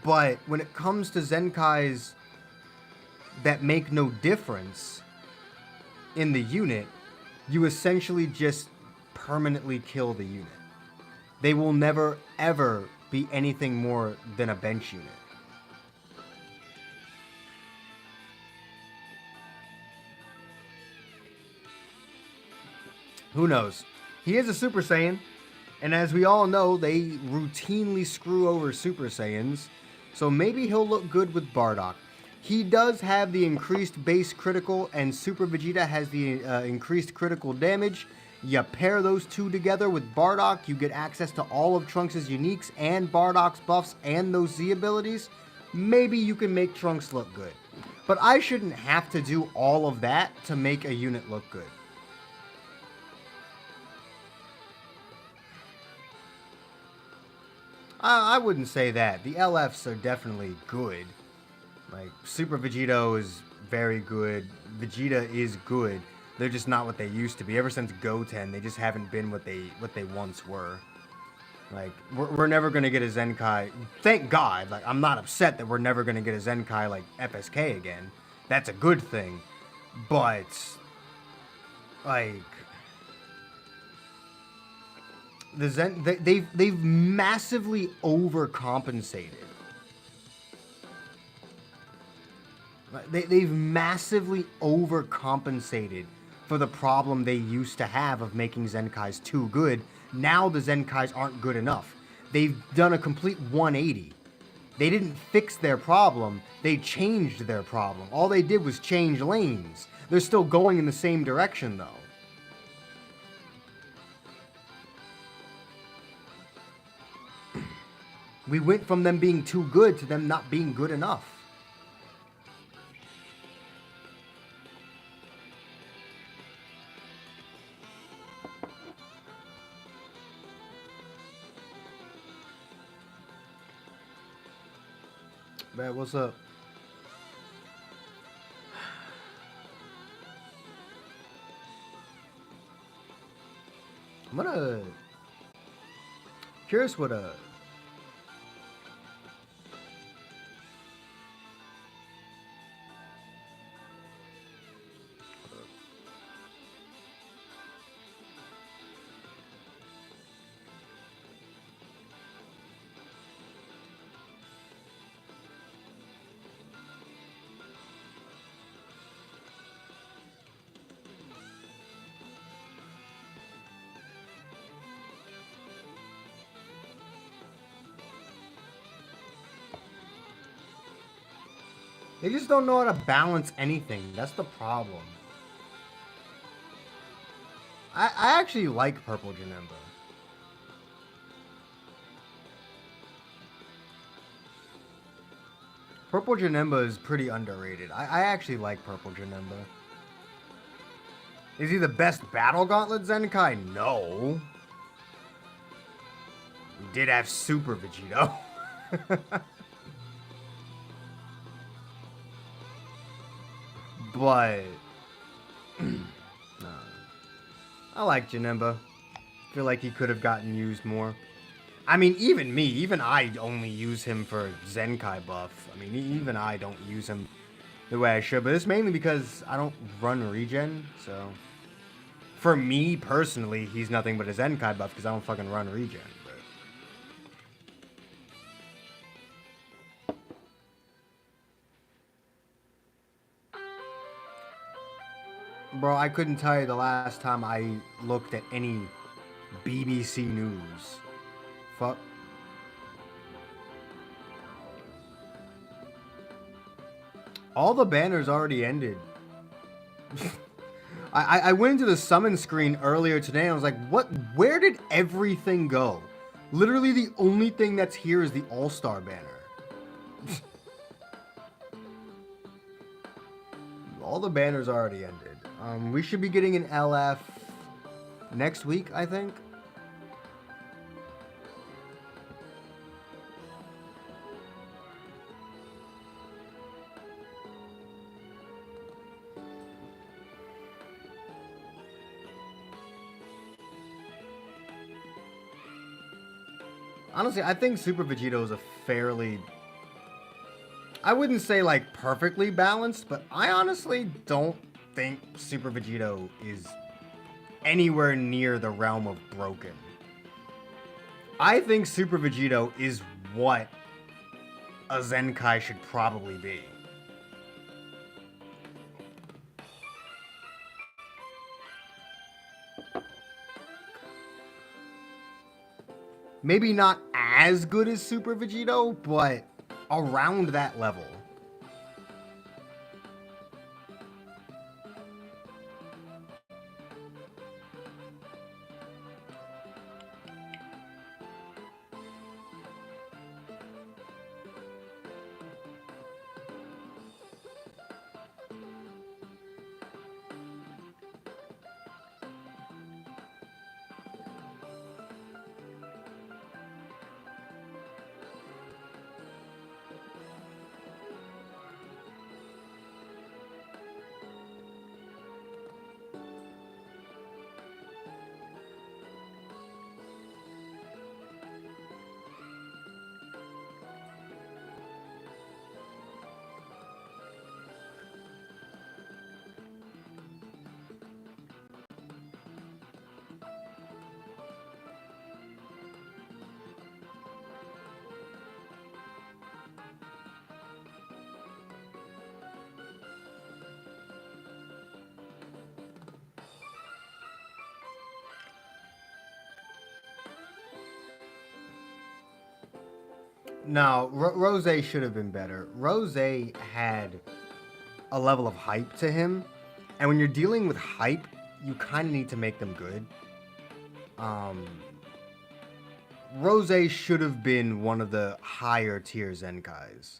But when it comes to Zenkais that make no difference in the unit, you essentially just permanently kill the unit. They will never, ever be anything more than a bench unit. Who knows? He is a Super Saiyan, and as we all know, they routinely screw over Super Saiyans. So maybe he'll look good with Bardock. He does have the increased base critical, and Super Vegeta has the increased critical damage. You pair those two together with Bardock, you get access to all of Trunks' uniques and Bardock's buffs and those Z abilities. Maybe you can make Trunks look good. But I shouldn't have to do all of that to make a unit look good. I wouldn't say that. The LFs are definitely good. Like, Super Vegito is very good. Vegeta is good. They're just not what they used to be. Ever since Goten, they just haven't been what they once were. Like, we're never going to get a Zenkai. Thank God. Like, I'm not upset that we're never going to get a Zenkai like FSK again. That's a good thing. But, like... they've massively overcompensated. They've massively overcompensated for the problem they used to have of making Zenkais too good. Now the Zenkais aren't good enough. They've done a complete 180. They didn't fix their problem, they changed their problem. All they did was change lanes. They're still going in the same direction, though. We went from them being too good to them not being good enough. Man, what's up? I'm gonna... Curious what They just don't know how to balance anything. That's the problem. I actually like Purple Janemba. Purple Janemba is pretty underrated. I actually like Purple Janemba. Is he the best Battle Gauntlet Zenkai? No. We did have Super Vegito. But I like Janemba. Feel like he could have gotten used more. I mean, even I only use him for Zenkai buff. I mean, even I don't use him the way I should. But it's mainly because I don't run regen. So for me personally, he's nothing but a Zenkai buff because I don't fucking run regen. Bro, I couldn't tell you the last time I looked at any BBC News. Fuck. All the banners already ended. I went into the summon screen earlier today and I was like, what? Where did everything go? Literally the only thing that's here is the All-Star banner. All the banners already ended. We should be getting an LF next week, I think. Honestly, I think Super Vegito is a fairly... I wouldn't say like perfectly balanced, but I honestly don't think Super Vegito is anywhere near the realm of broken. I think Super Vegito is what a Zenkai should probably be. Maybe not as good as Super Vegito, but around that level. No, Rose should have been better. Rose had a level of hype to him, and when you're dealing with hype, you kind of need to make them good. Rose should have been one of the higher tier Zenkais.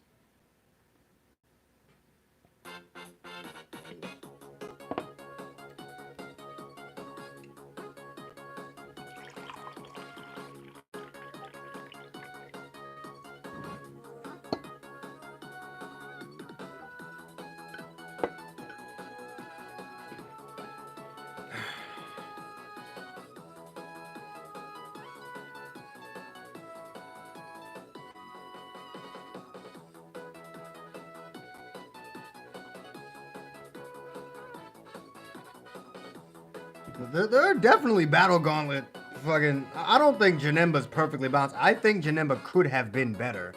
There are definitely Battle Gauntlet fucking... I don't think Janemba's perfectly balanced. I think Janemba could have been better.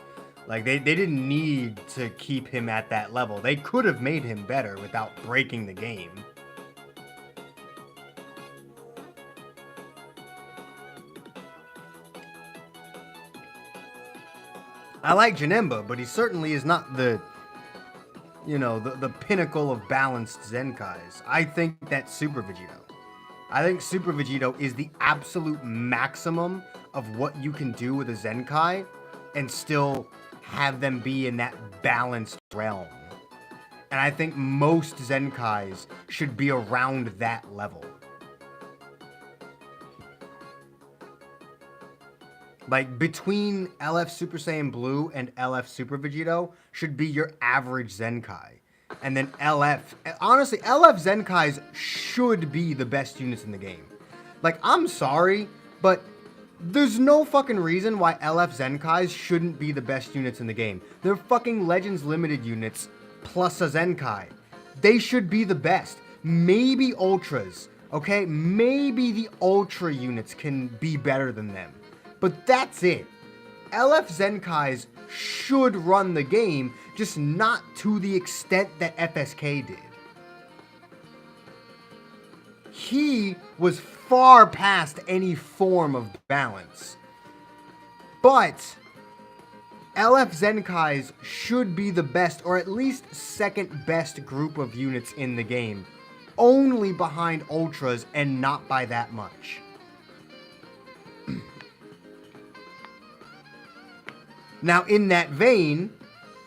Like, they didn't need to keep him at that level. They could have made him better without breaking the game. I like Janemba, but he certainly is not the... You know, the pinnacle of balanced Zenkais. I think that's Super Vegito. I think Super Vegito is the absolute maximum of what you can do with a Zenkai and still have them be in that balanced realm. And I think most Zenkais should be around that level. Like, between LF Super Saiyan Blue and LF Super Vegito should be your average Zenkai. And then LF... Honestly, LF Zenkais should be the best units in the game. Like, I'm sorry, but there's no fucking reason why LF Zenkais shouldn't be the best units in the game. They're fucking Legends Limited units plus a Zenkai. They should be the best. Maybe Ultras, okay? Maybe the Ultra units can be better than them. But that's it. LF Zenkais should run the game, just not to the extent that FSK did. He was far past any form of balance. But LF Zenkais should be the best, or at least second best group of units in the game. Only behind Ultras, and not by that much. Now, in that vein,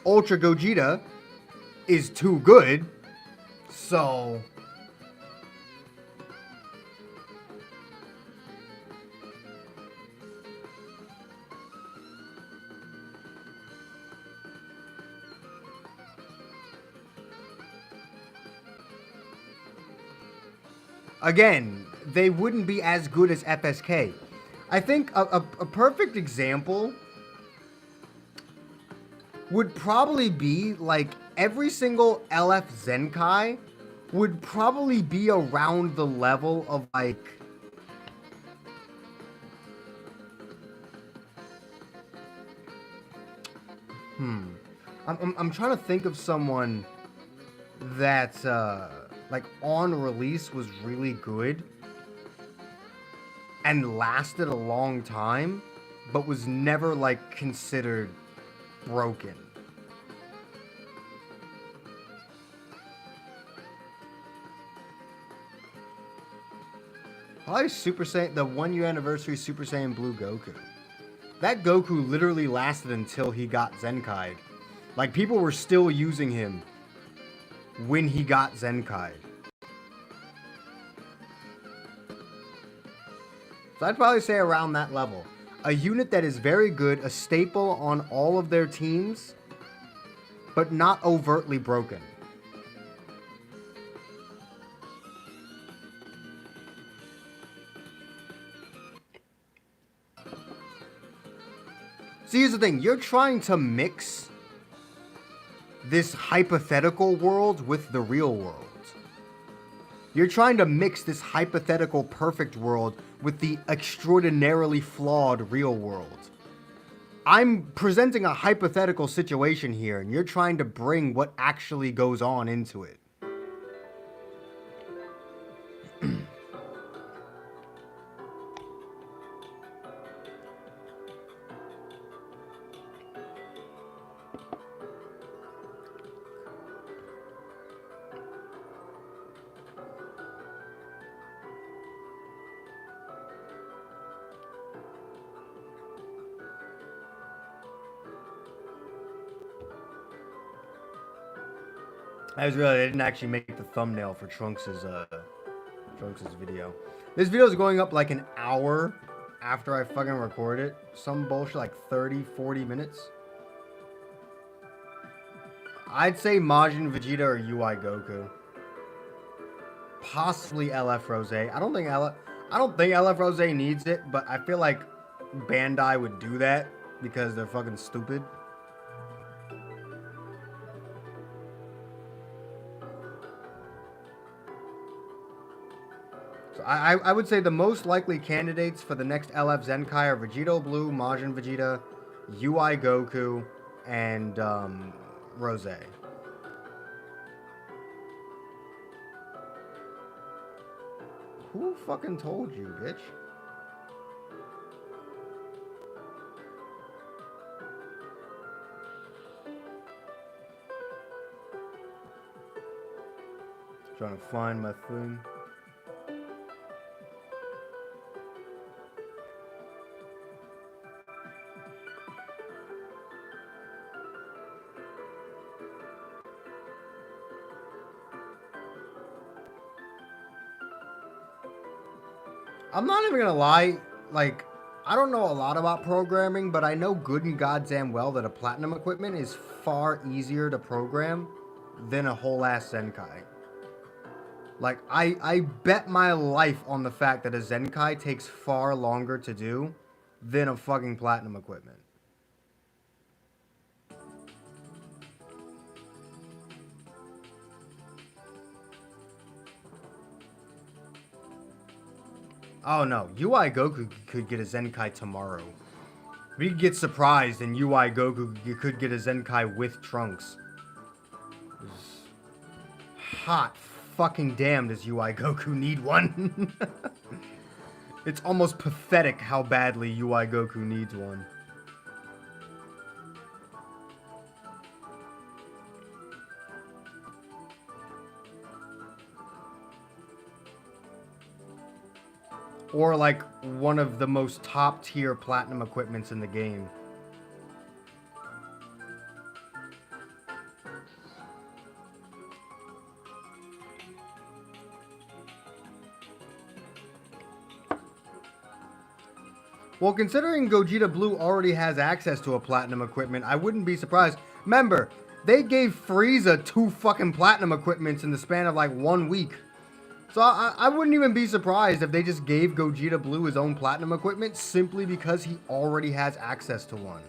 Ultra Gogeta is too good, so... Again, they wouldn't be as good as FSK. I think a perfect example would probably be, like, every single LF Zenkai would probably be around the level of, like... I'm trying to think of someone that, like, on release was really good and lasted a long time, but was never, like, considered broken. Probably Super Saiyan, the 1 year anniversary Super Saiyan Blue Goku. That Goku literally lasted until he got Zenkai'd. Like, people were still using him when he got Zenkai'd. So I'd probably say around that level. A unit that is very good, a staple on all of their teams, but not overtly broken. See, here's the thing. You're trying to mix this hypothetical world with the real world. You're trying to mix this hypothetical perfect world with the extraordinarily flawed real world. I'm presenting a hypothetical situation here, and you're trying to bring what actually goes on into it. I just realized I didn't actually make the thumbnail for Trunks's video. This video is going up like an hour after I fucking record it. Some bullshit like 30, 40 minutes. I'd say Majin Vegeta or UI Goku. Possibly LF Rose. I don't think LF Rose needs it, but I feel like Bandai would do that because they're fucking stupid. So I would say the most likely candidates for the next LF Zenkai are Vegito Blue, Majin Vegeta, UI Goku, and Rose. Who fucking told you, bitch? Trying to find my thing. I'm not even gonna lie, like, I don't know a lot about programming, but I know good and goddamn well that a platinum equipment is far easier to program than a whole ass Zenkai. Like, I bet my life on the fact that a Zenkai takes far longer to do than a fucking platinum equipment. Oh no, UI Goku could get a Zenkai tomorrow. We could get surprised and UI Goku could get a Zenkai with Trunks. Hot fucking damn does UI Goku need one. It's almost pathetic how badly UI Goku needs one. Or like one of the most top tier platinum equipments in the game. Well, considering Gogeta Blue already has access to a platinum equipment, I wouldn't be surprised. Remember, they gave Frieza 2 fucking platinum equipments in the span of like 1 week. So I wouldn't even be surprised if they just gave Gogeta Blue his own platinum equipment simply because he already has access to one.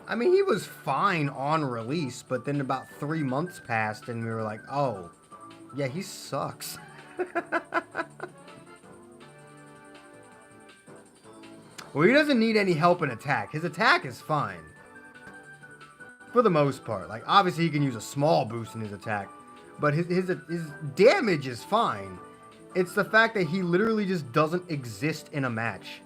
I mean, he was fine on release, but then about 3 months passed and we were like, oh, yeah, he sucks. Well, he doesn't need any help in attack. His attack is fine. For the most part. Like, obviously he can use a small boost in his attack. But his damage is fine. It's the fact that he literally just doesn't exist in a match.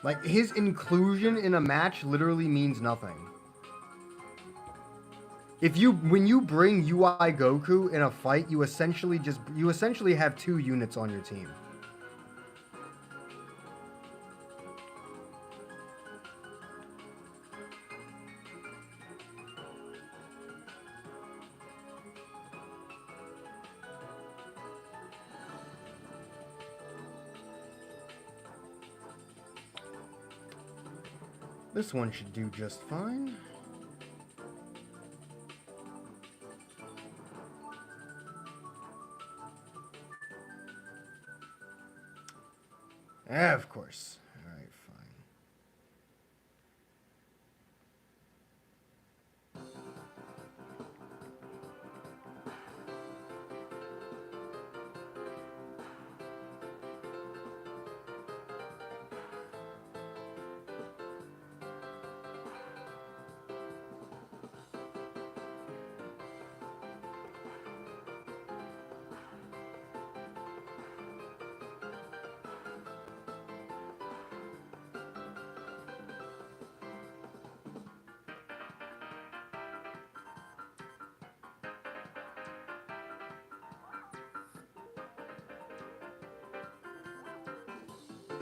Like, his inclusion in a match literally means nothing. When you bring UI Goku in a fight, you essentially have 2 units on your team. This one should do just fine. Yeah, of course. All right, fine.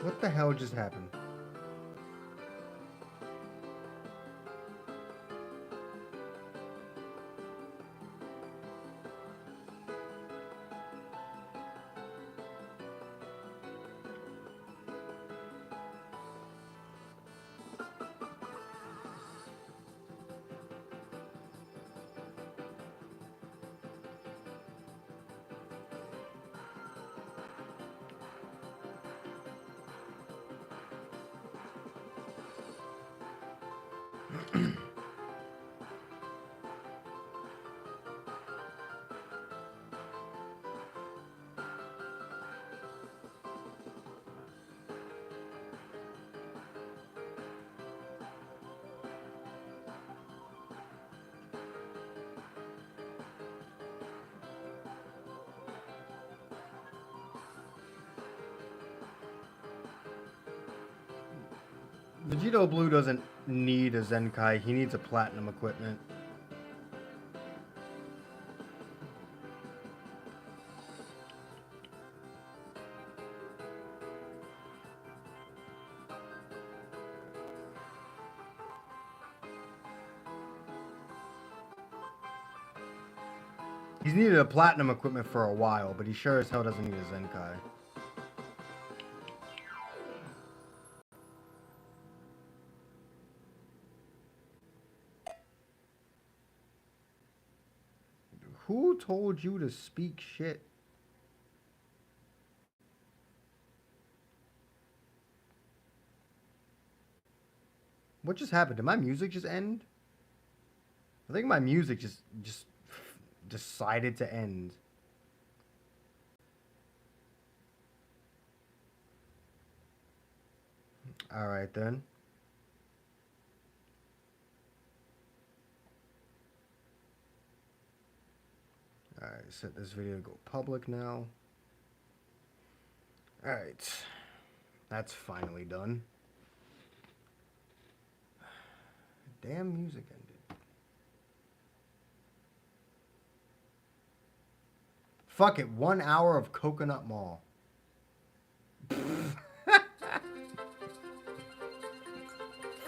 What the hell just happened? Vegito Blue doesn't need a Zenkai, he needs a platinum equipment. He's needed a platinum equipment for a while, but he sure as hell doesn't need a Zenkai. Who told you to speak shit? What just happened? Did my music just end? I think my music just decided to end. All right then. Alright, set this video to go public now. Alright. That's finally done. Damn music ended. Fuck it, 1 hour of Coconut Mall.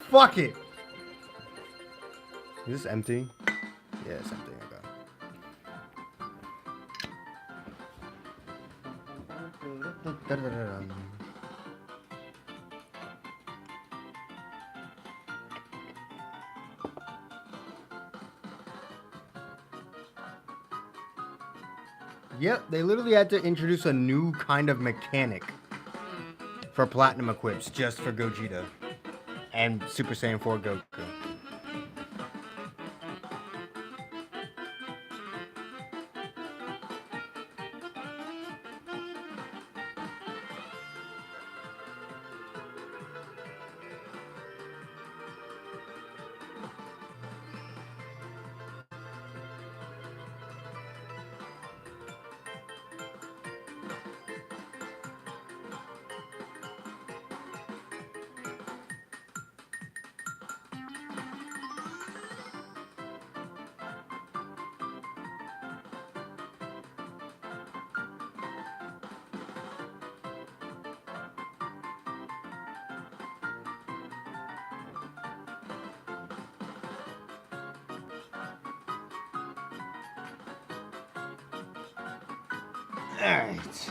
Fuck it! Is this empty? Yeah, it's empty. Okay. Yep, they literally had to introduce a new kind of mechanic for platinum equips just for Gogeta and Super Saiyan 4 Goku. Alright.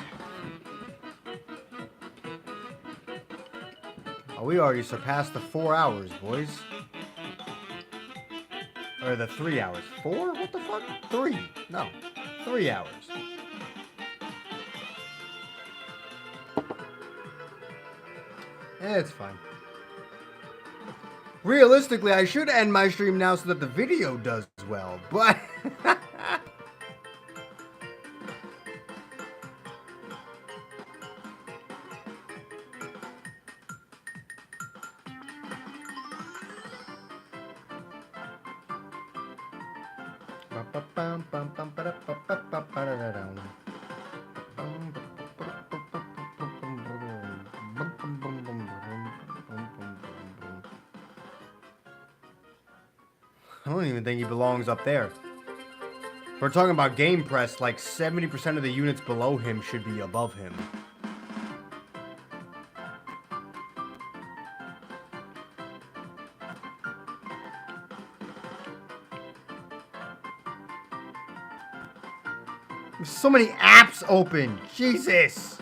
Oh, we already surpassed the 4 hours, boys. Or the 3 hours. 4? What the fuck? 3. No. 3 hours. It's fine. Realistically, I should end my stream now so that the video does well, but... I don't even think he belongs up there. If we're talking about game press, like 70% of the units below him should be above him. There's so many apps open. Jesus.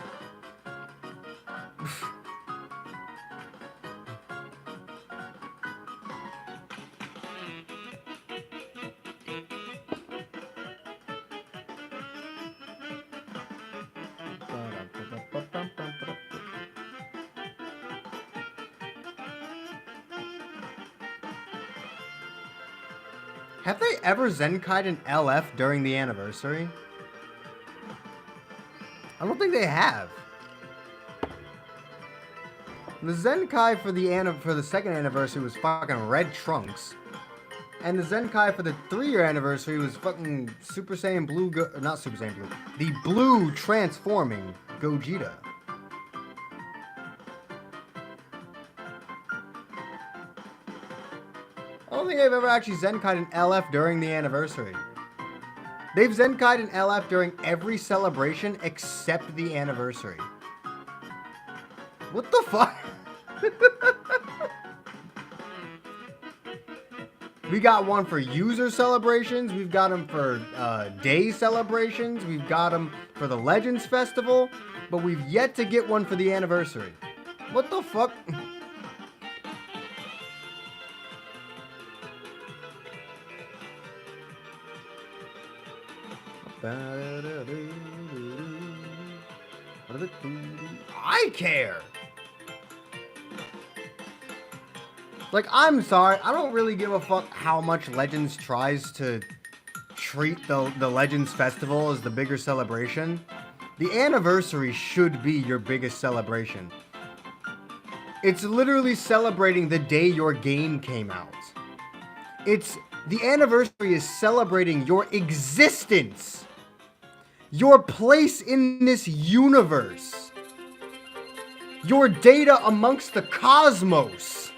Have they ever Zenkai'd an LF during the anniversary? I don't think they have. The Zenkai for the second anniversary was fucking Red Trunks. And the Zenkai for the 3-year anniversary was fucking Super Saiyan Blue, not Super Saiyan Blue, the Blue transforming Gogeta. I don't think they've ever actually Zenkai'd an LF during the anniversary. They've Zenkai'd an LF during every celebration except the anniversary. What the fuck? We got one for user celebrations. We've got them for day celebrations. We've got them for the Legends Festival. But we've yet to get one for the anniversary. What the fuck? I care. Like, I'm sorry, I don't really give a fuck how much Legends tries to treat the Legends Festival as the bigger celebration. The anniversary should be your biggest celebration. It's literally celebrating the day your game came out. The anniversary is celebrating your existence. Your place in this universe. Your data amongst the cosmos.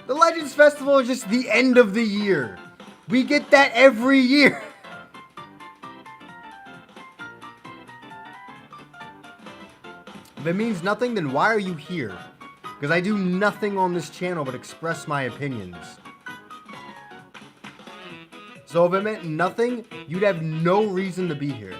The Legends Festival is just the end of the year. We get that every year. If it means nothing, then why are you here? Because I do nothing on this channel but express my opinions. So if it meant nothing, you'd have no reason to be here.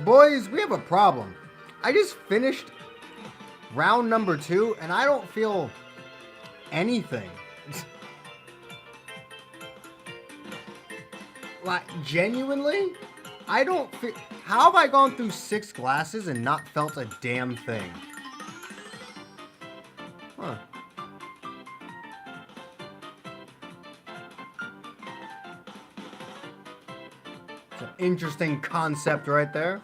Boys, we have a problem. I just finished round number 2 and I don't feel anything. Like, genuinely? I don't feel... How have I gone through 6 glasses and not felt a damn thing? Huh. It's an interesting concept right there.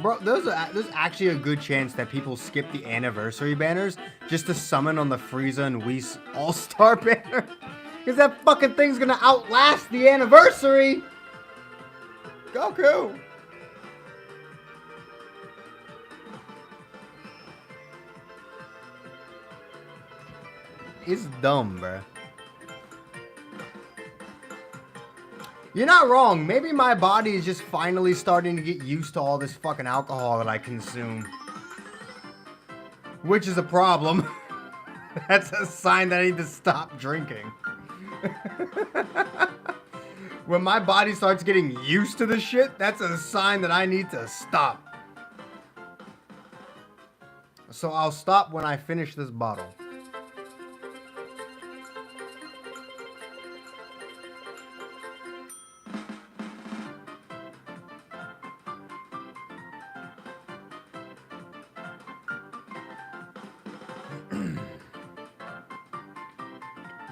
Bro, there's actually a good chance that people skip the anniversary banners just to summon on the Frieza and Whis All-Star banner. Because that fucking thing's gonna outlast the anniversary! Goku! It's dumb, bruh. You're not wrong. Maybe my body is just finally starting to get used to all this fucking alcohol that I consume. Which is a problem. That's a sign that I need to stop drinking. When my body starts getting used to the shit, that's a sign that I need to stop. So I'll stop when I finish this bottle.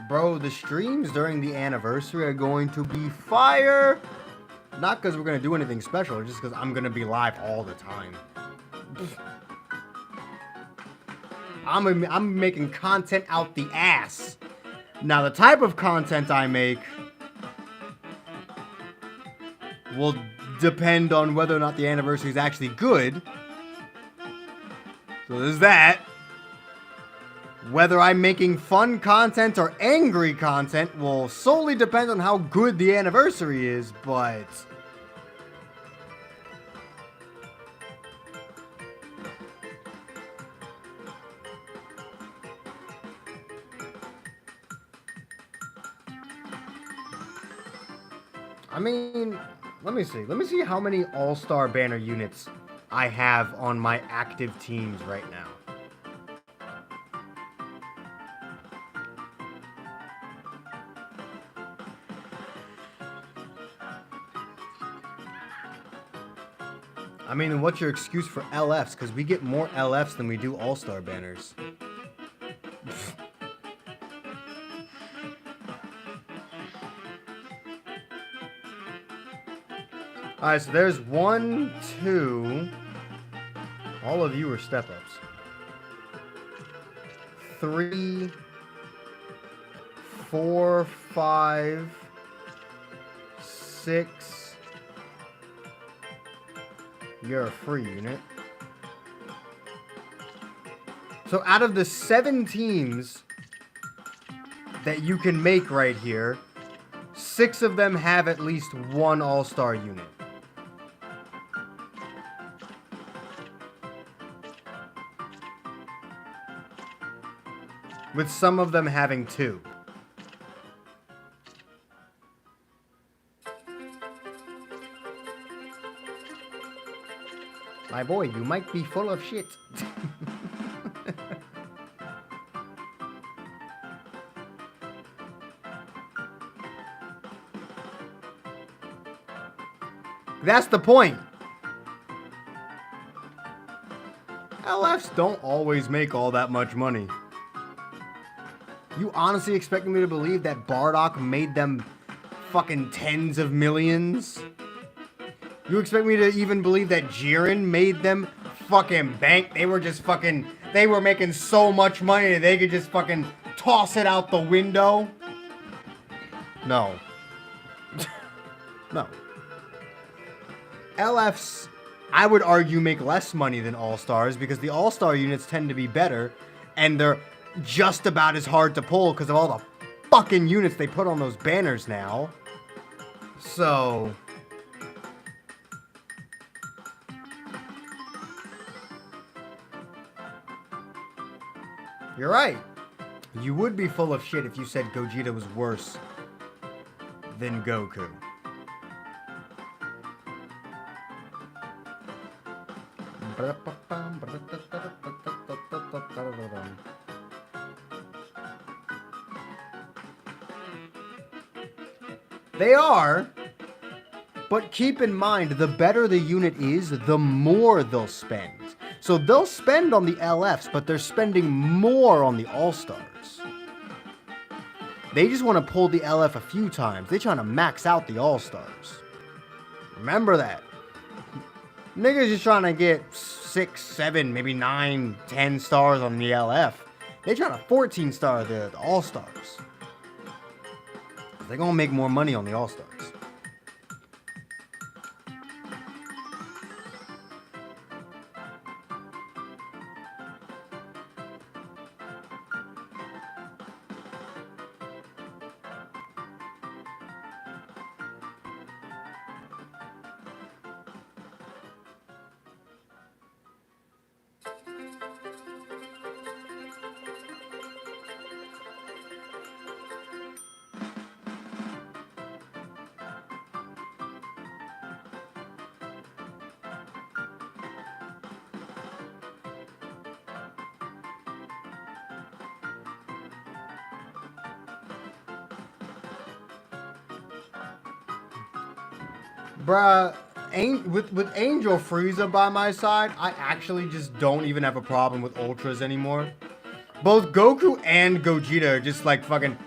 Bro, the streams during the anniversary are going to be fire. Not because we're going to do anything special, just because I'm going to be live all the time. I'm making content out the ass. Now, the type of content I make will depend on whether or not the anniversary is actually good. So there's that. Whether I'm making fun content or angry content will solely depend on how good the anniversary is, but... I mean, let me see. Let me see how many All-Star banner units I have on my active teams right now. I mean, what's your excuse for LFs? Because we get more LFs than we do All-Star banners. Alright, so there's 1, 2. All of you are step-ups. 3, 4, 5, 6. You're a free unit. So out of the 7 teams that you can make right here, 6 of them have at least 1 All-Star unit. With some of them having 2. My boy, you might be full of shit. That's the point. LFs don't always make all that much money. You honestly expect me to believe that Bardock made them fucking tens of millions? You expect me to even believe that Jiren made them fucking bank? They were just fucking... They were making so much money that they could just fucking toss it out the window? No. No. LFs, I would argue, make less money than All-Stars because the All-Star units tend to be better and they're just about as hard to pull because of all the fucking units they put on those banners now. So... You're right. You would be full of shit if you said Gogeta was worse than Goku. They are, but keep in mind, the better the unit is, the more they'll spend. So they'll spend on the LFs, but they're spending more on the All-Stars. They just want to pull the LF a few times. They're trying to max out the All-Stars. Remember that. Niggas just trying to get 6, 7, maybe 9, 10 stars on the LF. They're trying to 14 star the All-Stars. They're going to make more money on the All-Stars. Bruh, with Angel Frieza by my side, I actually just don't even have a problem with Ultras anymore. Both Goku and Gogeta are just like fucking...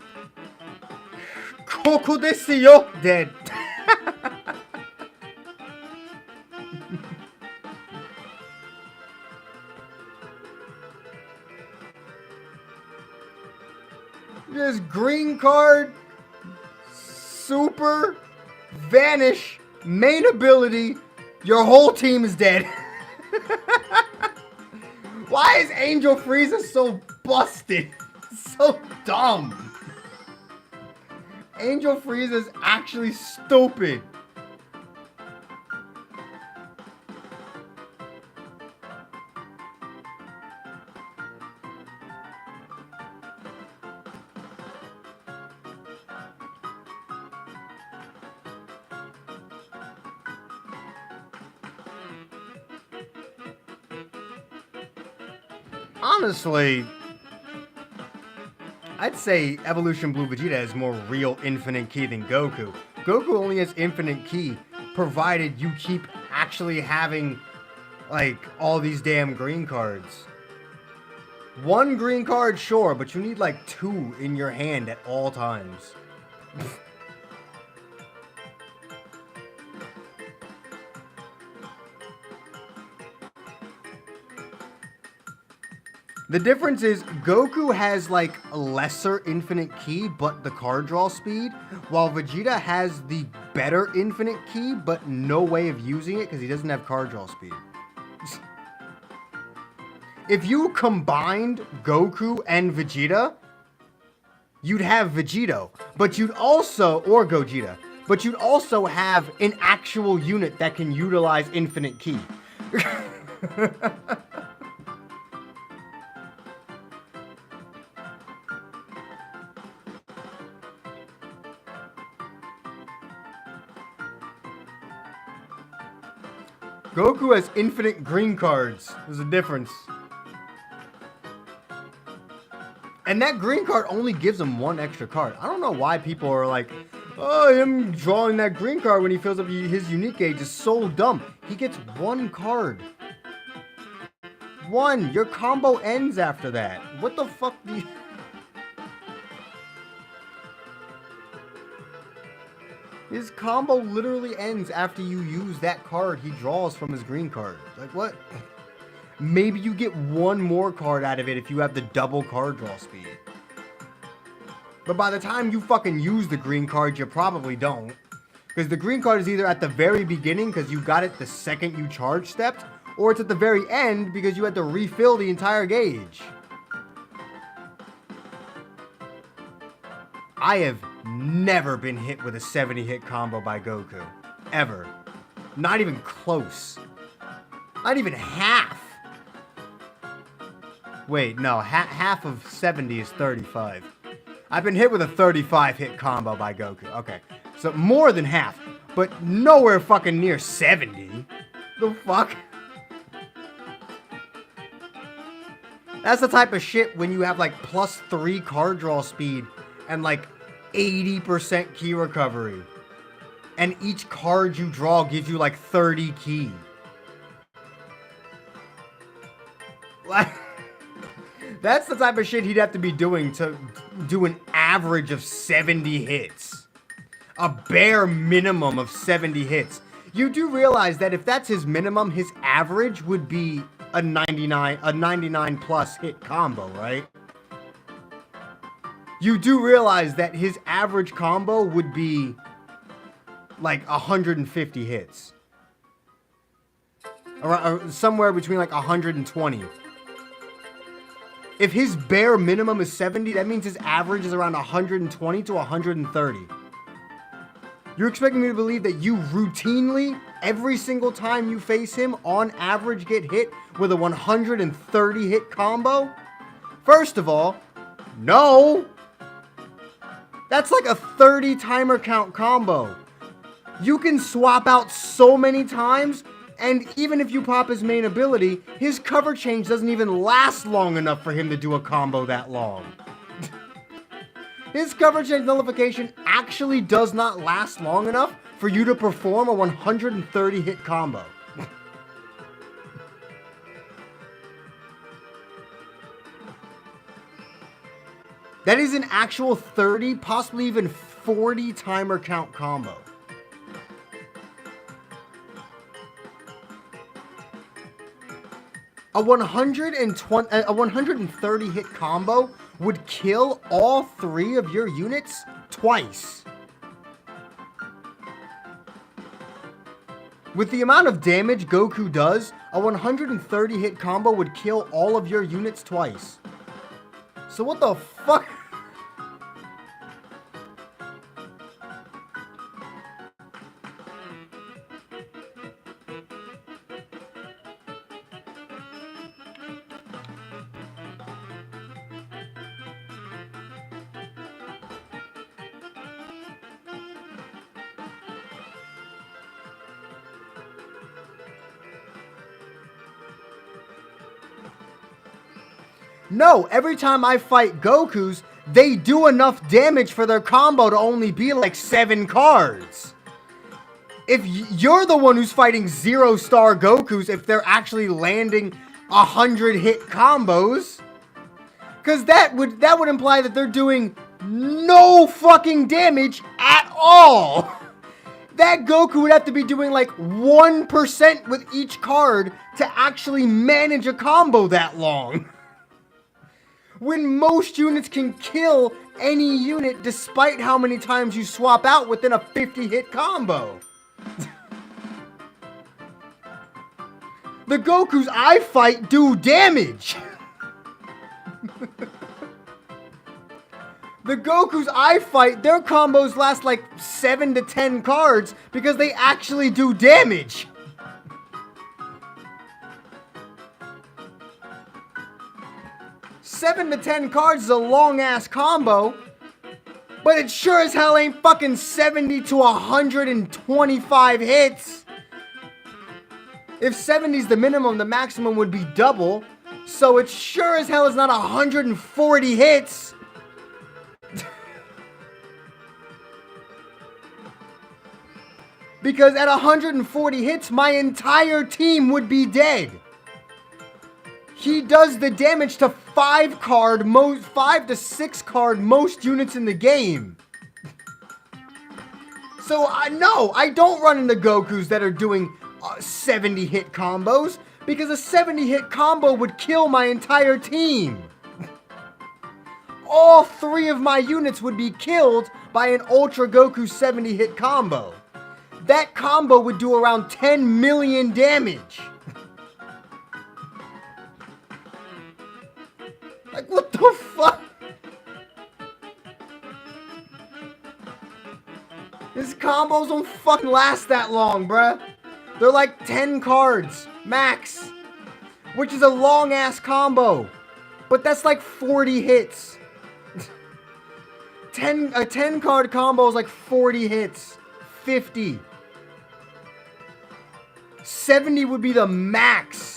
Koku desu yo! Dead. Just green card, super, vanish, Main ability, your whole team is dead. Why is Angel Frieza so busted? So dumb. Angel Frieza is actually stupid. Honestly, I'd say Evolution Blue Vegeta has more real infinite ki than Goku. Goku only has infinite ki provided you keep actually having, like, all these damn green cards. One green card, sure, but you need like 2 in your hand at all times. The difference is Goku has like lesser infinite ki but the card draw speed, while Vegeta has the better infinite ki but no way of using it because he doesn't have card draw speed. If you combined Goku and Vegeta, you'd have Vegito, but you'd also, or Gogeta, but you'd also have an actual unit that can utilize infinite ki. Goku has infinite green cards. There's a difference. And that green card only gives him 1 extra card. I don't know why people are like, oh, him drawing that green card when he fills up his unique gauge is so dumb. He gets 1 card. 1. Your combo ends after that. What the fuck do you... His combo literally ends after you use that card he draws from his green card. Like, what? Maybe you get 1 more card out of it if you have the double card draw speed. But by the time you fucking use the green card, you probably don't. Because the green card is either at the very beginning because you got it the second you charge stepped, or it's at the very end because you had to refill the entire gauge. I have never been hit with a 70 hit combo by Goku. Ever. Not even close. Not even half. Wait, no, half of 70 is 35. I've been hit with a 35 hit combo by Goku. Okay, so more than half, but nowhere fucking near 70. The fuck? That's the type of shit when you have like +3 card draw speed and like 80% ki recovery. And each card you draw gives you like 30 ki. That's the type of shit he'd have to be doing to do an average of 70 hits. A bare minimum of 70 hits. You do realize that if that's his minimum, his average would be a 99 plus hit combo, right? You do realize that his average combo would be like 150 hits. Or somewhere between like 120. If his bare minimum is 70, that means his average is around 120 to 130. You're expecting me to believe that you routinely, every single time you face him, on average get hit with a 130 hit combo? First of all, no. That's like a 30 timer count combo. You can swap out so many times, and even if you pop his main ability, his cover change doesn't even last long enough for him to do a combo that long. His cover change nullification actually does not last long enough for you to perform a 130 hit combo. That is an actual 30, possibly even 40 timer count combo. A 130 hit combo would kill all 3 of your units twice. With the amount of damage Goku does, a 130 hit combo would kill all of your units twice. So what the fuck? No, every time I fight Gokus, they do enough damage for their combo to only be like 7 cards. If you're the one who's fighting 0-star Gokus, if they're actually landing 100 hit combos, because that would imply that they're doing no fucking damage at all. That Goku would have to be doing like 1% with each card to actually manage a combo that long. When most units can kill any unit despite how many times you swap out within a 50-hit combo. The Gokus I fight do damage. The Gokus I fight, their combos last like 7 to 10 cards because they actually do damage. Seven to 10 cards is a long-ass combo, but it sure as hell ain't fucking 70 to 125 hits. If 70's the minimum, the maximum would be double, so it sure as hell is not 140 hits. Because at 140 hits, my entire team would be dead. He does the damage to 5 to 6 card most units in the game. So no, I don't run into Gokus that are doing 70 hit combos, because a 70 hit combo would kill my entire team. All 3 of my units would be killed by an Ultra Goku 70 hit combo. That combo would do around 10 million damage. Like, what the fuck? His combos don't fucking last that long, bruh. They're like 10 cards, max. Which is a long-ass combo. But that's like 40 hits. A 10 card combo is like 40 hits. 50. 70 would be the max.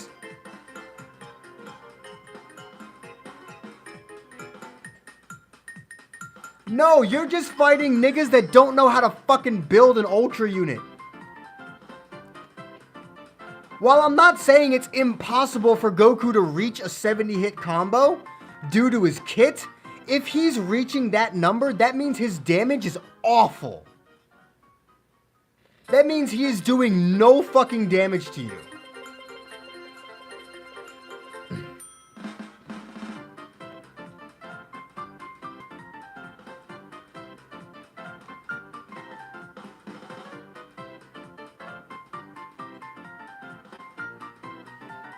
No, you're just fighting niggas that don't know how to fucking build an Ultra unit. While I'm not saying it's impossible for Goku to reach a 70 hit combo due to his kit, if he's reaching that number, that means his damage is awful. That means he is doing no fucking damage to you.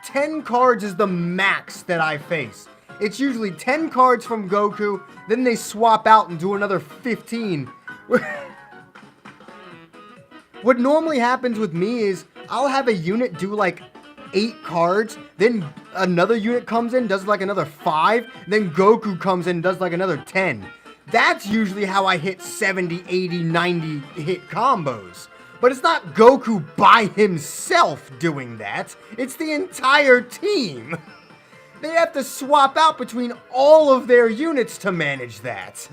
Ten cards is the max that I face. It's usually 10 cards from Goku, then they swap out and do another 15. What normally happens with me is I'll have a unit do like 8 cards, then another unit comes in, does like another 5, then Goku comes in and does like another 10. That's usually how I hit 70, 80, 90 hit combos. But it's not Goku by himself doing that. It's the entire team. They have to swap out between all of their units to manage that.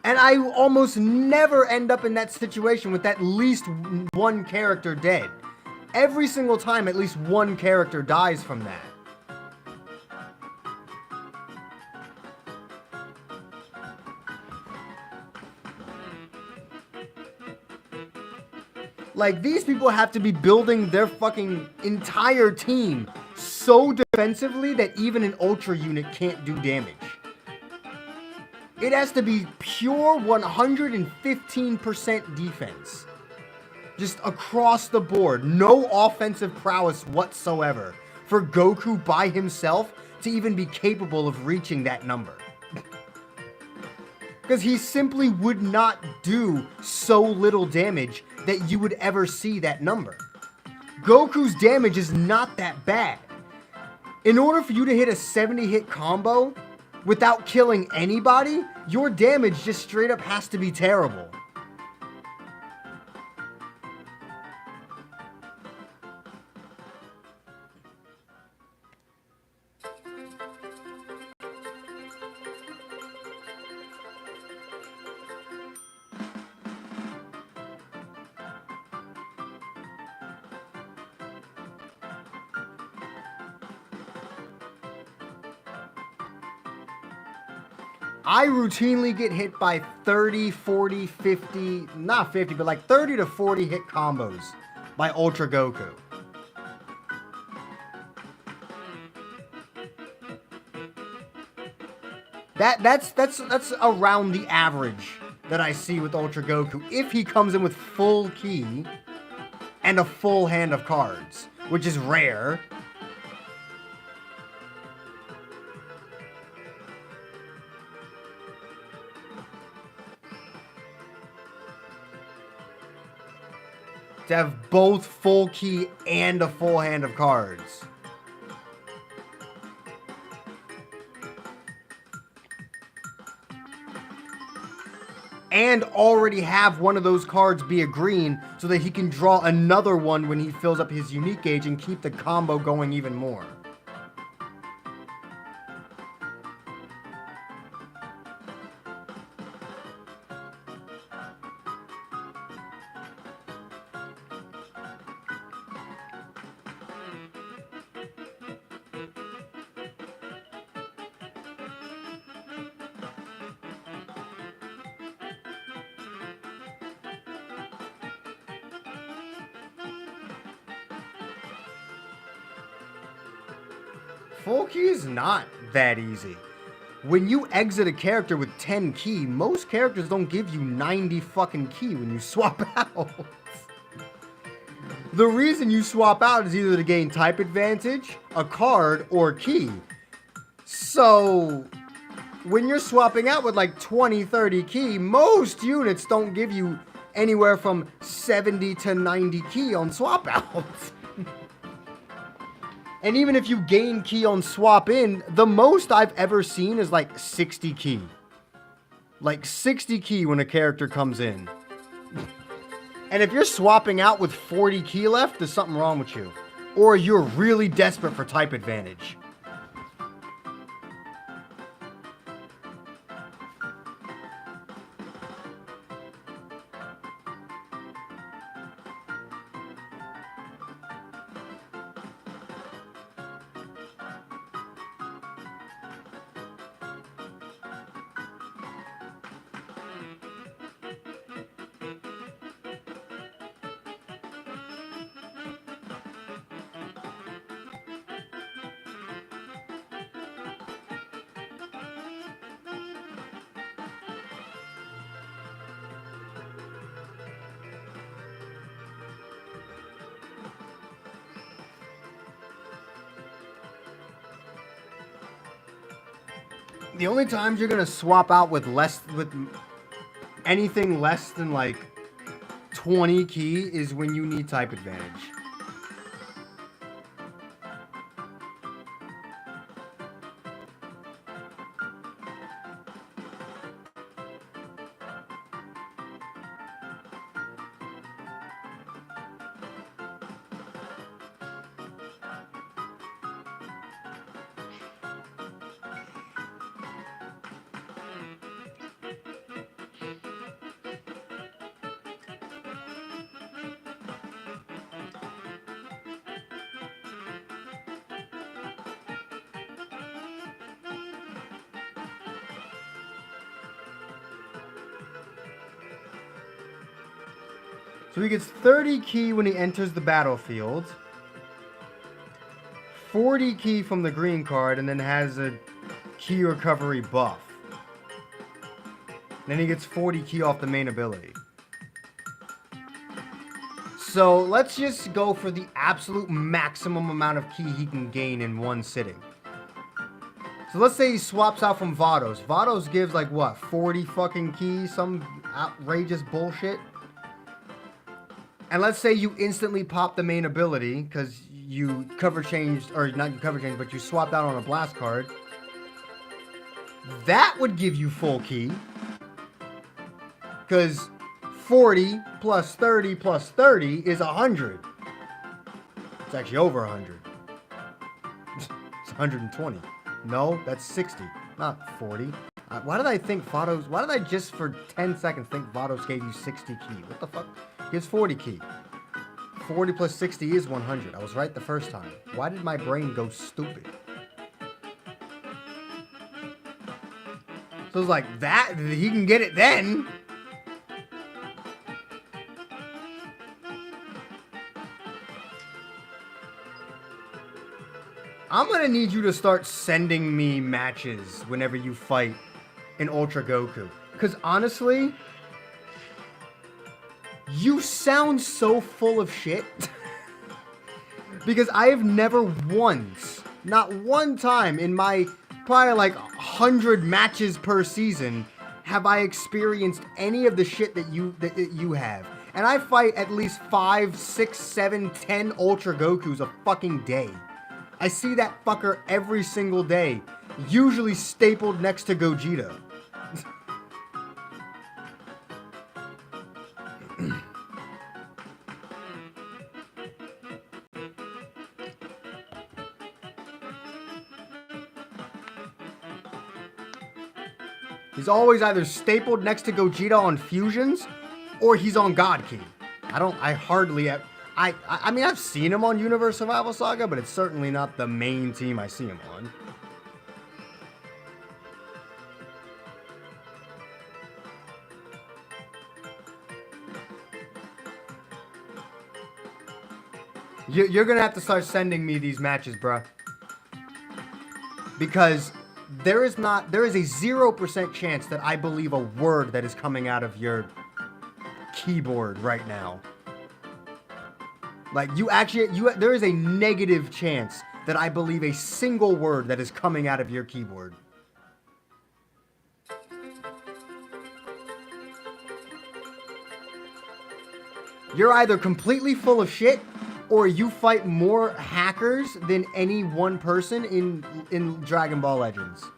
And I almost never end up in that situation with at least one character dead. Every single time, at least one character dies from that. Like, these people have to be building their fucking entire team so defensively that even an Ultra unit can't do damage. It has to be pure 115% defense. Just across the board. No offensive prowess whatsoever for Goku by himself to even be capable of reaching that number. Because he simply would not do so little damage that you would ever see that number. Goku's damage is not that bad. In order for you to hit a 70 hit combo without killing anybody, your damage just straight up has to be terrible. I routinely get hit by 30, 40, 50, not 50, but like 30 to 40 hit combos by Ultra Goku. That's around the average that I see with Ultra Goku if he comes in with full ki and a full hand of cards, which is rare. To have both full ki and a full hand of cards. And already have one of those cards be a green so that he can draw another one when he fills up his unique gauge and keep the combo going even more. Full ki is not that easy. When you exit a character with 10 ki, most characters don't give you 90 fucking ki when you swap out. The reason you swap out is either to gain type advantage, a card, or ki. So, when you're swapping out with like 20, 30 ki, most units don't give you anywhere from 70 to 90 ki on swap outs. And even if you gain ki on swap in, the most I've ever seen is like 60 ki. Like 60 ki when a character comes in. And if you're swapping out with 40 ki left, there's something wrong with you. Or you're really desperate for type advantage. The only times you're gonna swap out with anything less than like 20 ki is when you need type advantage. So he gets 30 ki when he enters the battlefield. 40 ki from the green card, and then has a ki recovery buff. Then he gets 40 ki off the main ability. So let's just go for the absolute maximum amount of ki he can gain in one sitting. So let's say he swaps out from Vados. Vados gives like what, 40 fucking ki? Some outrageous bullshit. And let's say you instantly pop the main ability because you cover changed, or not cover changed, but you swapped out on a blast card. That would give you full ki. Because 40 plus 30 plus 30 is 100. It's actually over 100. It's 120. No, that's 60, not 40. Why did I think Vados... Why did I just for 10 seconds think Vados gave you 60 ki? What the fuck? He has 40 ki. 40 plus 60 is 100. I was right the first time. Why did my brain go stupid? So it's like, that... He can get it then. I'm gonna need you to start sending me matches whenever you fight in Ultra Goku. Because honestly, you sound so full of shit. Because I have never once, not one time in my probably like 100 matches per season, have I experienced any of the shit that you have. And I fight at least 5, 6, 7, 10 Ultra Gokus a fucking day. I see that fucker every single day, usually stapled next to Gogeta. He's always either stapled next to Gogeta on fusions, or he's on God Ki. I hardly have... I mean, I've seen him on Universe Survival Saga, but it's certainly not the main team I see him on. You're gonna have to start sending me these matches, bruh. Because there is a 0% chance that I believe a word that is coming out of your keyboard right now. Like, there is a negative chance that I believe a single word that is coming out of your keyboard. You're either completely full of shit, or you fight more hackers than any one person in Dragon Ball Legends.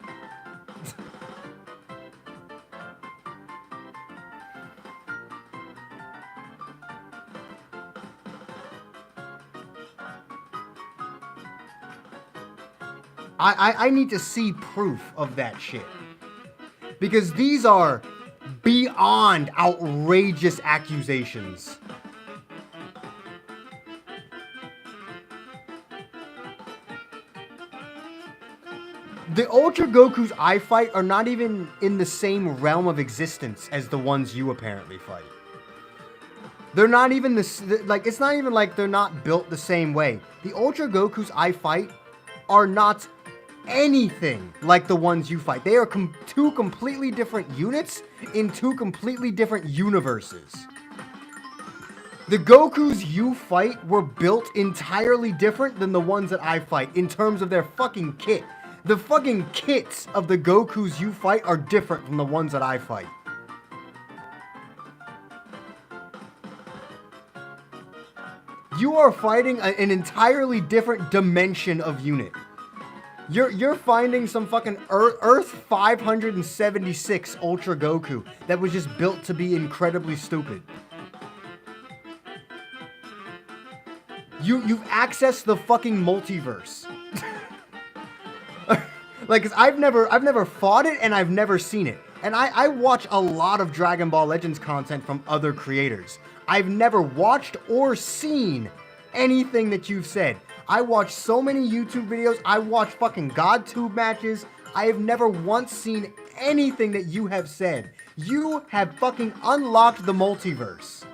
I need to see proof of that shit. Because these are beyond outrageous accusations. The Ultra Gokus I fight are not even in the same realm of existence as the ones you apparently fight. They're not even like, it's not even like they're not built the same way. The Ultra Gokus I fight are not anything like the ones you fight. They are two completely different units in two completely different universes. The Gokus you fight were built entirely different than the ones that I fight in terms of their fucking kit. The fucking kits of the Gokus you fight are different from the ones that I fight. You are fighting an entirely different dimension of unit. You're finding some fucking Earth 576 Ultra Goku that was just built to be incredibly stupid. You've accessed the fucking multiverse. Like, 'cause I've never fought it and I've never seen it. And I watch a lot of Dragon Ball Legends content from other creators. I've never watched or seen anything that you've said. I watch so many YouTube videos. I watch fucking GodTube matches. I have never once seen anything that you have said. You have fucking unlocked the multiverse.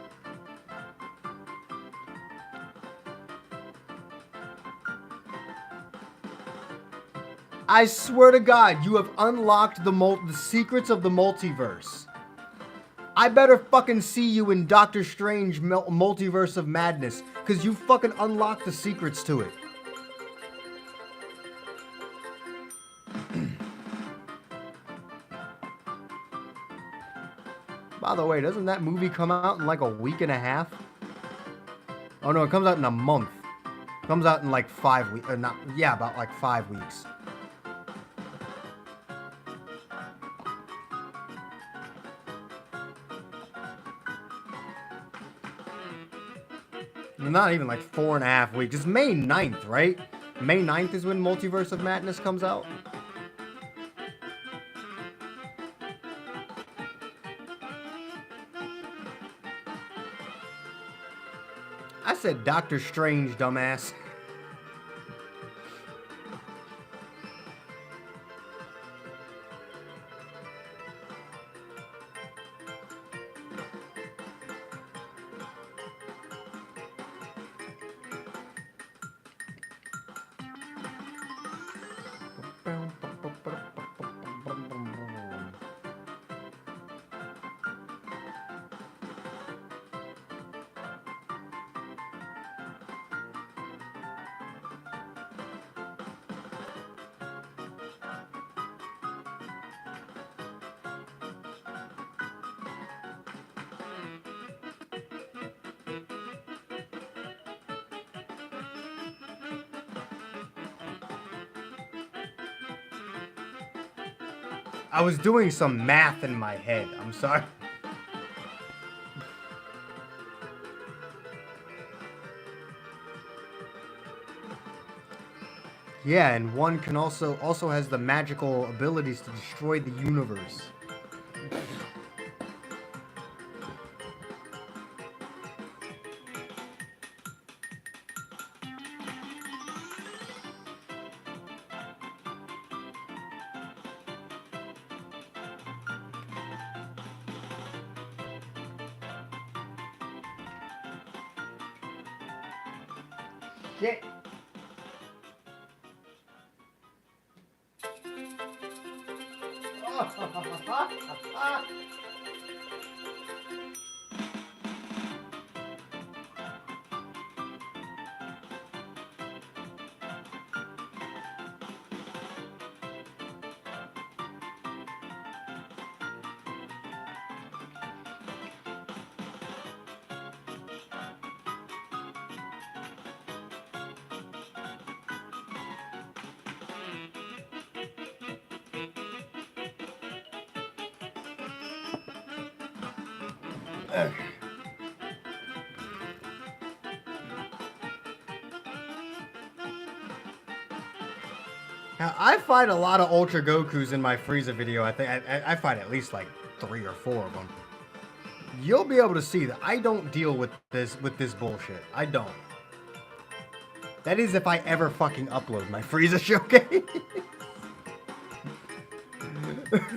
I swear to God, you have unlocked the secrets of the multiverse. I better fucking see you in Doctor Strange Multiverse of Madness, because you fucking unlocked the secrets to it. By the way, doesn't that movie come out in like a week and a half? Oh no, it comes out in a month. It comes out in like 5 weeks. About like 5 weeks. Not even like 4.5 weeks. It's May 9th, right? May 9th is when Multiverse of Madness comes out. I said Doctor Strange, dumbass. I was doing some math in my head. I'm sorry. Yeah, and one can also has the magical abilities to destroy the universe. Shit. Now, I find a lot of Ultra Gokus in my Frieza video. I think I find at least like 3 or 4 of them. You'll be able to see that I don't deal with this bullshit. I don't. That is if I ever fucking upload my Frieza showcase.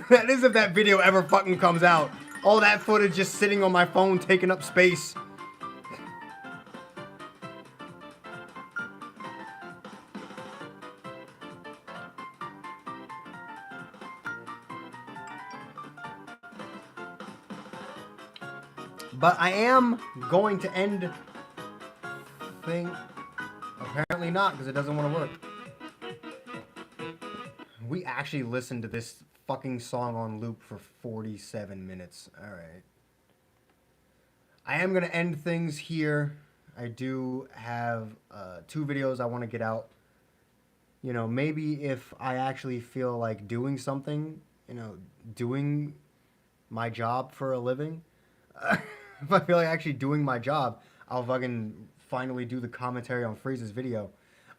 That is if that video ever fucking comes out. All that footage just sitting on my phone taking up space. But I am going to end thing. Apparently not, because it doesn't want to work. We actually listened to this fucking song on loop for 47 minutes. Alright. I am going to end things here. I do have 2 videos I want to get out. You know, maybe if I actually feel like doing something, you know, doing my job for a living. If I feel like actually doing my job, I'll fucking finally do the commentary on Frieza's video.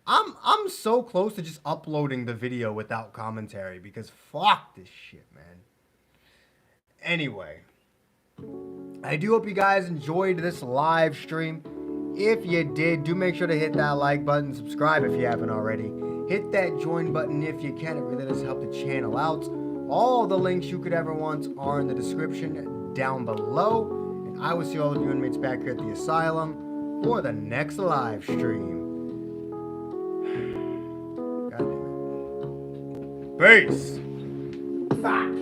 I'm so close to just uploading the video without commentary because fuck this shit, man. Anyway, I do hope you guys enjoyed this live stream. If you did, do make sure to hit that like button, subscribe if you haven't already. Hit that join button if you can. It really does help the channel out. All the links you could ever want are in the description down below. And I will see all of you inmates back here at the asylum for the next live stream. God damn it. Peace.
Back.